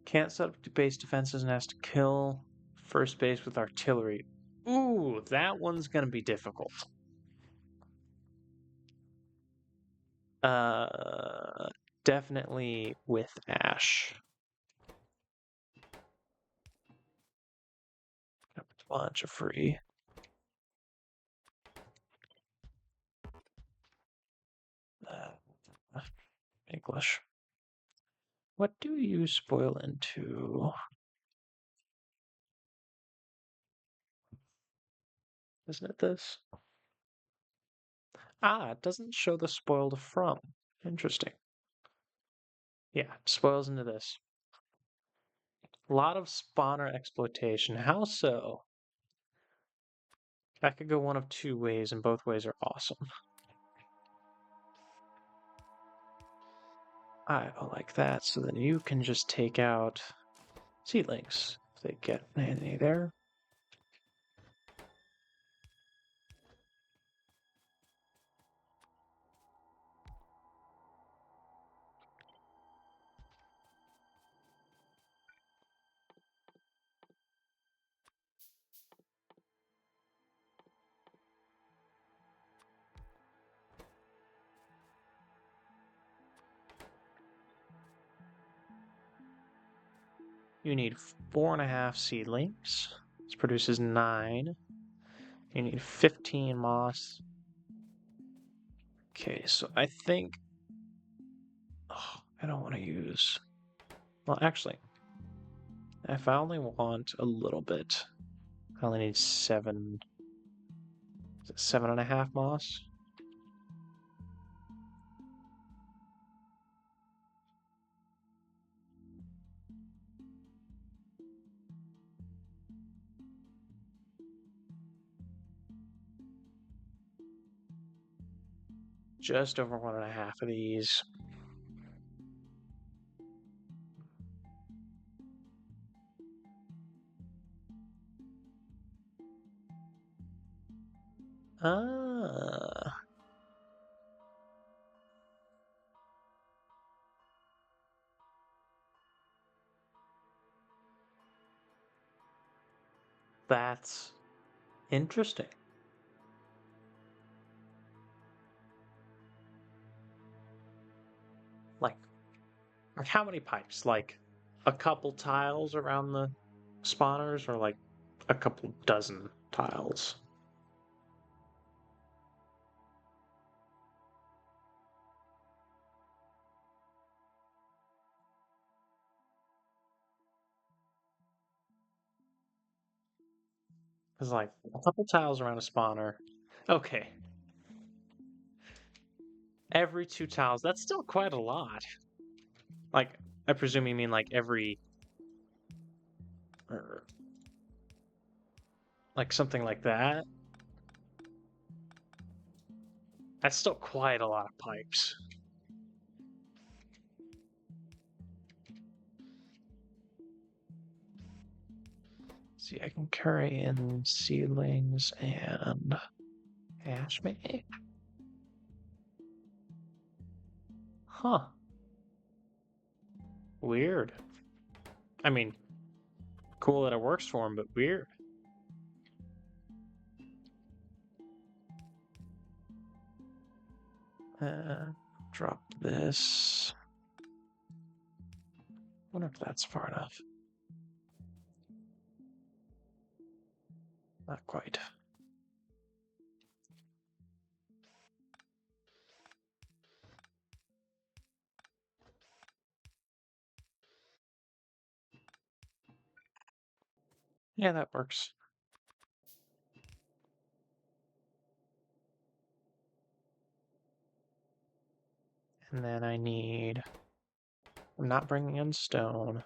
Can't set up base defenses and has to kill first base with artillery. Ooh, that one's gonna be difficult. Definitely with Ash. A bunch of free. English. What do you spoil into? Isn't it this? Ah, it doesn't show the spoiled from. Interesting. Yeah, spoils into this. A lot of spawner exploitation. How so? That could go one of two ways, and both ways are awesome. I like that. So then you can just take out seedlings if they get any there. You need 4.5 seedlings. This produces 9. You need 15 moss. Okay, so I think... Oh, I don't want to use... Well, actually, if I only want a little bit, I only need 7... Is it 7.5 moss? Just over 1.5 of these. Ah, that's interesting. Like, how many pipes? Like, a couple tiles around the spawners, or like a couple dozen tiles? It's like a couple tiles around a spawner. Okay, every 2 tiles. That's still quite a lot. Like, I presume you mean like every, or like something like that. That's still quite a lot of pipes. See, I can carry in seedlings and hash maybe? Huh. Weird. I mean, cool that it works for him, but weird. Drop this. Wonder if that's far enough. Not quite. Yeah, that works. And then I need... I'm not bringing in stone.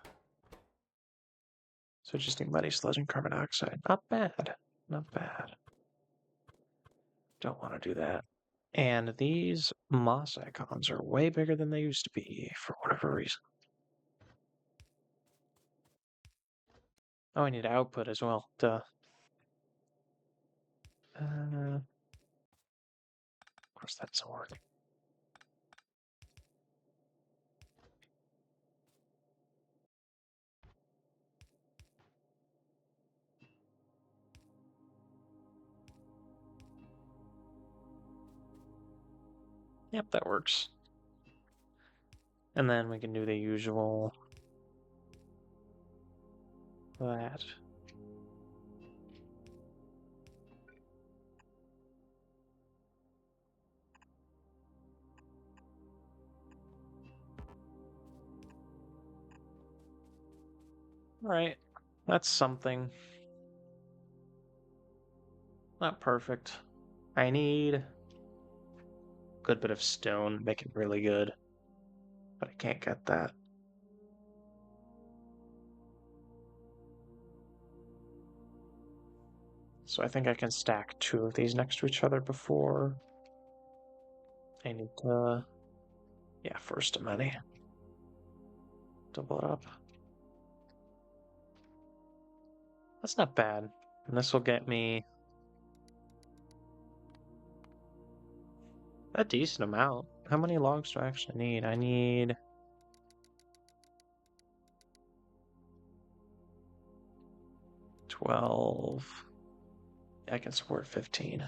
So I just need muddy sludge and carbon dioxide. Not bad. Not bad. Don't want to do that. And these moss icons are way bigger than they used to be for whatever reason. Oh, I need output as well. Duh. Of course that doesn't work. Yep, that works. And then we can do the usual... that. Alright, that's something. Not perfect. I need a good bit of stone, make it really good. But I can't get that. So I think I can stack 2 of these next to each other before I need to... Yeah, first of many. Double it up. That's not bad. And this will get me a decent amount. How many logs do I actually need? I need... 12. I can support 15.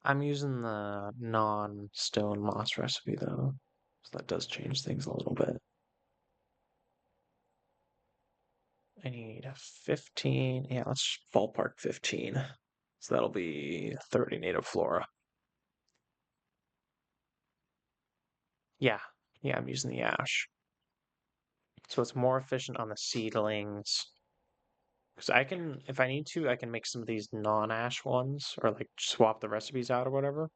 I'm using the non-stone moss recipe though. So that does change things a little bit. I need a 15. Yeah, let's ballpark 15. So that'll be 30 native flora. Yeah, yeah, I'm using the ash. So it's more efficient on the seedlings. Because I can, if I need to, I can make some of these non-ash ones or like swap the recipes out or whatever.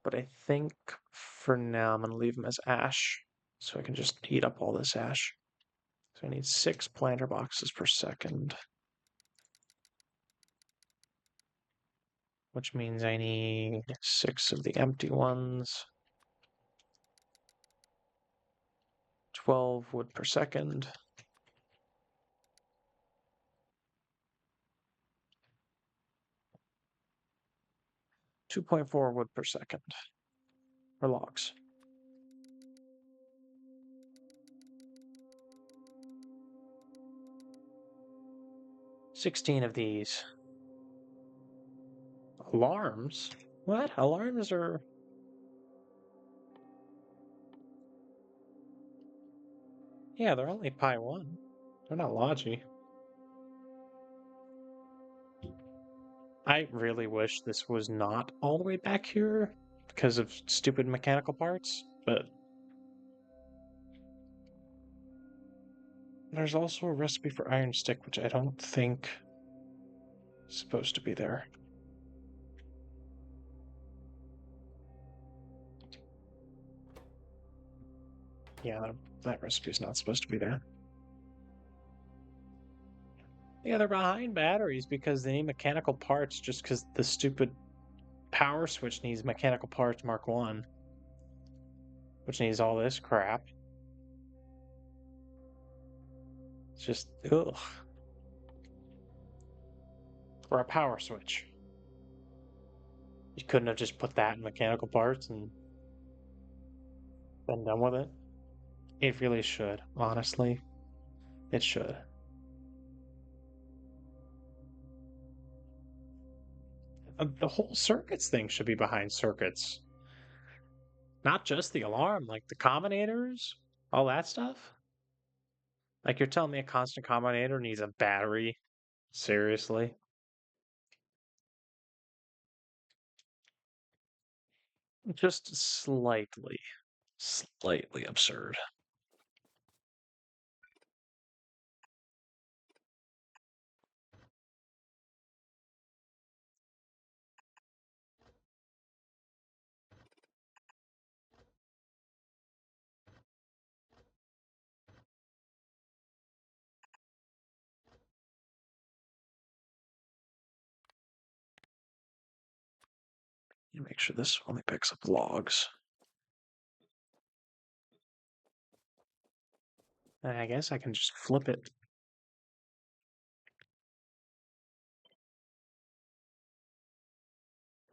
But I think for now I'm going to leave them as ash so I can just heat up all this ash. So I need 6 planter boxes per second, which means I need 6 of the empty ones, 12 wood per second. 2.4 wood per second for logs. 16 of these. Alarms? What? Alarms are... Yeah, they're only Pi 1. They're not Logi. I really wish this was not all the way back here because of stupid mechanical parts, but there's also a recipe for iron stick, which I don't think is supposed to be there. Yeah, that recipe is not supposed to be there. Yeah, they're behind batteries because they need mechanical parts just because the stupid power switch needs mechanical parts Mark 1, which needs all this crap. It's just, ugh. Or a power switch. You couldn't have just put that in mechanical parts and been done with it. It really should, honestly. It should. The whole circuits thing should be behind circuits. Not just the alarm, like the combinators, all that stuff. Like you're telling me a constant combinator needs a battery? Seriously? Just slightly absurd. You make sure this only picks up logs. And I guess I can just flip it.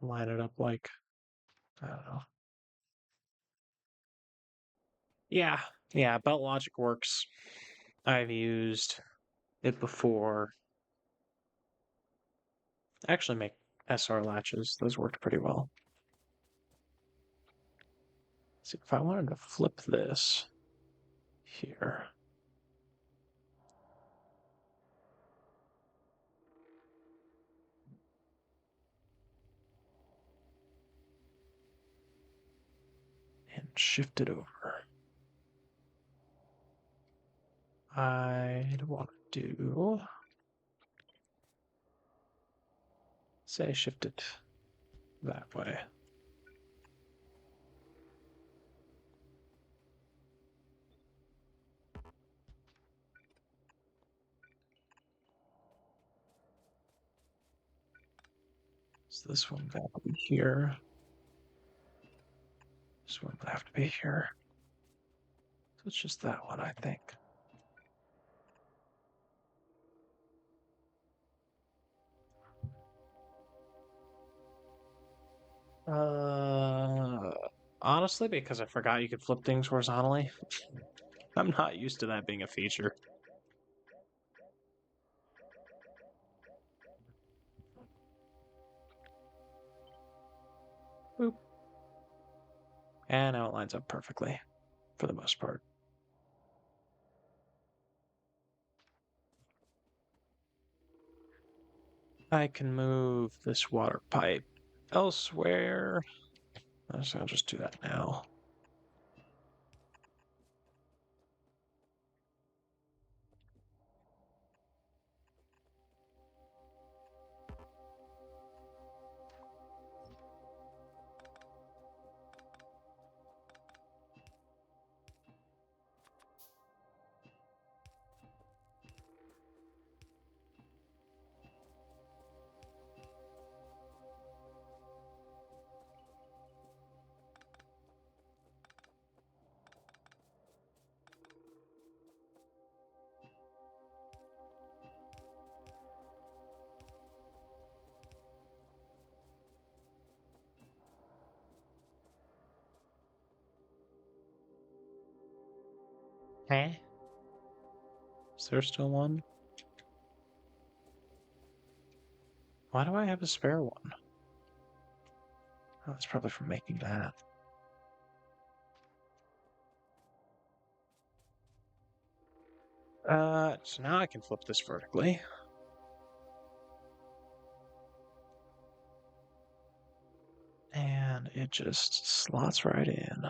Line it up like, I don't know. Yeah, belt logic works. I've used it before. I actually make SR latches. Those worked pretty well. See, if I wanted to flip this here. And shift it over. I'd want to do, say, shift it that way. So this one would have to be here. This one would have to be here. So it's just that one, I think. Honestly, because I forgot you could flip things horizontally. I'm not used to that being a feature. Boop. And now it lines up perfectly, for the most part. I can move this water pipe elsewhere. So I'll just do that now. Huh? Is there still one? Why do I have a spare one? Oh, that's probably from making that. So now I can flip this vertically. And it just slots right in.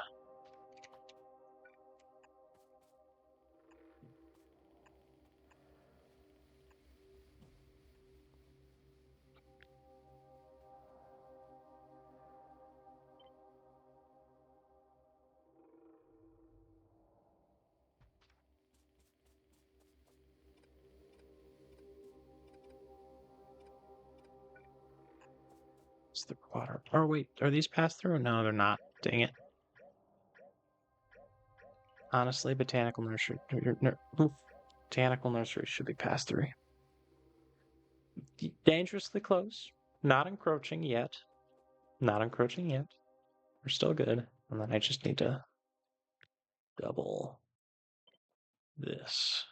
It's the water. Oh, wait, are these pass through? No, they're not. Dang it. Honestly, botanical nursery. Botanical nursery should be pass through. Dangerously close. Not encroaching yet. Not encroaching yet. We're still good. And then I just need to double this.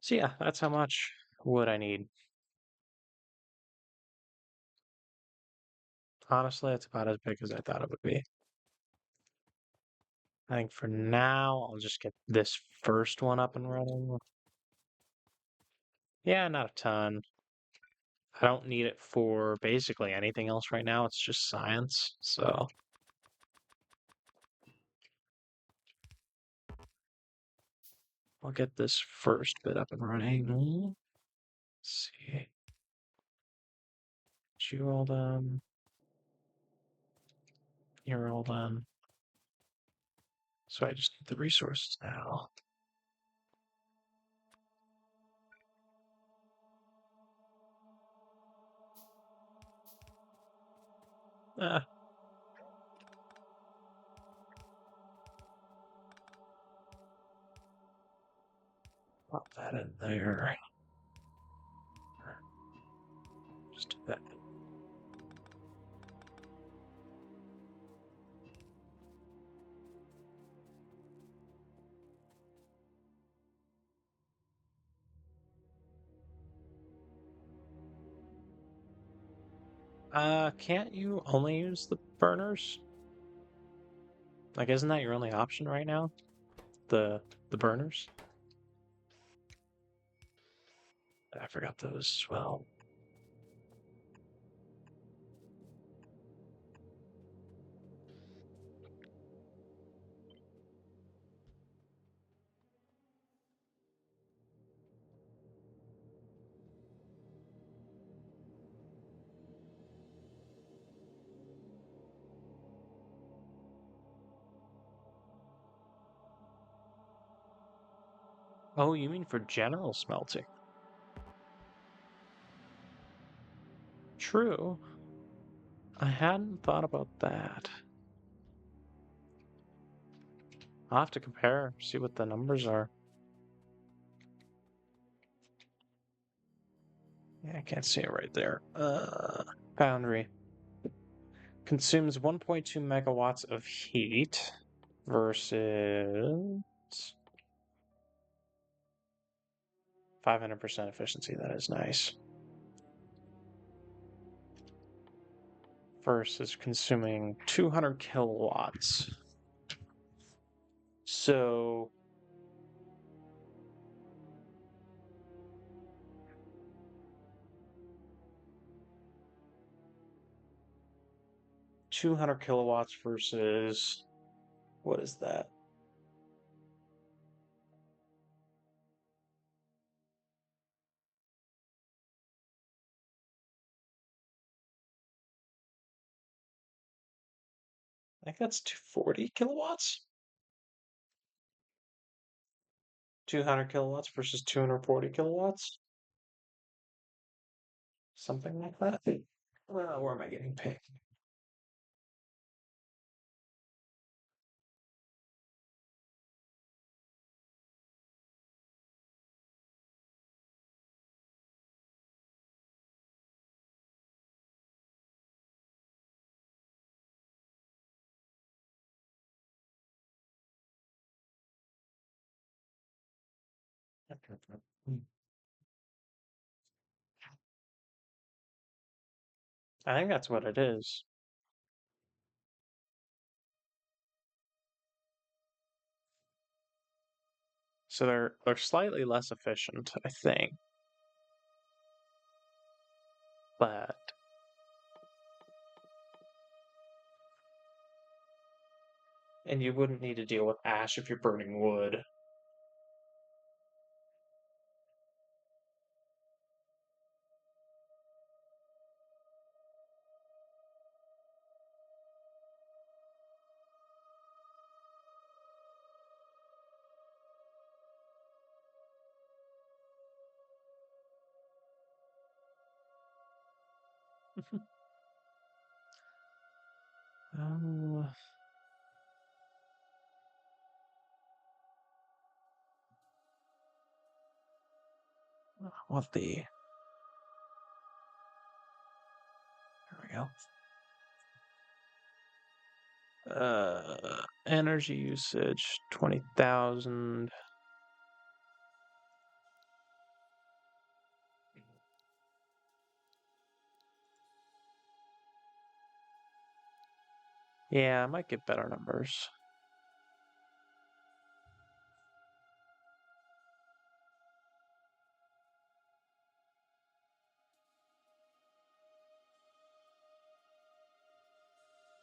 So yeah, that's how much wood I need. Honestly, it's about as big as I thought it would be. I think for now, I'll just get this first one up and running. Yeah, not a ton. I don't need it for basically anything else right now. It's just science. So I'll get this first bit up and running. Let's see. You all done. You're all done. So I just need the resources now. Ah, pop that in there. Just do that. Can't you only use the burners? Like, isn't that your only option right now? The burners? I forgot those as well. Oh, you mean for general smelting? True. I hadn't thought about that. I'll have to compare, see what the numbers are. Yeah, I can't see it right there. Foundry consumes 1.2 megawatts of heat versus 500% efficiency. That is nice. versus consuming 200 kilowatts. So 200 kilowatts versus, what is that? I think that's 240 kilowatts. 200 kilowatts versus 240 kilowatts. Something like that. Where am I getting paid? I think that's what it is. So they're slightly less efficient, I think. But and you wouldn't need to deal with ash if you're burning wood. Um, what the? There we go. Energy usage 20,000. Yeah, I might get better numbers.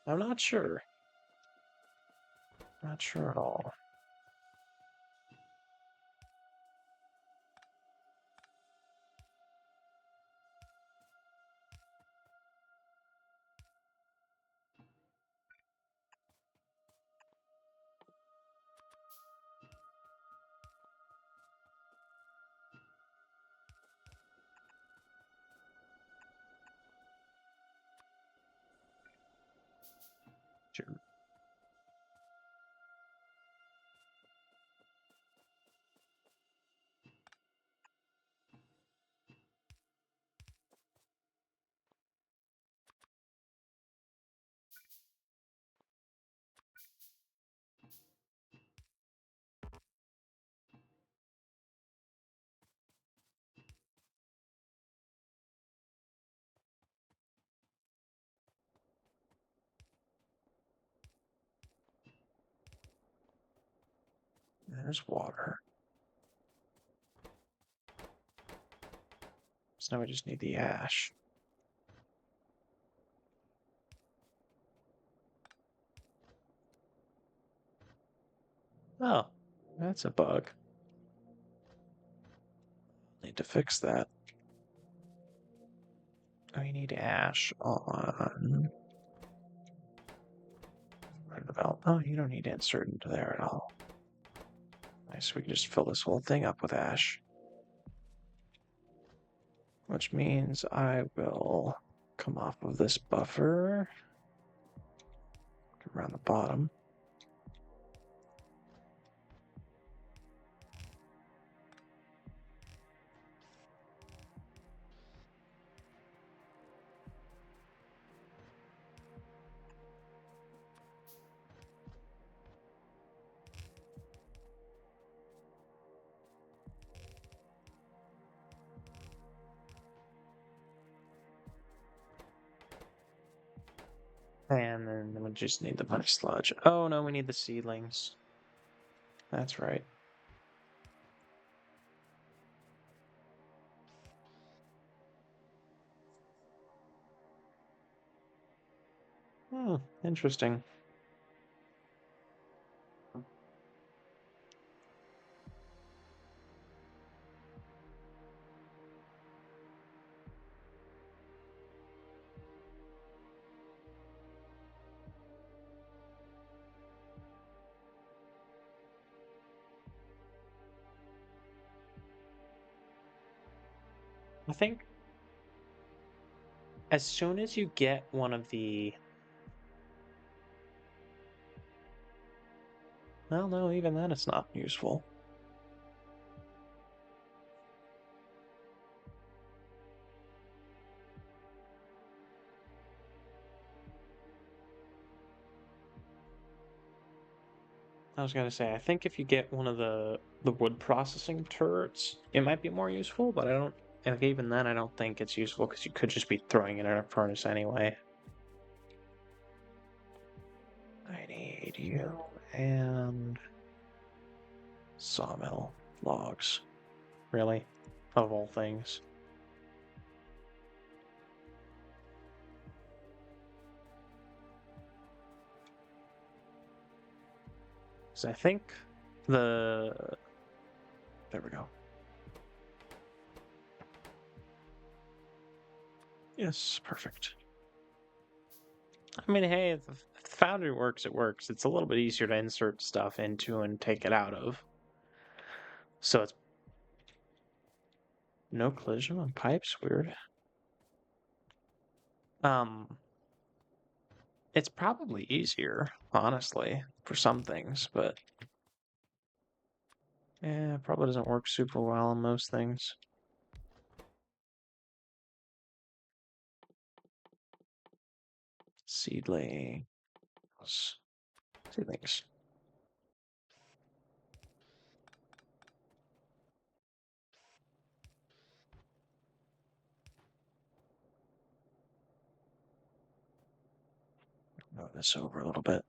I'm not sure. Not sure at all. Sure. There's water. So now we just need the ash. Oh, that's a bug. Need to fix that. We need ash on. Oh, you don't need to insert into there at all. Nice, we can just fill this whole thing up with ash. Which means I will come off of this buffer around the bottom. And then we just need the bunny sludge. Oh no, we need the seedlings. That's right. Interesting. I think as soon as you get one of the... Well, no, even then it's not useful. I was gonna say, I think if you get one of the wood processing turrets, it might be more useful, but I don't... And even then, I don't think it's useful because you could just be throwing it in a furnace anyway. I need you and sawmill logs. Really? Of all things. So I think the... There we go. Yes, perfect. I mean, hey, if the foundry works, it works. It's a little bit easier to insert stuff into and take it out of. So it's no collision on pipes, weird. It's probably easier, honestly, for some things, but yeah, it probably doesn't work super well on most things. Seedlings. Seedlings. Move this over a little bit.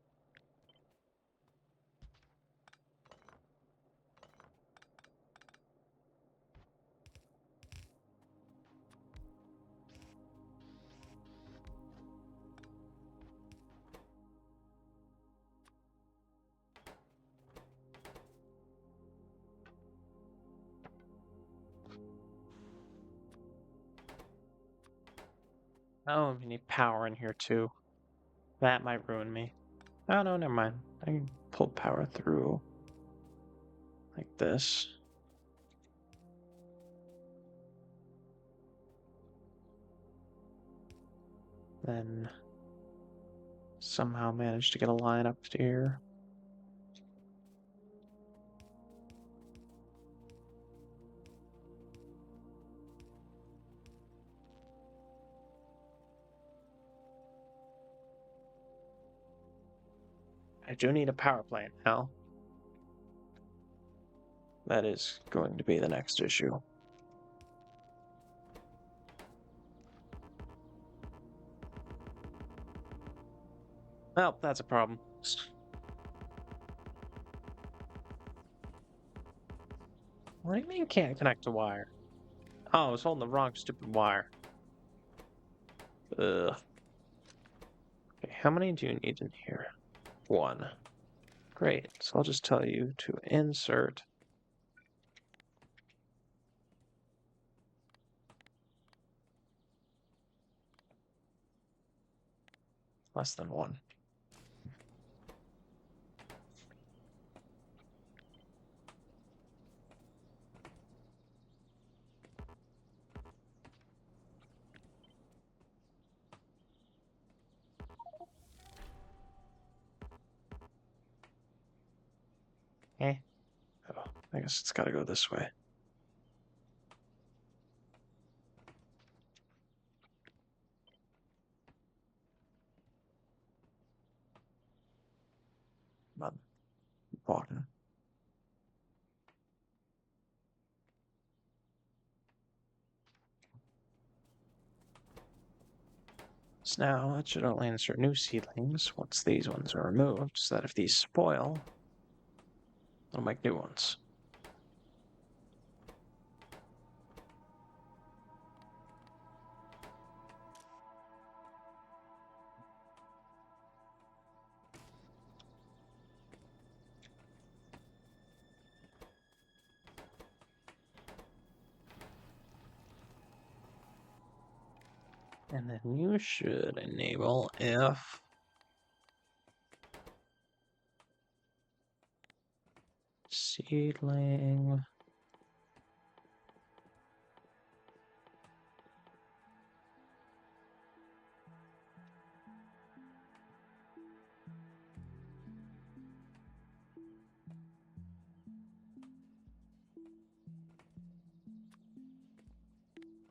Oh, we need power in here too. That might ruin me. Oh no, never mind. I can pull power through like this. Then somehow manage to get a line up to here. I do need a power plant now. That is going to be the next issue. Well, that's a problem. What do you mean can't connect to wire? Oh, I was holding the wrong stupid wire. Ugh. Okay, how many do you need in here? One. Great, so I'll just tell you to insert less than one. Eh? Oh, I guess it's gotta go this way. Not walking. now it should only insert new seedlings once these ones are removed, so that if these spoil, it'll make new ones. And then you should enable if seedling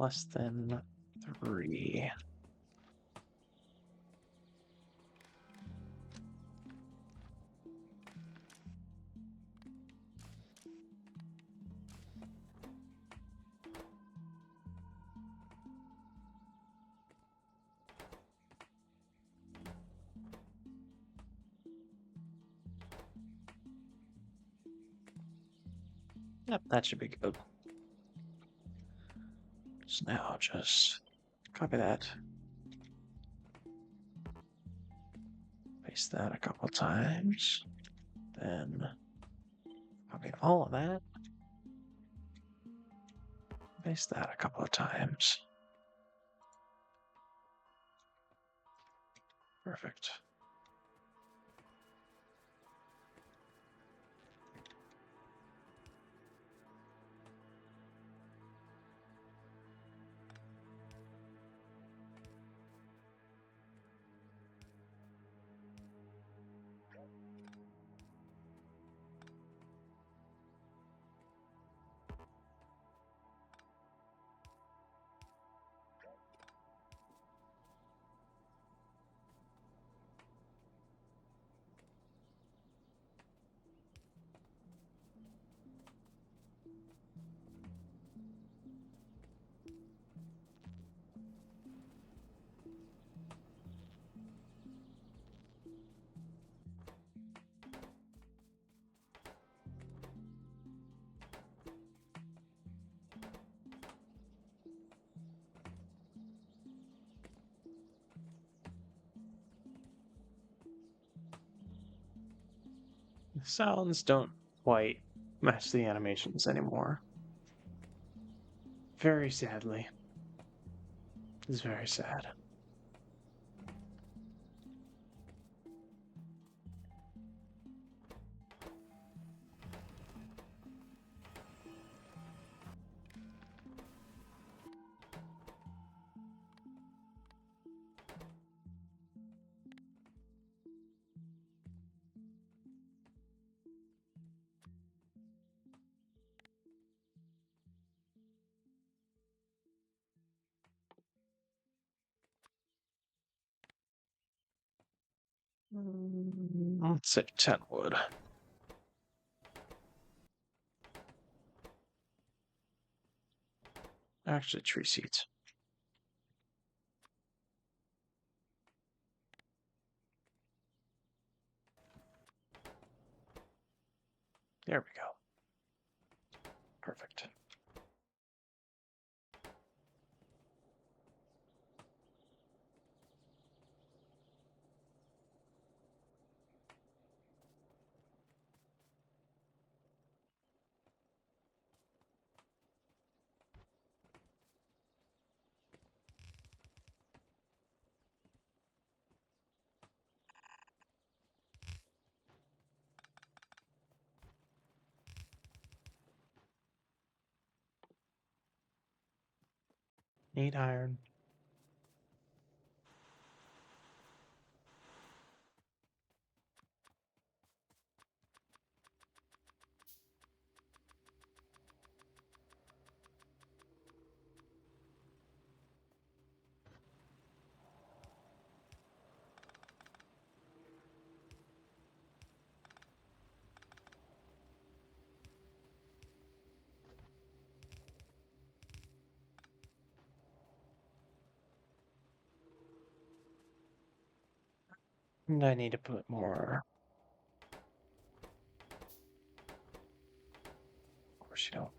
less than 3. Yep, that should be good. So now just copy that. Paste that a couple times. Then copy all of that. Paste that a couple of times. Perfect. The sounds don't quite match the animations anymore. Very sadly. It's very sad. Let's say 10 wood. Actually, tree seeds. There we go. Perfect. Need iron. And I need to put more. Of course you don't.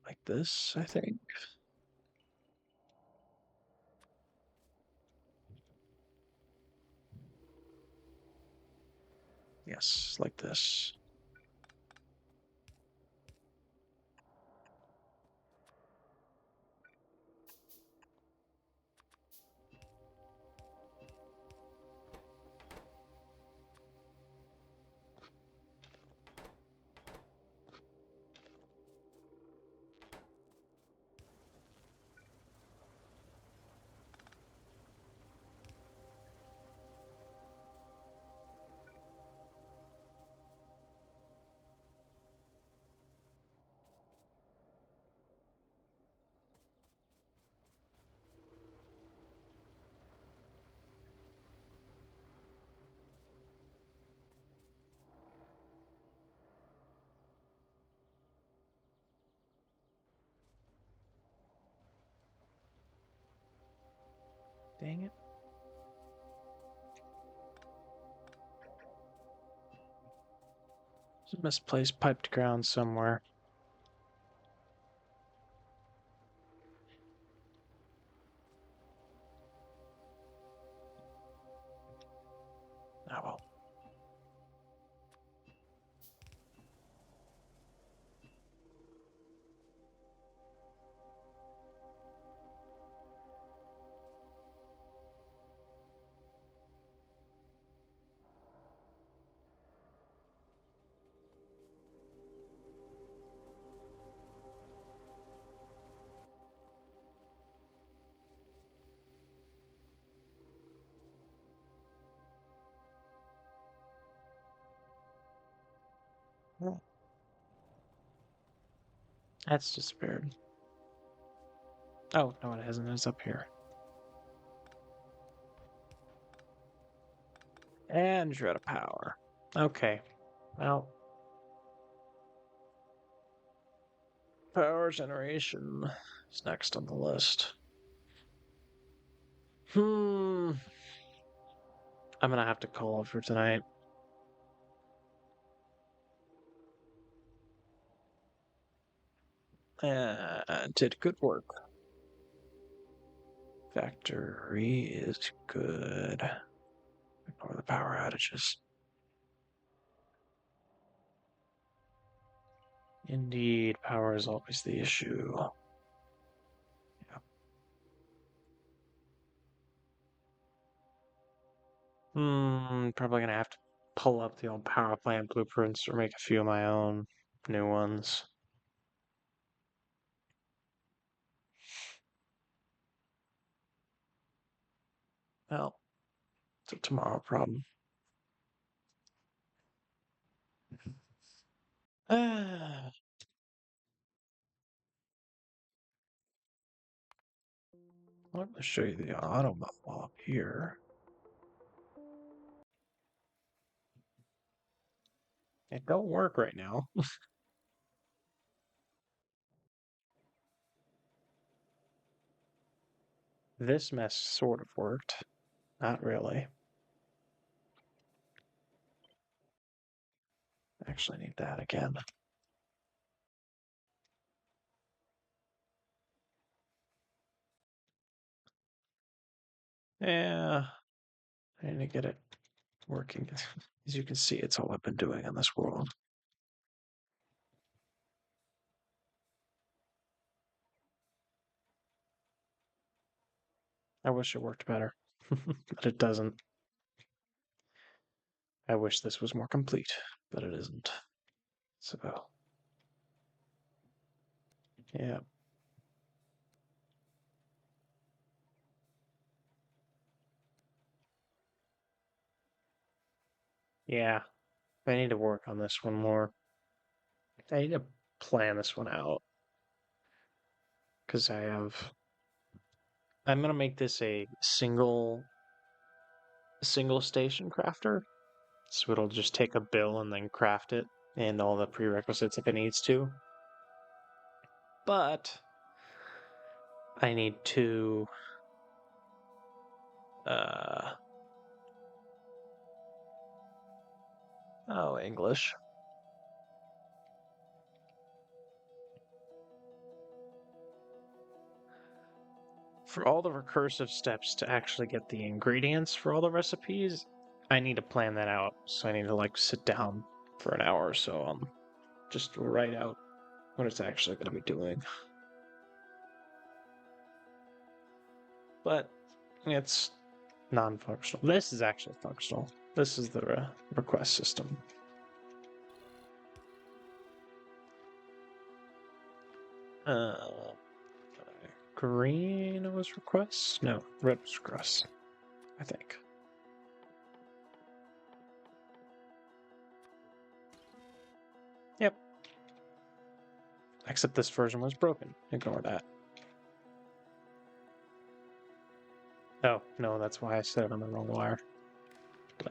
Like this, I think. Yes, like this. Dang it. There's a misplaced piped ground somewhere. Oh well. Yeah. That's disappeared. Oh, no, it hasn't. It's up here. And you're out of power. Okay. Well, power generation is next on the list. I'm gonna have to call it for tonight. Did good work. Factory is good. Ignore the power outages. Indeed, power is always the issue. Yeah. Probably gonna have to pull up the old power plant blueprints or make a few of my own new ones. Well, it's a tomorrow problem. Ah, let me show you the auto model up here. It don't work right now. This mess sort of worked. Not really. Actually need that again. Yeah, I need to get it working. As you can see, it's all I've been doing in this world. I wish it worked better, but it doesn't. I wish this was more complete, but it isn't. So, yeah. Yeah, I need to work on this one more. I need to plan this one out because I'm gonna make this a single station crafter. So it'll just take a bill and then craft it and all the prerequisites if it needs to. But I need to Oh, English. For all the recursive steps to actually get the ingredients for all the recipes, I need to plan that out. So I need to like sit down for an hour or so, just write out what it's actually going to be doing. But it's non-functional. This is actually functional. This is the request system. Green was requests? No, red was requests, I think. Yep. Except this version was broken. Ignore that. Oh, no, that's why I set it on the wrong wire. Duh.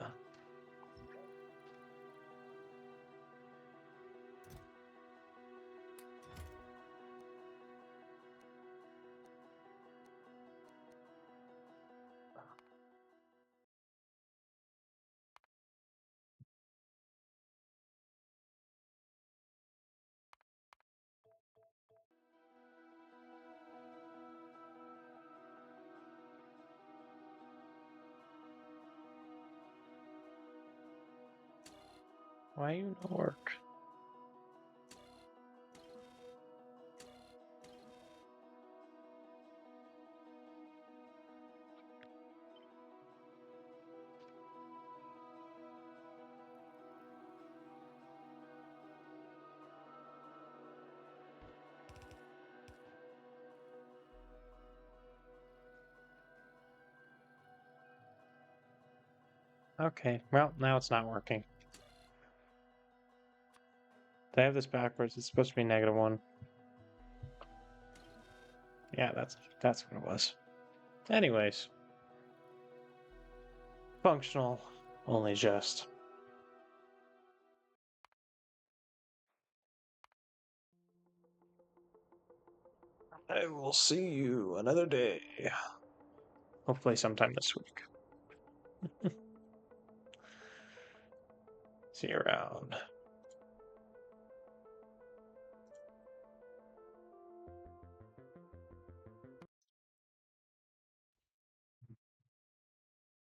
Why you not work? Okay, well, now it's not working. Did I have this backwards? It's supposed to be -1. Yeah, that's what it was. Anyways, functional, only just. I will see you another day. Hopefully sometime this week. See you around.